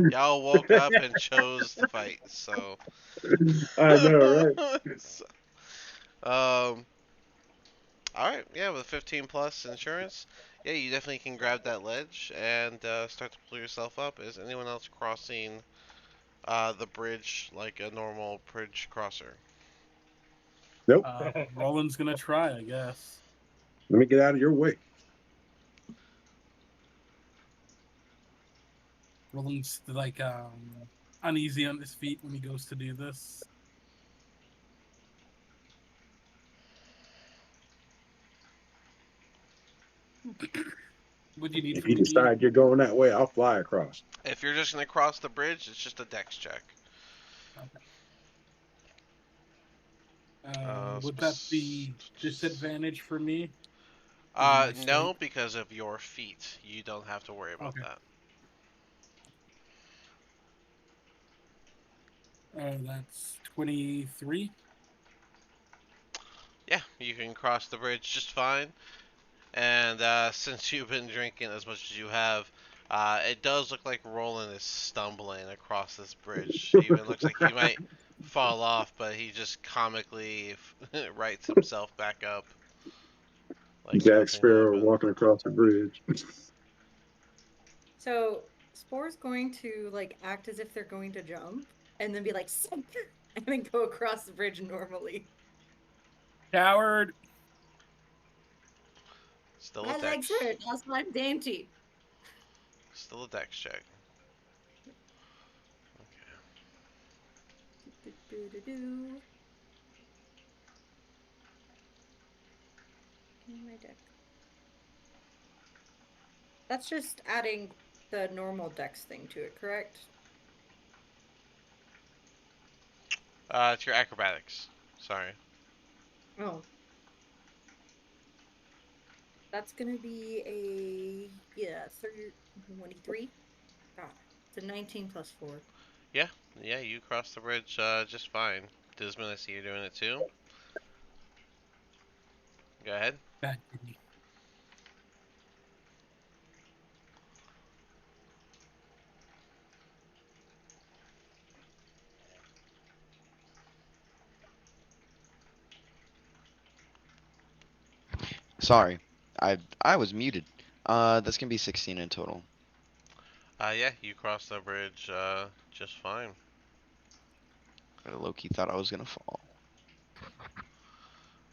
Y'all woke up and chose to fight. So,
I know, right?
So, all right, yeah, with 15 plus insurance, yeah, you definitely can grab that ledge and start to pull yourself up. Is anyone else crossing the bridge like a normal bridge crosser?
Nope.
Roland's gonna try, I guess.
Let me get out of your way.
Roland's like uneasy on his feet when he goes to do this. What do you need
If
from
you
me?
decide you're going that way, I'll fly across.
If you're just gonna cross the bridge, it's just a dex check.
Okay.
Uh,
Would that be disadvantage for me? Given my
no,
state?
because of your feet, you don't have to worry about
Okay.
that.
That's 23.
Yeah, you can cross the bridge just fine. And since you've been drinking as much as you have, it does look like Roland is stumbling across this bridge. He even looks like he might fall off, but he just comically rights himself back up like
Jack
nothing
Sparrow
happened.
walking across the bridge.
So Spore's going to like act as if they're going to jump and then be like, "Sink," and then go across the bridge normally.
Coward!
Still a
My legs
dex.
hurt. That's why I'm dainty.
Still a dex check.
Do-do-do-do-do. My deck. That's just adding the normal dex thing to it, correct?
It's your acrobatics. Sorry.
Oh. That's gonna be a 23. God, it's a 19 plus 4.
Yeah, yeah, you crossed the bridge just fine. Desmond, I see you're doing it too. Go ahead.
Bad kidney.
Sorry, I was muted. That's gonna be 16 in total.
Yeah, you crossed the bridge just fine.
Loki thought I was gonna fall.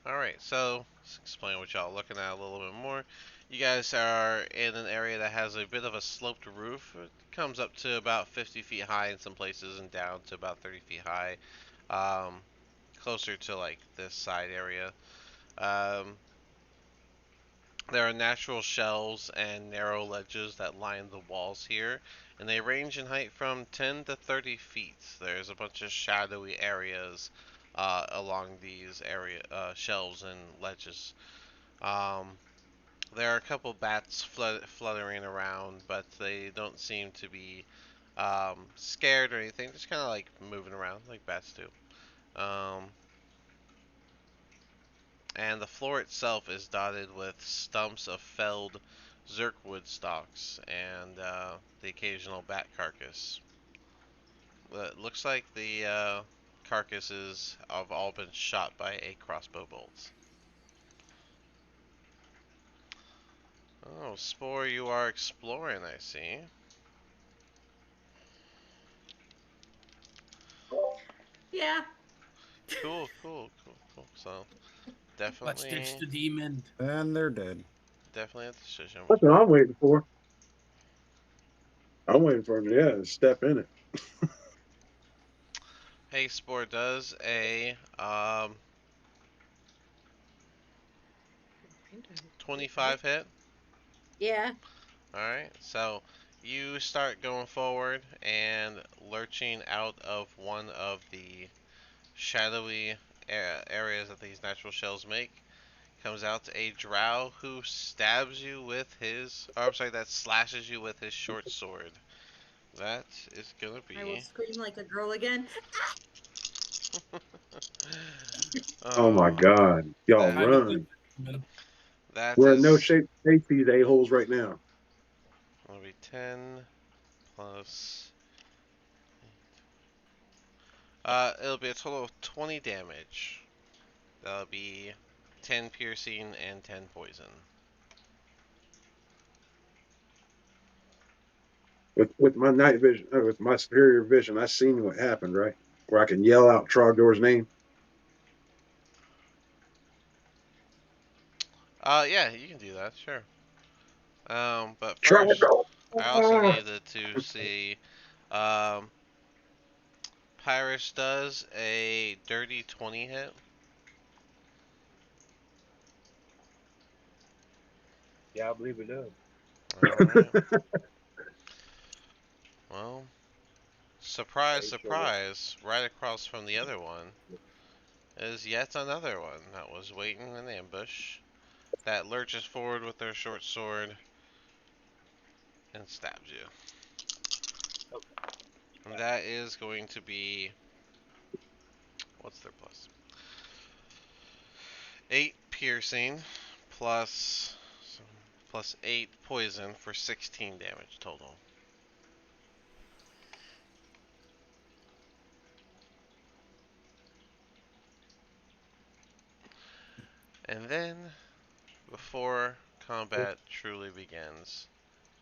Alright, so let's explain what y'all are looking at a little bit more. You guys are in an area that has a bit of a sloped roof. It comes up to about 50 feet high in some places and down to about 30 feet high. Um, closer to like this side area. Um, there are natural shelves and narrow ledges that line the walls here, and they range in height from 10 to 30 feet. There's a bunch of shadowy areas along these shelves and ledges. Um, there are a couple bats fluttering around, but they don't seem to be scared or anything. Just kind of like moving around like bats do. Um, and the floor itself is dotted with stumps of felled zirkwood stalks and the occasional bat carcass. It looks like the carcasses have all been shot by a crossbow bolt. Oh, Spore, you are exploring, I see.
Yeah.
Cool, cool, cool, cool. So,
Let's ditch
definitely,
the demon.
And they're dead.
definitely a decision.
That's what I'm waiting for. I'm waiting for him to step in it.
Hey, Spore does a 25 hit.
Yeah.
Alright, so you start going forward and lurching out of one of the shadowy areas that these natural shells make. Comes out a drow who stabs you with his, or I'm sorry, that slashes you with his short sword. That is gonna
I will
be.
scream like a girl again.
Oh my
Oh,
God. Y'all
that
Kind of did,
run.
man.
that
We're in no
is
shape to take these a-holes right now.
gonna be 10 plus. It'll be a total of 20 damage. That'll be 10 piercing and 10 poison.
With my night vision, with my superior vision, I seen what happened, right? Where I can yell out Trogdor's name.
Yeah, you can do that, sure. But first,
Trogdor!
I also needed to see, um, Pyrus does a dirty 20 hit.
Yeah, I believe it does.
Alright. Well, surprise,
They sure will.
surprise, right across from the other one is yet another one that was waiting in ambush, that lurches forward with their short sword and stabs you. And that is going to be, what's their plus? 8 piercing plus 8 poison for 16 damage total. And then, before combat truly begins,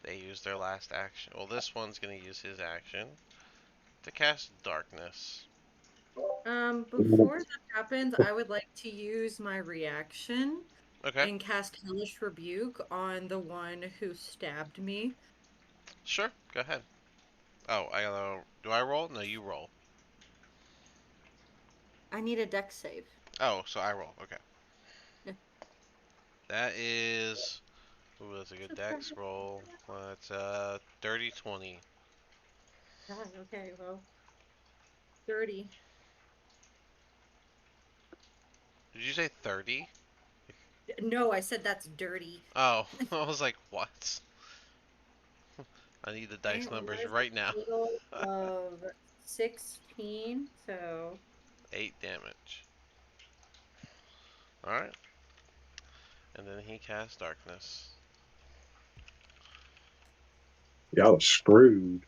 they use their last action. Well, this one's going to use his action to cast Darkness.
Before that happens, I would like to use my reaction
Okay,
and cast Hellish Rebuke on the one who stabbed me.
sure, go ahead. Oh, I gotta. Do I roll? No, you roll.
I need a dex save.
Oh, so I roll. Okay.
Yeah.
That is. Ooh, that's a good dex roll. That's dirty 20.
God, okay, well, 30.
Did you say 30?
No, I said that's dirty.
Oh, I was like, what? I need the
Okay,
dice
well,
numbers
that is
right
a
now.
total of 16, so
8 damage. Alright. And then he casts Darkness.
Y'all are screwed.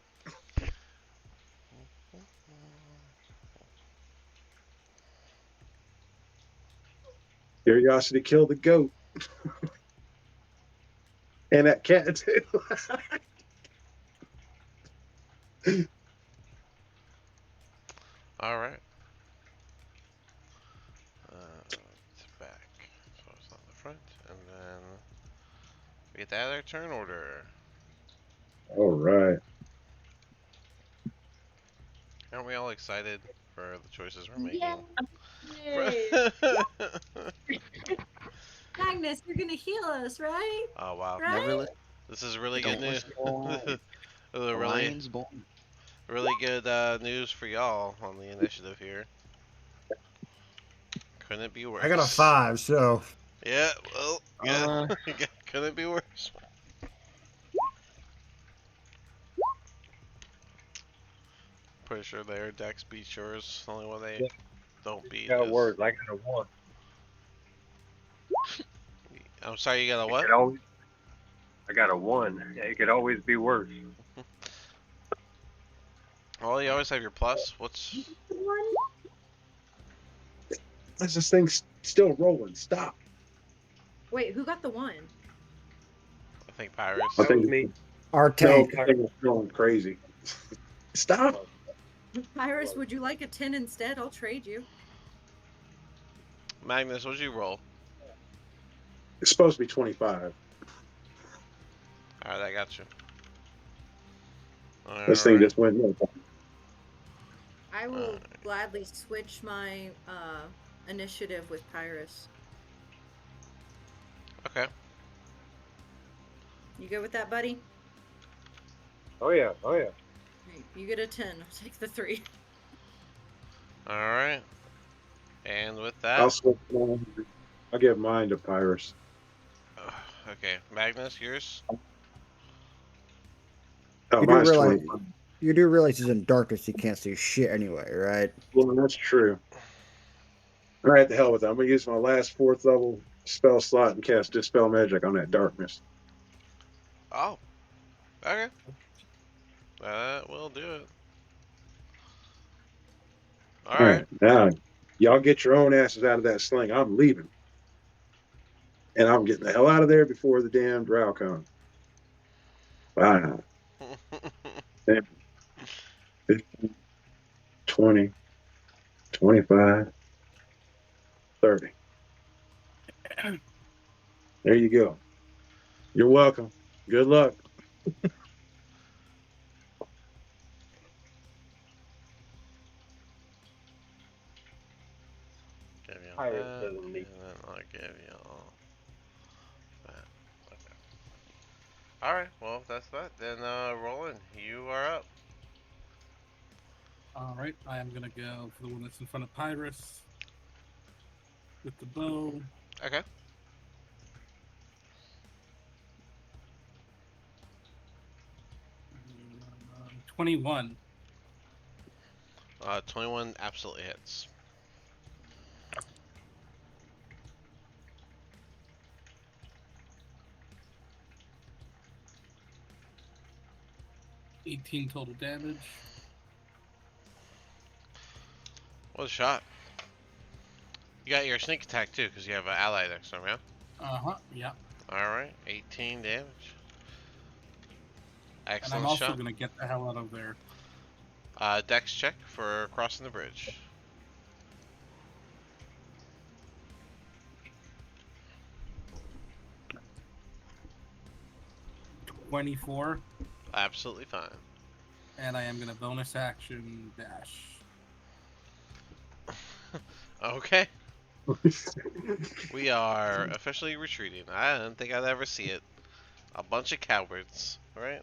Curiosity killed the goat. And that cat too.
Alright. It's back. So it's on the front. And then we get to add our turn order.
All right.
Aren't we all excited for the choices we're
yeah.
making?
Yay. Magnus, you're gonna heal us, right?
Oh wow.
Never
Right?
listen.
This is really good
Don't
news.
listen to a
This
lion.
is a
A
really,
lion's born.
really good news for y'all on the initiative here. Couldn't be
I got a
worse.
5, so
Yeah, well, yeah.
Uh,
Couldn't be worse. Pretty sure their decks beat yours. The only one they
Yeah,
don't beat
got
is.
words. I got a one.
I'm sorry, you got a
It
what?
could always. I got a one. It could always be worse.
Well, you always have your plus. What's.
This thing's still rolling. Stop.
Wait, who got the one?
I think
I
Pyrus.
That was
think
me.
our
no,
tank.
the thing was going crazy. Stop.
Pyrus, would you like a 10 instead? I'll trade you.
Magnus, what'd you roll?
It's supposed to be 25.
Alright, I got you.
This thing
Alright.
just went.
I will
Alright.
gladly switch my initiative with Pyrus.
Okay.
You good with that, buddy?
Oh yeah, oh yeah.
Hey, you get a 10. I'll take the 3.
Alright. And with
I'll
that,
switch mine. I'll give mine to Pyrus.
okay, Magnus, yours.
Oh,
You do
mine's
realize
25.
you do realize he's in darkness. He can't see shit anyway, right?
Well, that's true. All right, the hell with that. I'm gonna use my last 4th level spell slot and cast Dispel Magic on that darkness.
Oh, okay. That will do it.
All
Alright.
right, now y'all get your own asses out of that sling. I'm leaving, and I'm getting the hell out of there before the damn drow come. Wow. 10, 15, 20, 25, 30. There you go. You're welcome. Good luck.
Give you
Pyrus
that,
doesn't
and
need.
then I'll give you all that. Okay. Alright, well, if that's that, then Roland, you are up.
All right, I am gonna go for the one that's in front of Pyrus with the bow.
Okay.
21.
21 absolutely hits.
18 total damage.
What a shot. You got your sneak attack too, because you have an ally next time, yeah?
Yeah.
Alright, 18 damage.
And I'm
Excellent
also
shot.
gonna get the hell out of there.
Dex check for crossing the bridge.
24,
Absolutely fine.
and I am gonna bonus action dash.
Okay. We are officially retreating. I didn't think I'd ever see it. A bunch of cowards, right?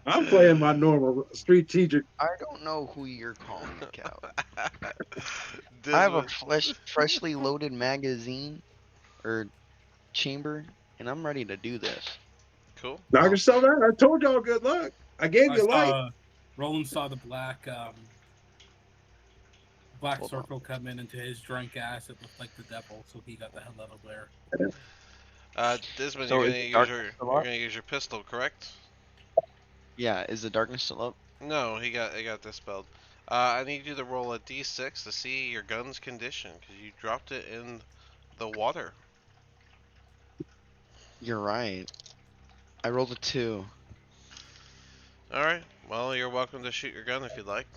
I'm playing my normal strategic.
I don't know who you're calling a coward. I
This
have a
was
freshly loaded magazine or chamber, and I'm ready to do this.
cool.
Knock
Well,
yourself out. I told y'all good luck. I gave
I
you light.
saw Roland saw the black
Hold on.
circle come in into his drunk ass. It looked like the devil, so he got the hell out of there.
Disman,
So is the darkness still
you're
up?
gonna use your pistol, correct?
Yeah, is the darkness still up?
No, it got dispelled. I need you to roll a d6 to see your gun's condition, because you dropped it in the water.
You're right. I rolled a 2.
Alright, well, you're welcome to shoot your gun if you'd like.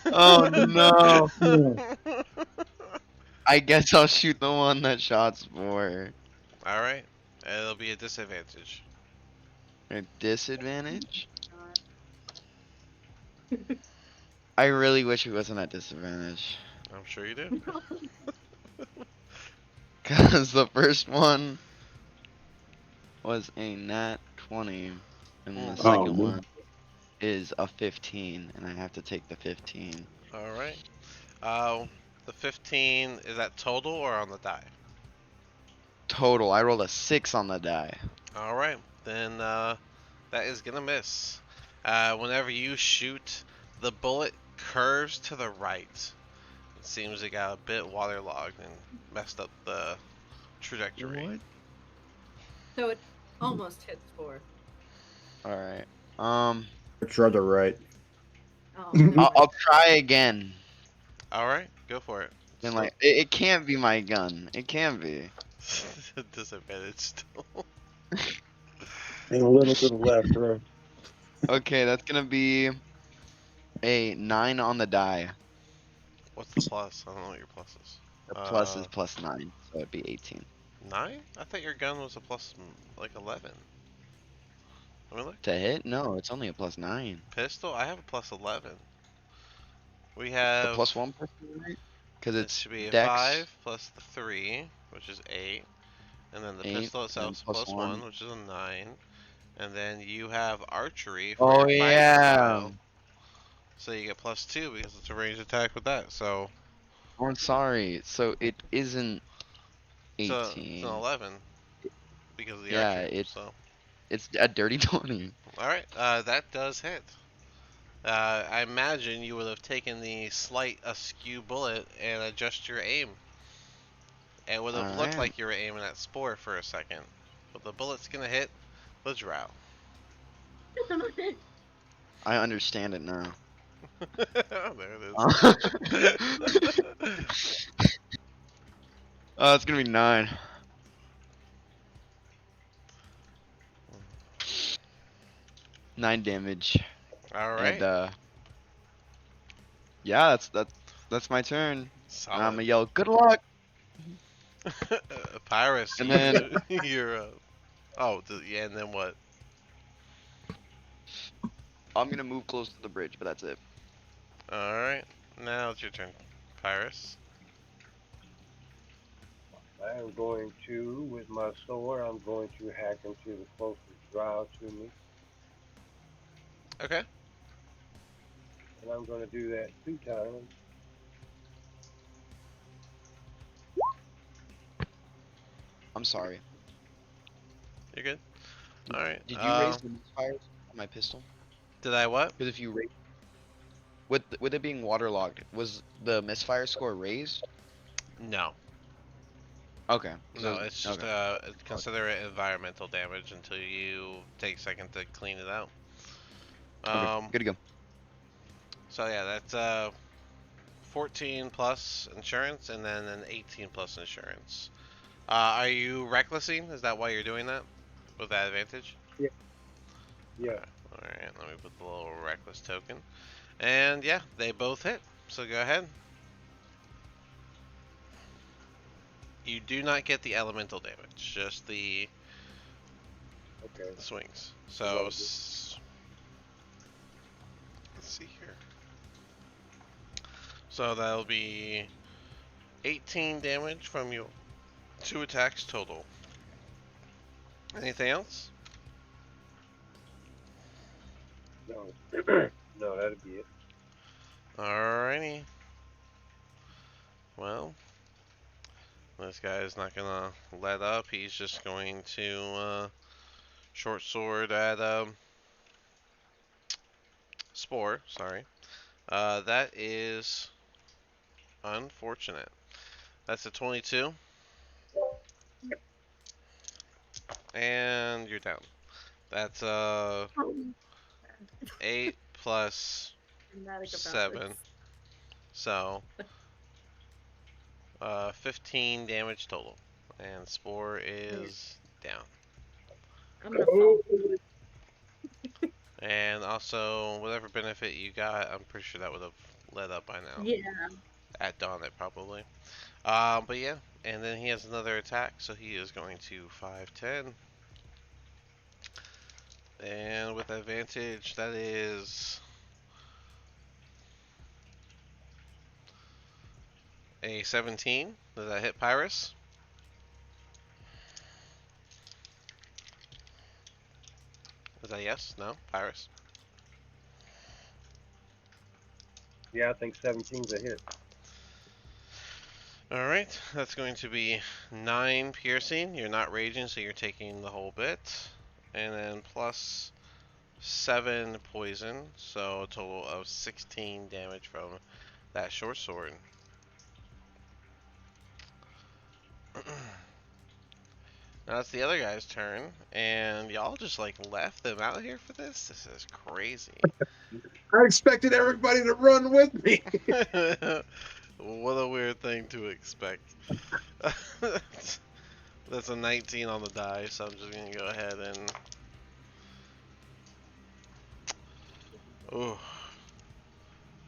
Oh no. I guess I'll shoot the one that shots more.
Alright, it'll be a disadvantage.
A disadvantage? I really wish it wasn't at disadvantage.
I'm sure you do.
Cause the first one was a nat 20, and the
Oh,
second
man.
one is a 15, and I have to take the 15.
Alright. The 15, is that total or on the die?
Total, I rolled a 6 on the die.
Alright, then that is gonna miss. Whenever you shoot, the bullet curves to the right. It seems it got a bit waterlogged and messed up the trajectory.
What?
So it almost hits 4.
Alright.
It's rather right.
Oh,
I'll try again.
Alright, go for it.
And like, it can't be my gun. It can't be.
Disadvantage still.
And a little to the left, bro.
Okay, that's gonna be a 9 on the die.
What's the plus? I don't know what your plus is.
The plus is plus 9, so it'd be 18.
9? I thought your gun was a plus like 11. Let me look.
To hit? No, it's only a +9.
Pistol? I have a plus 11. We
The
have.
+1 person, right? Because
It
it's
should be a
Dex
5 plus the 3, which is 8. And then the
8
pistol
and
itself is plus
+1.
1, which is a 9. And then you have archery for
Oh
your fighting
yeah.
style. So you get plus 2 because it's a ranged attack with that. So
Oh, I'm sorry. So it isn't
it's an
18.
11 because of the
Yeah,
archery. So
it's a dirty 20.
alright, that does hit. I imagine you would have taken the slight askew bullet and adjust your aim. It would have
All
looked
right.
like you were aiming at Spore for a second. But the bullet's gonna hit the drow.
I understand it now.
There it
Uh,
is.
it's gonna be 9. Nine damage. And
Alright.
yeah, that's my turn. I'm
Solid.
gonna yell, "Good luck!"
Pyrus,
And then
you're oh, yeah, and then what?
I'm gonna move close to the bridge, but that's it.
Alright. Now it's your turn, Pyrus.
I am going to, with my sword, I'm going to hack into the closest drow to me,
Okay.
and I'm going to do that 2 times.
I'm sorry.
You're good. Alright.
Did you raise the misfires on my pistol?
Did I what?
Because if you raise, with it being waterlogged, was the misfire score raised?
No.
Okay.
No, it's just
okay.
consider it environmental damage until you take a second to clean it out.
Okay. Good to go.
So yeah, that's 14 plus insurance and then an 18 plus insurance. Are you recklessing? Is that why you're doing that? With that advantage?
Yeah. Yeah.
Alright, let me put the little reckless token. And yeah, they both hit. So go ahead. You do not get the elemental damage, just the
Okay.
swings. So, let's see here. So that'll be 18 damage from your 2 attacks total. Anything else?
No. No, that'd be it.
Alrighty. Well, this guy is not gonna let up. He's just going to short sword at Spore. Sorry. That is unfortunate. That's a 22, and you're down. That's 8 plus
Dramatic about
7,
this.
so 15 damage total, and Spore is down.
I'm gonna fall.
And also, whatever benefit you got, I'm pretty sure that would have let up by now.
Yeah.
At dawn, it probably. But yeah, and then he has another attack, so he is going to 5'10". And with advantage, that is a 17. Does that hit Pyrus? Is that yes? No? Pyrus?
Yeah, I think 17's a hit.
Alright, that's going to be 9 piercing. You're not raging, so you're taking the whole bit. And then plus 7 poison, so a total of 16 damage from that short sword. Now it's the other guy's turn, and y'all just like left them out here for this? This is crazy.
I expected everybody to run with me.
What a weird thing to expect. That's a 19 on the die, so I'm just gonna go ahead and. Ooh,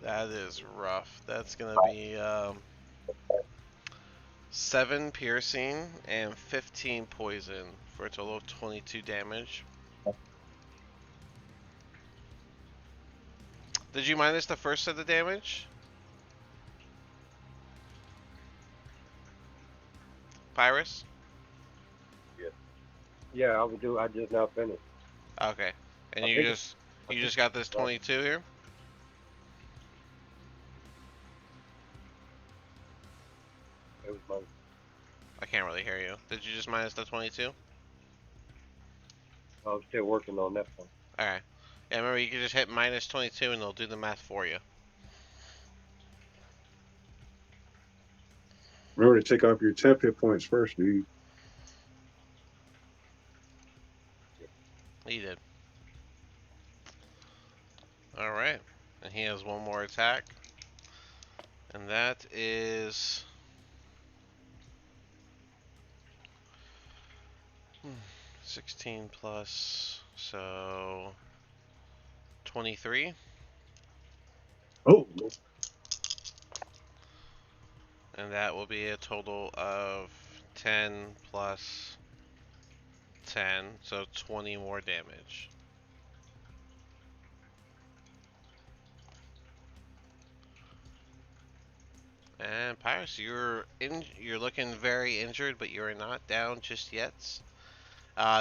that is rough. That's gonna be 7 piercing and 15 poison for a total of 22 damage. Did you minus the first set of damage? Pyrus?
Yeah, I would do. I just now finished.
Okay. And
I
you
think
just
I
you
think
just got this
it's right.
22 here?
It was my.
I can't really hear you. Did you just minus the 22?
I was still working on that one.
Alright. Yeah, remember you can just hit minus 22 and they'll do the math for you.
Remember to take off your temp hit points first, dude.
He did. Alright. And he has one more attack. And that is 16 plus, so 23.
Oh,
And that will be a total of 10 plus 10, so 20 more damage. And Pyrus, you're looking very injured, but you're not down just yet.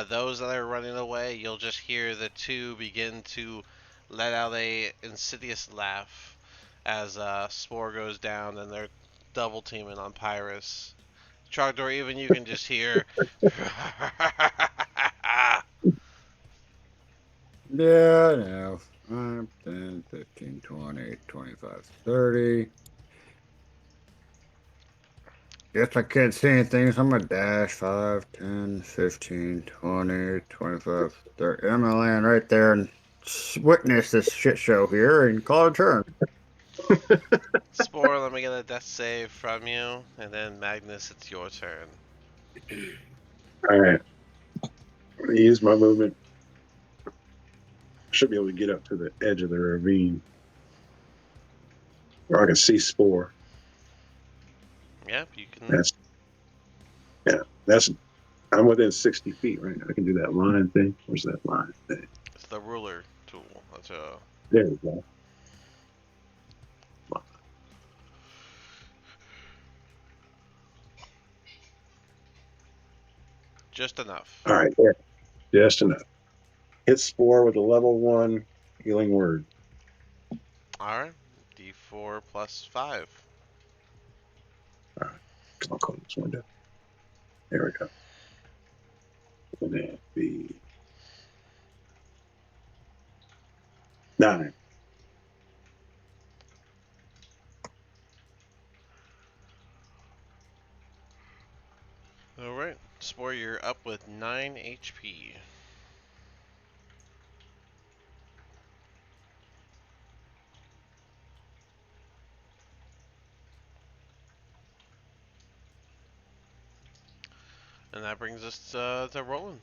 Those that are running away, you'll just hear the two begin to let out a insidious laugh as Spore goes down, and they're double teaming on Pyrus. Trogdor, even you can just hear.
Yeah, no. 5, 10, 15, 20, 25, 30. Guess I can't see anything, so I'm gonna dash 5, 10, 15, 20, 25, 30. I'm gonna land right there and witness this shit show here and call it a turn.
Spore, let me get a death save from you, and then Magnus, it's your turn.
all right. I'm gonna use my movement. Should be able to get up to the edge of the ravine, or I can see Spore.
Yep, you can.
That's yeah. That's I'm within 60 feet right now. I can do that line thing. Where's that line thing?
It's the ruler tool. That's
There we go.
just enough.
All right, yeah, just enough. Hit Spore with a level 1 healing word.
Alright, d4 plus 5.
All right, I'll close this window. There we go. And then be 9.
Alright, Spore, you're up with 9 HP. And that brings us to Roland.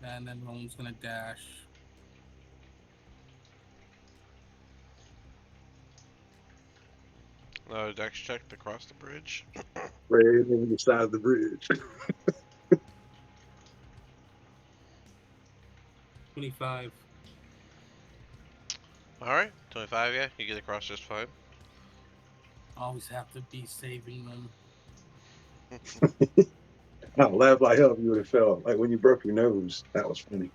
And then Roland's gonna dash.
Dex check to cross the bridge.
Right on the side of the bridge.
25.
Alright, 25, yeah, you get across just fine.
Always have to be saving them.
I laughed like hell if you would have fell. Like when you broke your nose. That was funny.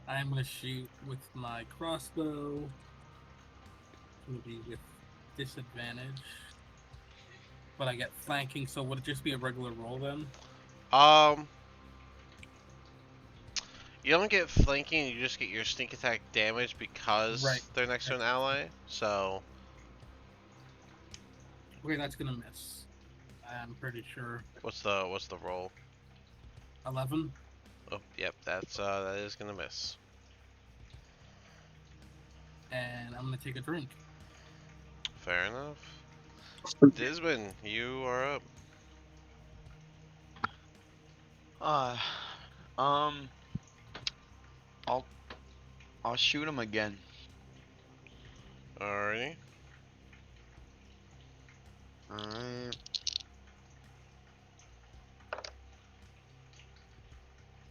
I'm gonna shoot with my crossbow. It's gonna be with disadvantage. But I get flanking, so would it just be a regular roll then?
You don't get flanking, you just get your sneak attack damage because
Right.
they're next to an ally, so...
Okay, that's gonna miss. I'm pretty sure.
What's the roll?
11.
Oh, yep, that is gonna miss.
And I'm gonna take a drink.
Fair enough. Disman, you are up.
I'll shoot him again.
Alrighty.
Alright.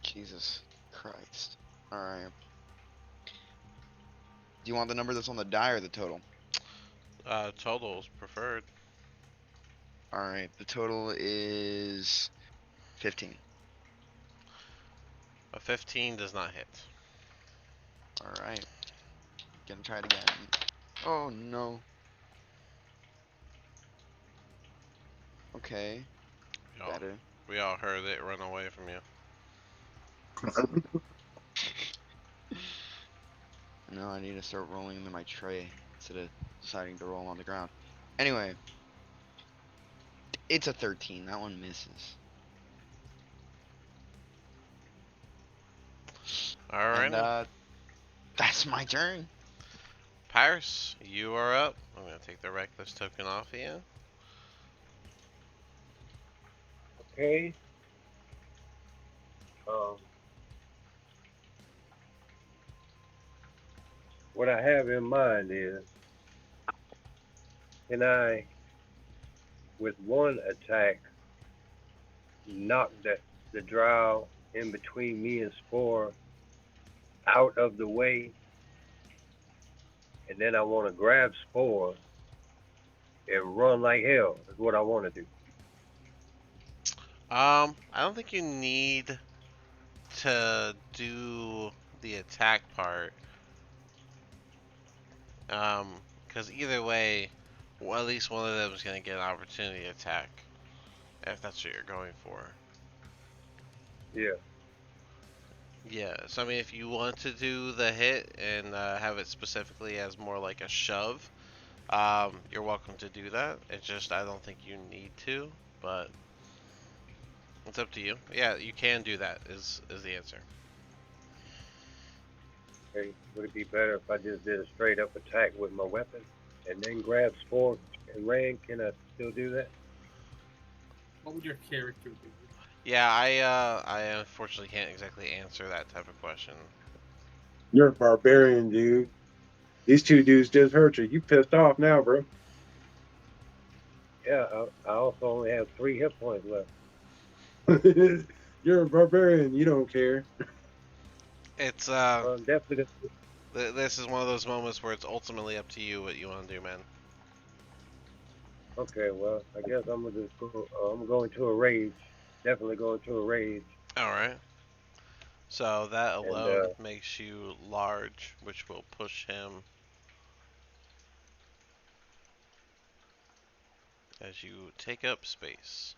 Jesus Christ. Alright. Do you want the number that's on the die or the total?
Total's preferred.
Alright, the total is 15.
A 15 does not hit.
Alright. Gonna try it again. Oh no. Okay. Better.
We all heard it run away from you.
No, I need to start rolling them in my tray instead of deciding to roll on the ground. Anyway. It's a 13. That one misses.
Alright.
And, that's my turn.
Pyrus, you are up. I'm gonna take the reckless token off of you.
Okay. What I have in mind is, can I, with one attack, knock the drow in between me and Spore out of the way, and then I want to grab Spore and run like hell is what I want to do.
I don't think you need to do the attack part. Because either way, well, at least one of them is going to get an opportunity attack. If that's what you're going for.
Yeah.
Yeah, so I mean, if you want to do the hit and have it specifically as more like a shove, you're welcome to do that. It's just, I don't think you need to, but it's up to you. Yeah, you can do that, is the answer.
Okay. Would it be better if I just did a straight up attack with my weapon and then grab Spore and ran? Can I still do that?
What would your character do?
Yeah, I unfortunately can't exactly answer that type of question.
You're a barbarian, dude. These two dudes just hurt you. You pissed off now, bro.
Yeah, I also only have 3 hit points left.
You're a barbarian. You don't care.
It's
Well, I'm definitely
this is one of those moments where it's ultimately up to you what you want to do, man.
okay. Well, I guess I'm gonna just go. I'm going to a rage. Definitely going to a rage.
All right. So that
And
alone makes you large, which will push him as you take up space.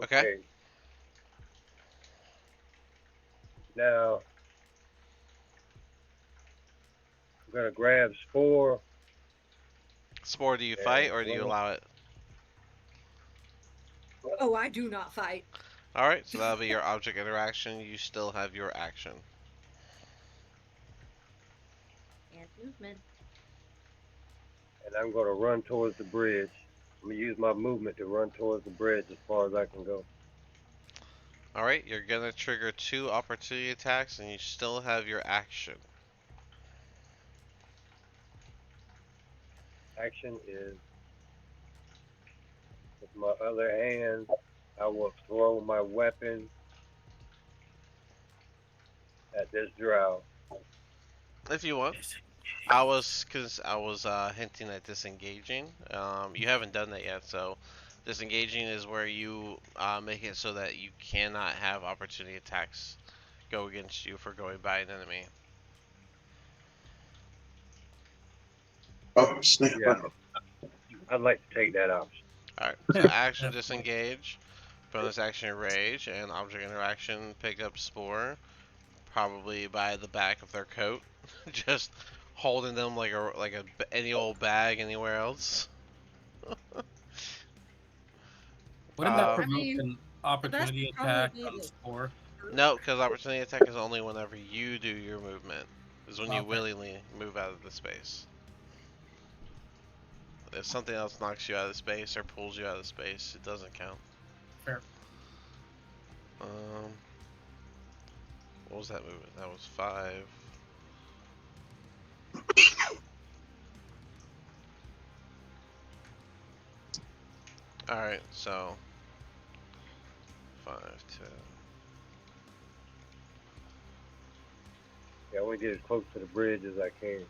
Okay.
Now I'm gonna grab Spore.
Spore, do you fight or do you allow it?
Oh, I do not fight.
Alright, so that'll be your object interaction. You still have your action.
And movement.
And I'm gonna run towards the bridge. I'm gonna use my movement to run towards the bridge as far as I can go.
Alright, you're gonna trigger 2 opportunity attacks and you still have your action.
Action is with my other hand. I will throw my weapon at this drow.
If you want. I was hinting at disengaging. You haven't done that yet, so disengaging is where you make it so that you cannot have opportunity attacks go against you for going by an enemy.
Oh, snap.
Yeah, I'd like to take that option.
Alright, so action disengage, bonus action rage, and object interaction pick up Spore, probably by the back of their coat, just holding them like a any old bag anywhere else.
Wouldn't that
Uh,
provoke
mean,
an opportunity
that's
attack
probably
on
the-
Spore?
No, because opportunity attack is only whenever you do your movement. Is when you
Okay.
willingly move out of the space. If something else knocks you out of space or pulls you out of space, it doesn't count.
Fair.
Um, what was that movement? That was 5. Alright, so 5, 10.
Yeah, I want to get as close to the bridge as I can.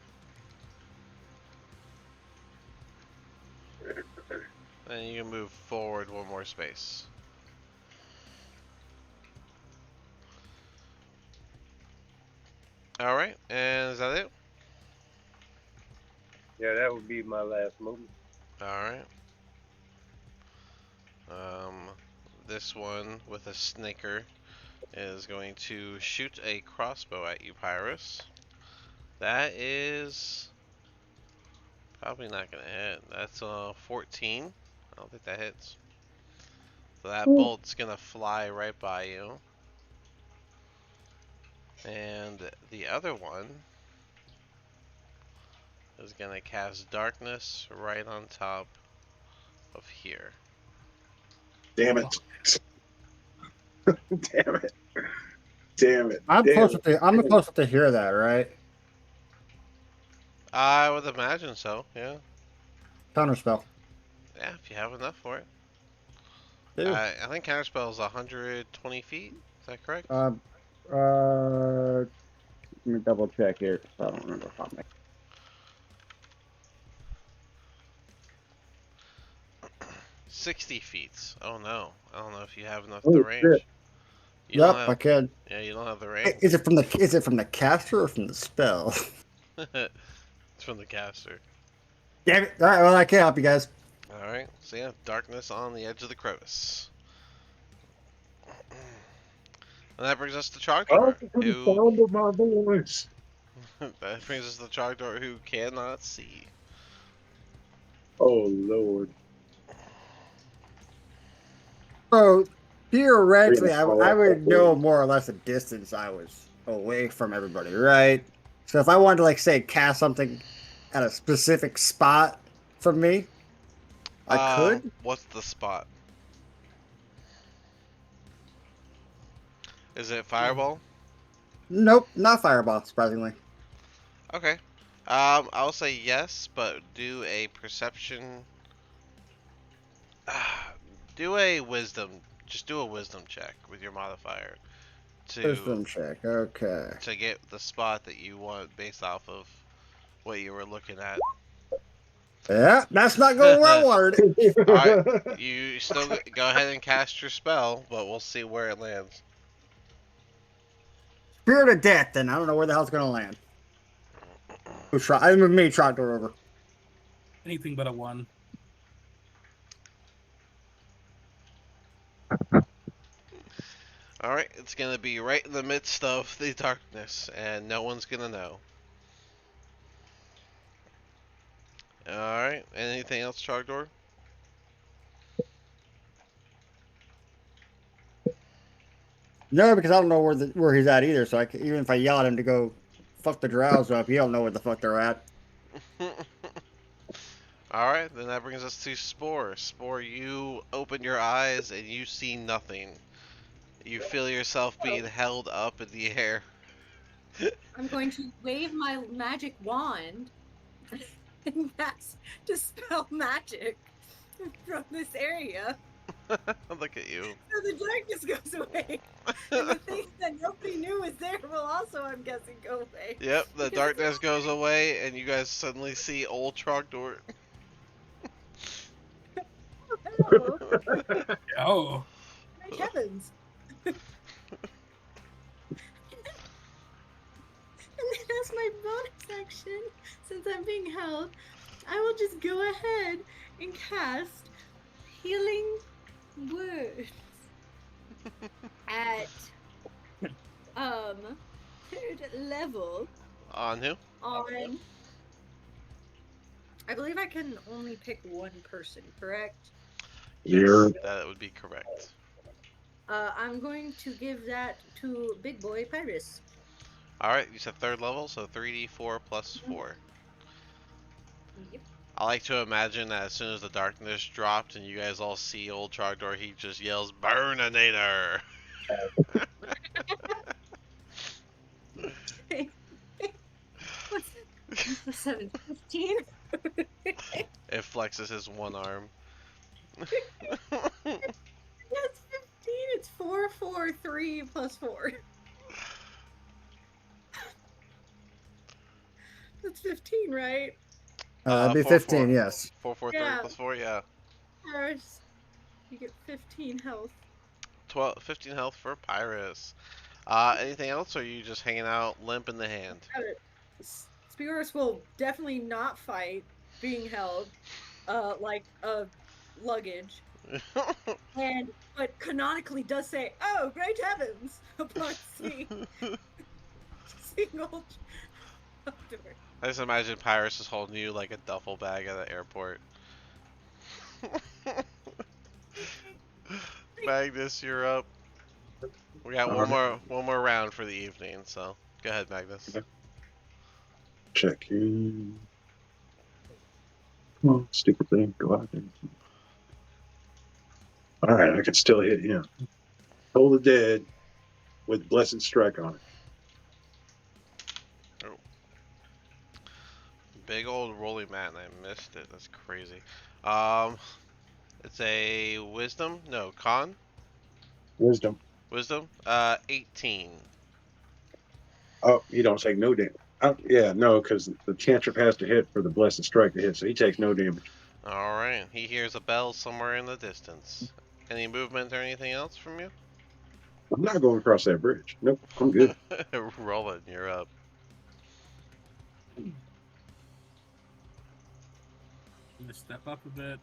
And you can move forward one more space. Alright, and is that it?
Yeah, that would be my last movement.
Alright. This one with a snaker is going to shoot a crossbow at you, Pyrus. That is probably not gonna hit. That's 14. I don't think that hits. So that bolt's gonna fly right by you. And the other one is gonna cast darkness right on top of here.
Damn it. Damn it. Damn it.
I'm
Damn
close
it.
to I'm close to hear that, right?
I would imagine so, yeah.
Counterspell.
Yeah, if you have enough for it.
Ew.
I think counterspell is 120 feet. Is that correct?
Let me double check here. I don't remember how many.
60 feet. Oh no. I don't know if you have enough of the
Oh, shit.
range. You don't
Yep,
have.
I can.
Yeah, you don't have the
Hey,
range.
is it from the caster or from the spell?
It's from the caster.
Damn it! All right, well I can't help you guys.
Alright, so yeah, darkness on the edge of the crevice. And that brings us to
Oh,
Trogdor,
the
who
sound of my voice.
that brings us to Trogdor, who cannot see.
Oh, Lord.
So
Reading
theoretically,
all
I
off that
would know
word.
more or less the distance I was away from everybody, right? So if I wanted to, like, say, cast something at a specific spot from me, I could.
What's the spot? Is it fireball?
Nope, not fireball. Surprisingly,
Okay. I'll say yes, but do a perception. Do a wisdom. Just do a wisdom check with your modifier
wisdom check. Okay.
to get the spot that you want based off of what you were looking at.
Yeah, that's not going where I wanted it.
Alright, you still go ahead and cast your spell, but we'll see where it lands.
Spirit of death. Then I don't know where the hell's gonna land. Who's try? I'm with me. Tractor over.
Anything but a 1.
Alright, it's gonna be right in the midst of the darkness, and no one's gonna know. Alright, anything else, Trogdor?
No, because I don't know where he's at either. So even if I yell at him to go fuck the drowse up, he don't know where the fuck they're at.
Alright, then that brings us to Spore. Spore, you open your eyes and you see nothing. You feel yourself being held up in the air.
I'm going to wave my magic wand and cast dispel magic from this area.
Look at you.
So the darkness goes away. And the things that nobody knew was there will also, I'm guessing, go away.
Yep, the
Because
darkness goes away and you guys suddenly see old Trogdor.
Oh,
Oh.
my heavens. And then as my bonus action, since I'm being held, I will just go ahead and cast Healing Words at third level
On who?
on. I believe I can only pick one person, correct?
You're
That would be correct.
I'm going to give that to Big Boy Pyrus.
Alright, you said third level, so 3d4 plus 4.
Yep.
I like to imagine that as soon as the darkness dropped and you guys all see old Trogdor, he just yells, Burninator!
What's 7, 15?
It flexes his one arm.
That's 15. It's 4, 4, 3 plus 4. That's 15, right?
That'd be
4,
15,
4.
yes.
4, 4, 3
Yeah.
plus 4, yeah.
Paris, you get 15 health.
15 health for Pyrus. Anything else, or are you just hanging out limp in the hand?
Spears will definitely not fight being held, like a luggage. But canonically does say, "Oh, great heavens!" upon seeing old door.
I just imagine Pyrus is holding you like a duffel bag at the airport. Magnus, you're up. We got one more round for the evening, so go ahead, Magnus.
Check in. Come on, stupid thing, go out there. All right, I can still hit him. Toll the Dead with Blessed Strike on it.
Oh. Big old rolling mat, and I missed it. That's crazy. It's a wisdom, no, con.
Wisdom.
Wisdom. 18.
Oh, you don't take no damage. Oh, yeah, no, because the cantrip has to hit for the Blessed Strike to hit, so he takes no damage.
All right. He hears a bell somewhere in the distance. Any movement or anything else from you?
I'm not going across that bridge. Nope, I'm good.
Roll it. You're up.
I'm gonna step up a bit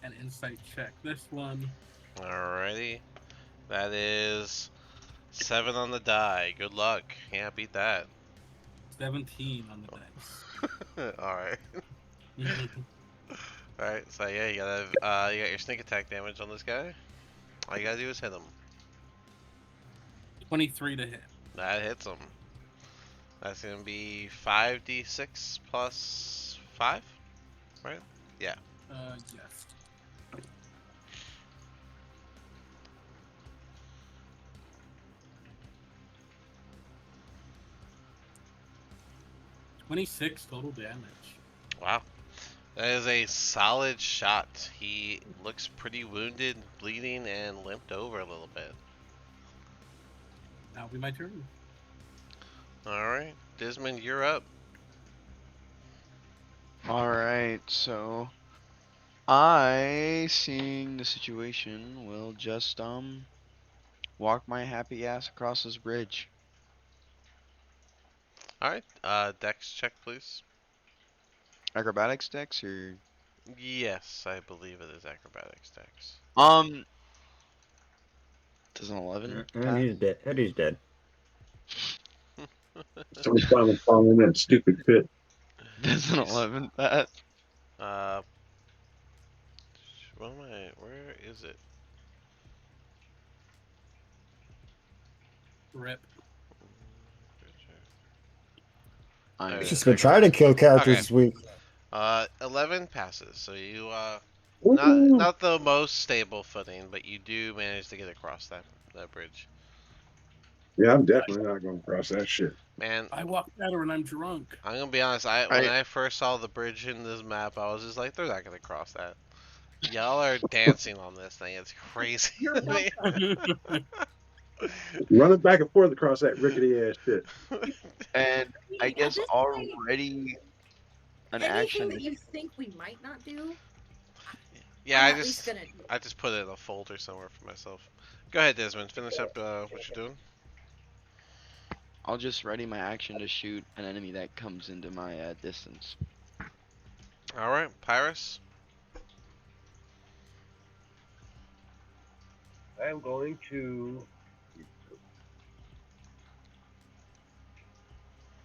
and insight check this one.
Alrighty. That is 7 on the die. Good luck. Can't beat that.
17 on the dice.
Alright. Alright, so yeah, you got your sneak attack damage on this guy. All you gotta do is hit him.
23 to hit.
That hits him. That's gonna be 5d6 plus 5, right? Yeah.
Yes. $26 total damage.
Wow. That is a solid shot. He looks pretty wounded, bleeding, and limped over a little bit.
Now will be my turn.
Alright. Desmond, you're up.
Alright, so I, seeing the situation, will just walk my happy ass across this bridge.
Alright. Dex check, please.
Acrobatics dex or
Yes, I believe it is acrobatics dex.
does an 11
And
pass?
he's dead. Eddie's dead.
So we finally fall in that stupid pit.
Does an 11 pass?
Where is it?
Rip.
There it
He's
is,
just been trying to kill characters
Okay.
this week.
11 passes. So you,
Ooh.
not the most stable footing, but you do manage to get across that bridge.
Yeah, I'm definitely not going to cross that shit.
Man,
I walk better and I'm drunk.
I'm gonna be honest. When I first saw the bridge in this map, I was just like, they're not gonna cross that. Y'all are dancing on this thing. It's crazy.
Running back and forth across that rickety ass shit.
And I
At
guess
this
already an
Anything
action.
that you think we might not do,
Yeah,
I'm at least gonna do.
I just put it in a folder somewhere for myself. Go ahead, Desmond. Finish up what you're doing.
I'll just ready my action to shoot an enemy that comes into my distance.
All right, Pyrus.
I'm going to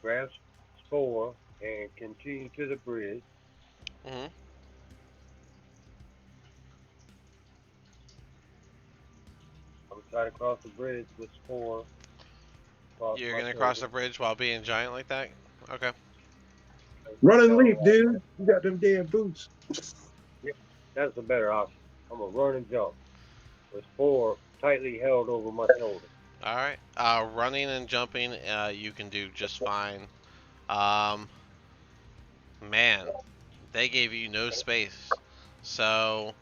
grab Spore and continue to the bridge.
Mhm.
I'm trying to cross the bridge with Spore.
You're gonna cross the bridge while being giant like that? Okay.
Run and leap, dude. You got them damn boots.
Yeah, that's a better option. I'm gonna run and jump with Spore tightly held over my shoulder.
All right. Running and jumping, you can do just fine. Um, man, they gave you no space. So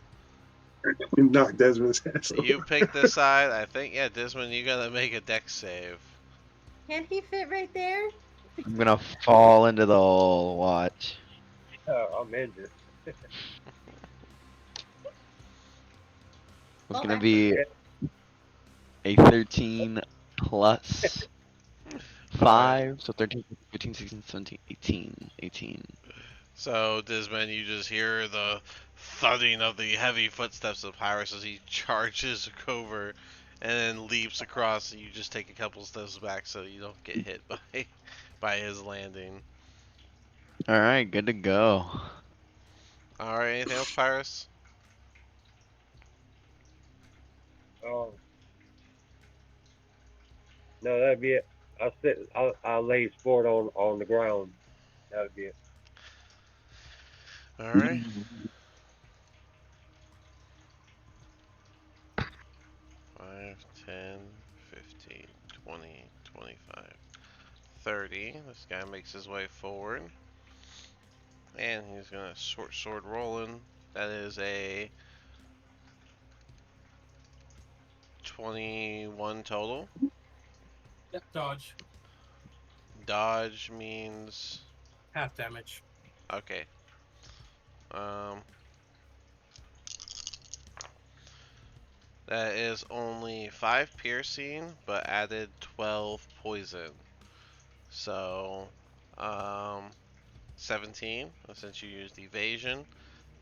You knocked Desmond's ass
you
over.
pick this side. I think, yeah, Desmond, you gotta make a dex save.
Can he fit right there?
I'm gonna fall into the hole. Watch.
I'm injured.
It's gonna
Okay.
be a 13 plus
All right.
5, so 13, 15, 16, 17, 18, 18.
So, Desmond, you just hear the thudding of the heavy footsteps of Pyrus as he charges over and then leaps across. You just take a couple steps back so you don't get hit by his landing.
All right, good to go.
All right, anything else, Pyrus?
Um, no, that'd be it. I'll lay sport on the ground. That'd be it.
All right. 5, 10, 15, 20, 25, 30. This guy makes his way forward. And he's going to short sword rolling. That is a 21 total.
Yep, dodge.
Dodge means.
Half damage.
Okay. Um, that is only 5 piercing, but added 12 poison. So, 17. Since you used evasion,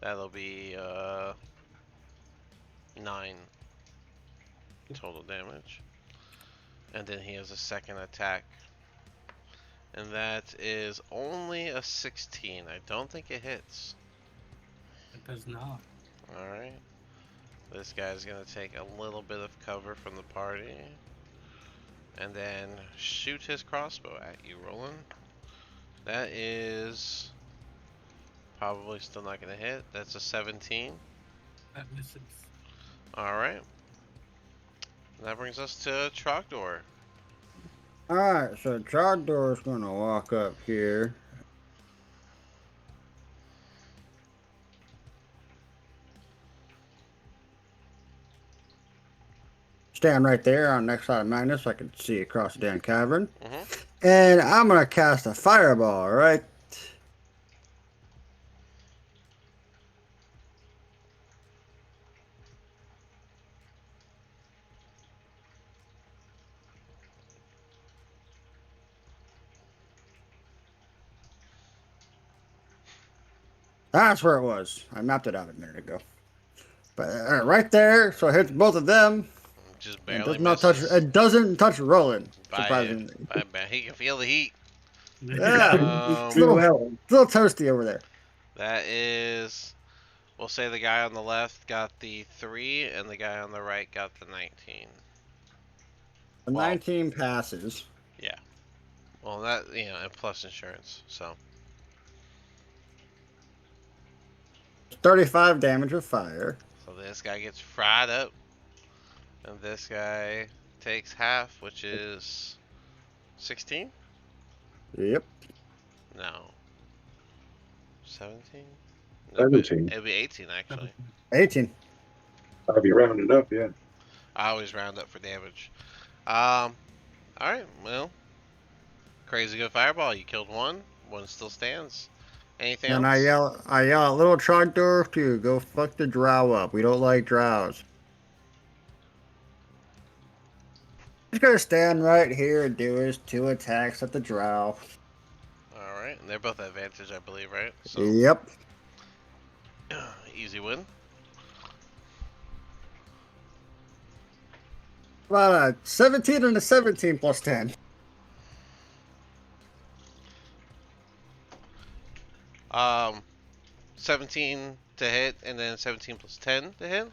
that'll be 9 total damage. And then he has a second attack. And that is only a 16. I don't think it hits.
It does not.
Alright. This guy's gonna take a little bit of cover from the party. And then shoot his crossbow at you, Roland. That is probably still not gonna hit. That's a 17.
That misses.
Alright. That brings us to Trogdor.
Alright, so Trogdor's gonna walk up here. Stand right there on the next side of Magnus so I can see across the damn cavern. And I'm gonna cast a fireball, right? That's where it was. I mapped it out a minute ago. But right there, so it hits both of them.
Just
It
barely
does not touch.
misses.
It doesn't touch Roland.
By
Surprisingly.
he can feel the heat.
Yeah, it's a little toasty over there.
That is, we'll say the guy on the left got the 3, and the guy on the right got the 19.
The 19 passes.
Yeah. Well, that, and plus insurance, so.
35 damage of fire.
So this guy gets fried up, and this guy takes half, which is 16?
Yep.
No. 17?
17.
It'd be 18, actually.
18.
I'll be rounding up, yeah.
I always round up for damage. Alright, well. Crazy good fireball. You killed one still stands. Anything
And
else?
I yell at little Trogdor to go fuck the drow up. We don't like drows. He's gonna stand right here and do his 2 attacks at the drow.
Alright, and they're both advantage, I believe, right? So,
Yep.
easy win.
About a 17 and a 17 plus 10.
17 to hit, and then 17 plus 10 to hit?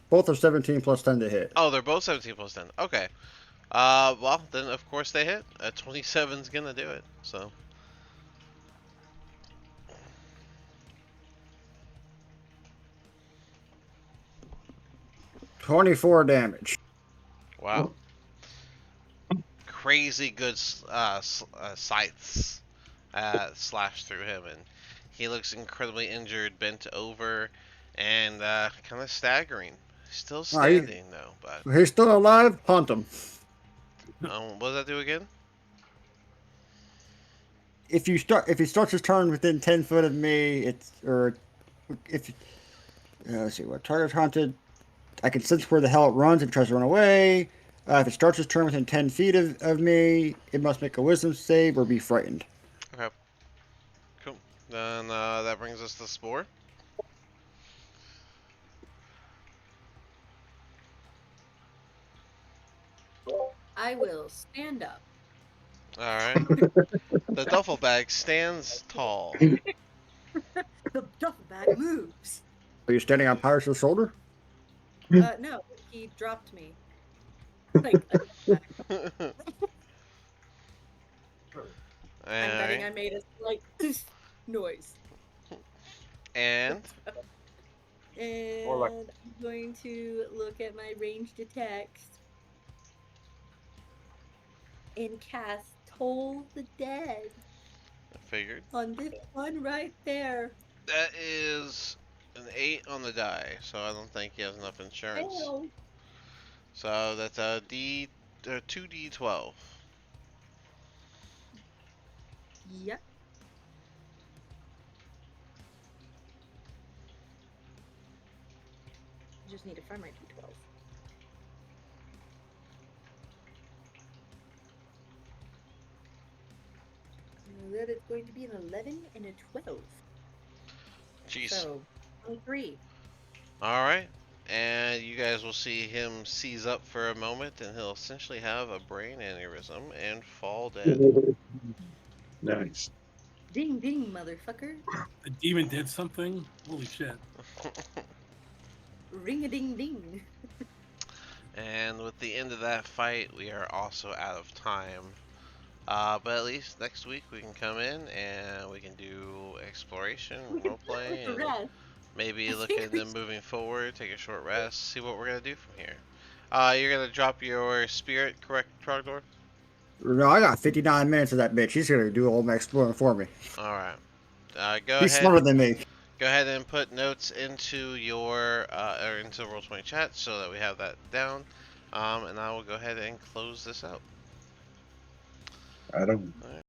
Both are 17 plus 10 to hit.
Oh, they're both 17 plus 10. Okay. Well, then of course they hit. 27's gonna do it, so.
24 damage.
Wow. Crazy good scythes slash through him, and he looks incredibly injured, bent over, and kind of staggering. Still standing though, but
He's still alive. Hunt him.
what does that do again?
If he starts his turn within 10 foot of me, if let's see what target's hunted. I can sense where the hell it runs and tries to run away. If it starts its turn within 10 feet of me, it must make a wisdom save or be frightened.
Okay, cool. Then that brings us to Spore.
I will stand up.
All right. The duffel bag stands tall.
The duffel bag moves.
Are you standing on Pyrus' shoulder?
No, he dropped me. Like a duffel bag. I'm betting I made a slight noise.
And
And
More like-
I'm going to look at my ranged attacks and cast Toll the Dead
I figured
on this one right there.
that is an 8 on the die, so I don't think he has enough insurance.
Fail.
So that's a 2d12.
Yep. Just need to find my d12. That is going to be an 11 and a 12.
Jeez.
So, 23.
Alright. And you guys will see him seize up for a moment, and he'll essentially have a brain aneurysm and fall dead.
Nice.
Ding ding, motherfucker.
The demon did something. Holy shit.
Ring a ding ding.
And with the end of that fight, we are also out of time. But at least next week we can come in and we can do exploration, roleplay, and
Rest.
maybe
I
look
think
into
we
moving forward, take a short rest, see what we're gonna do from here. You're gonna drop your spirit, correct, Trogdor?
No, I got 59 minutes of that bitch. He's gonna do all my exploring for me.
All right. Go
He's
ahead.
smarter than me.
Go ahead and put notes into your or into Roll20 chat so that we have that down. And I will go ahead and close this out.
I don't.
All right.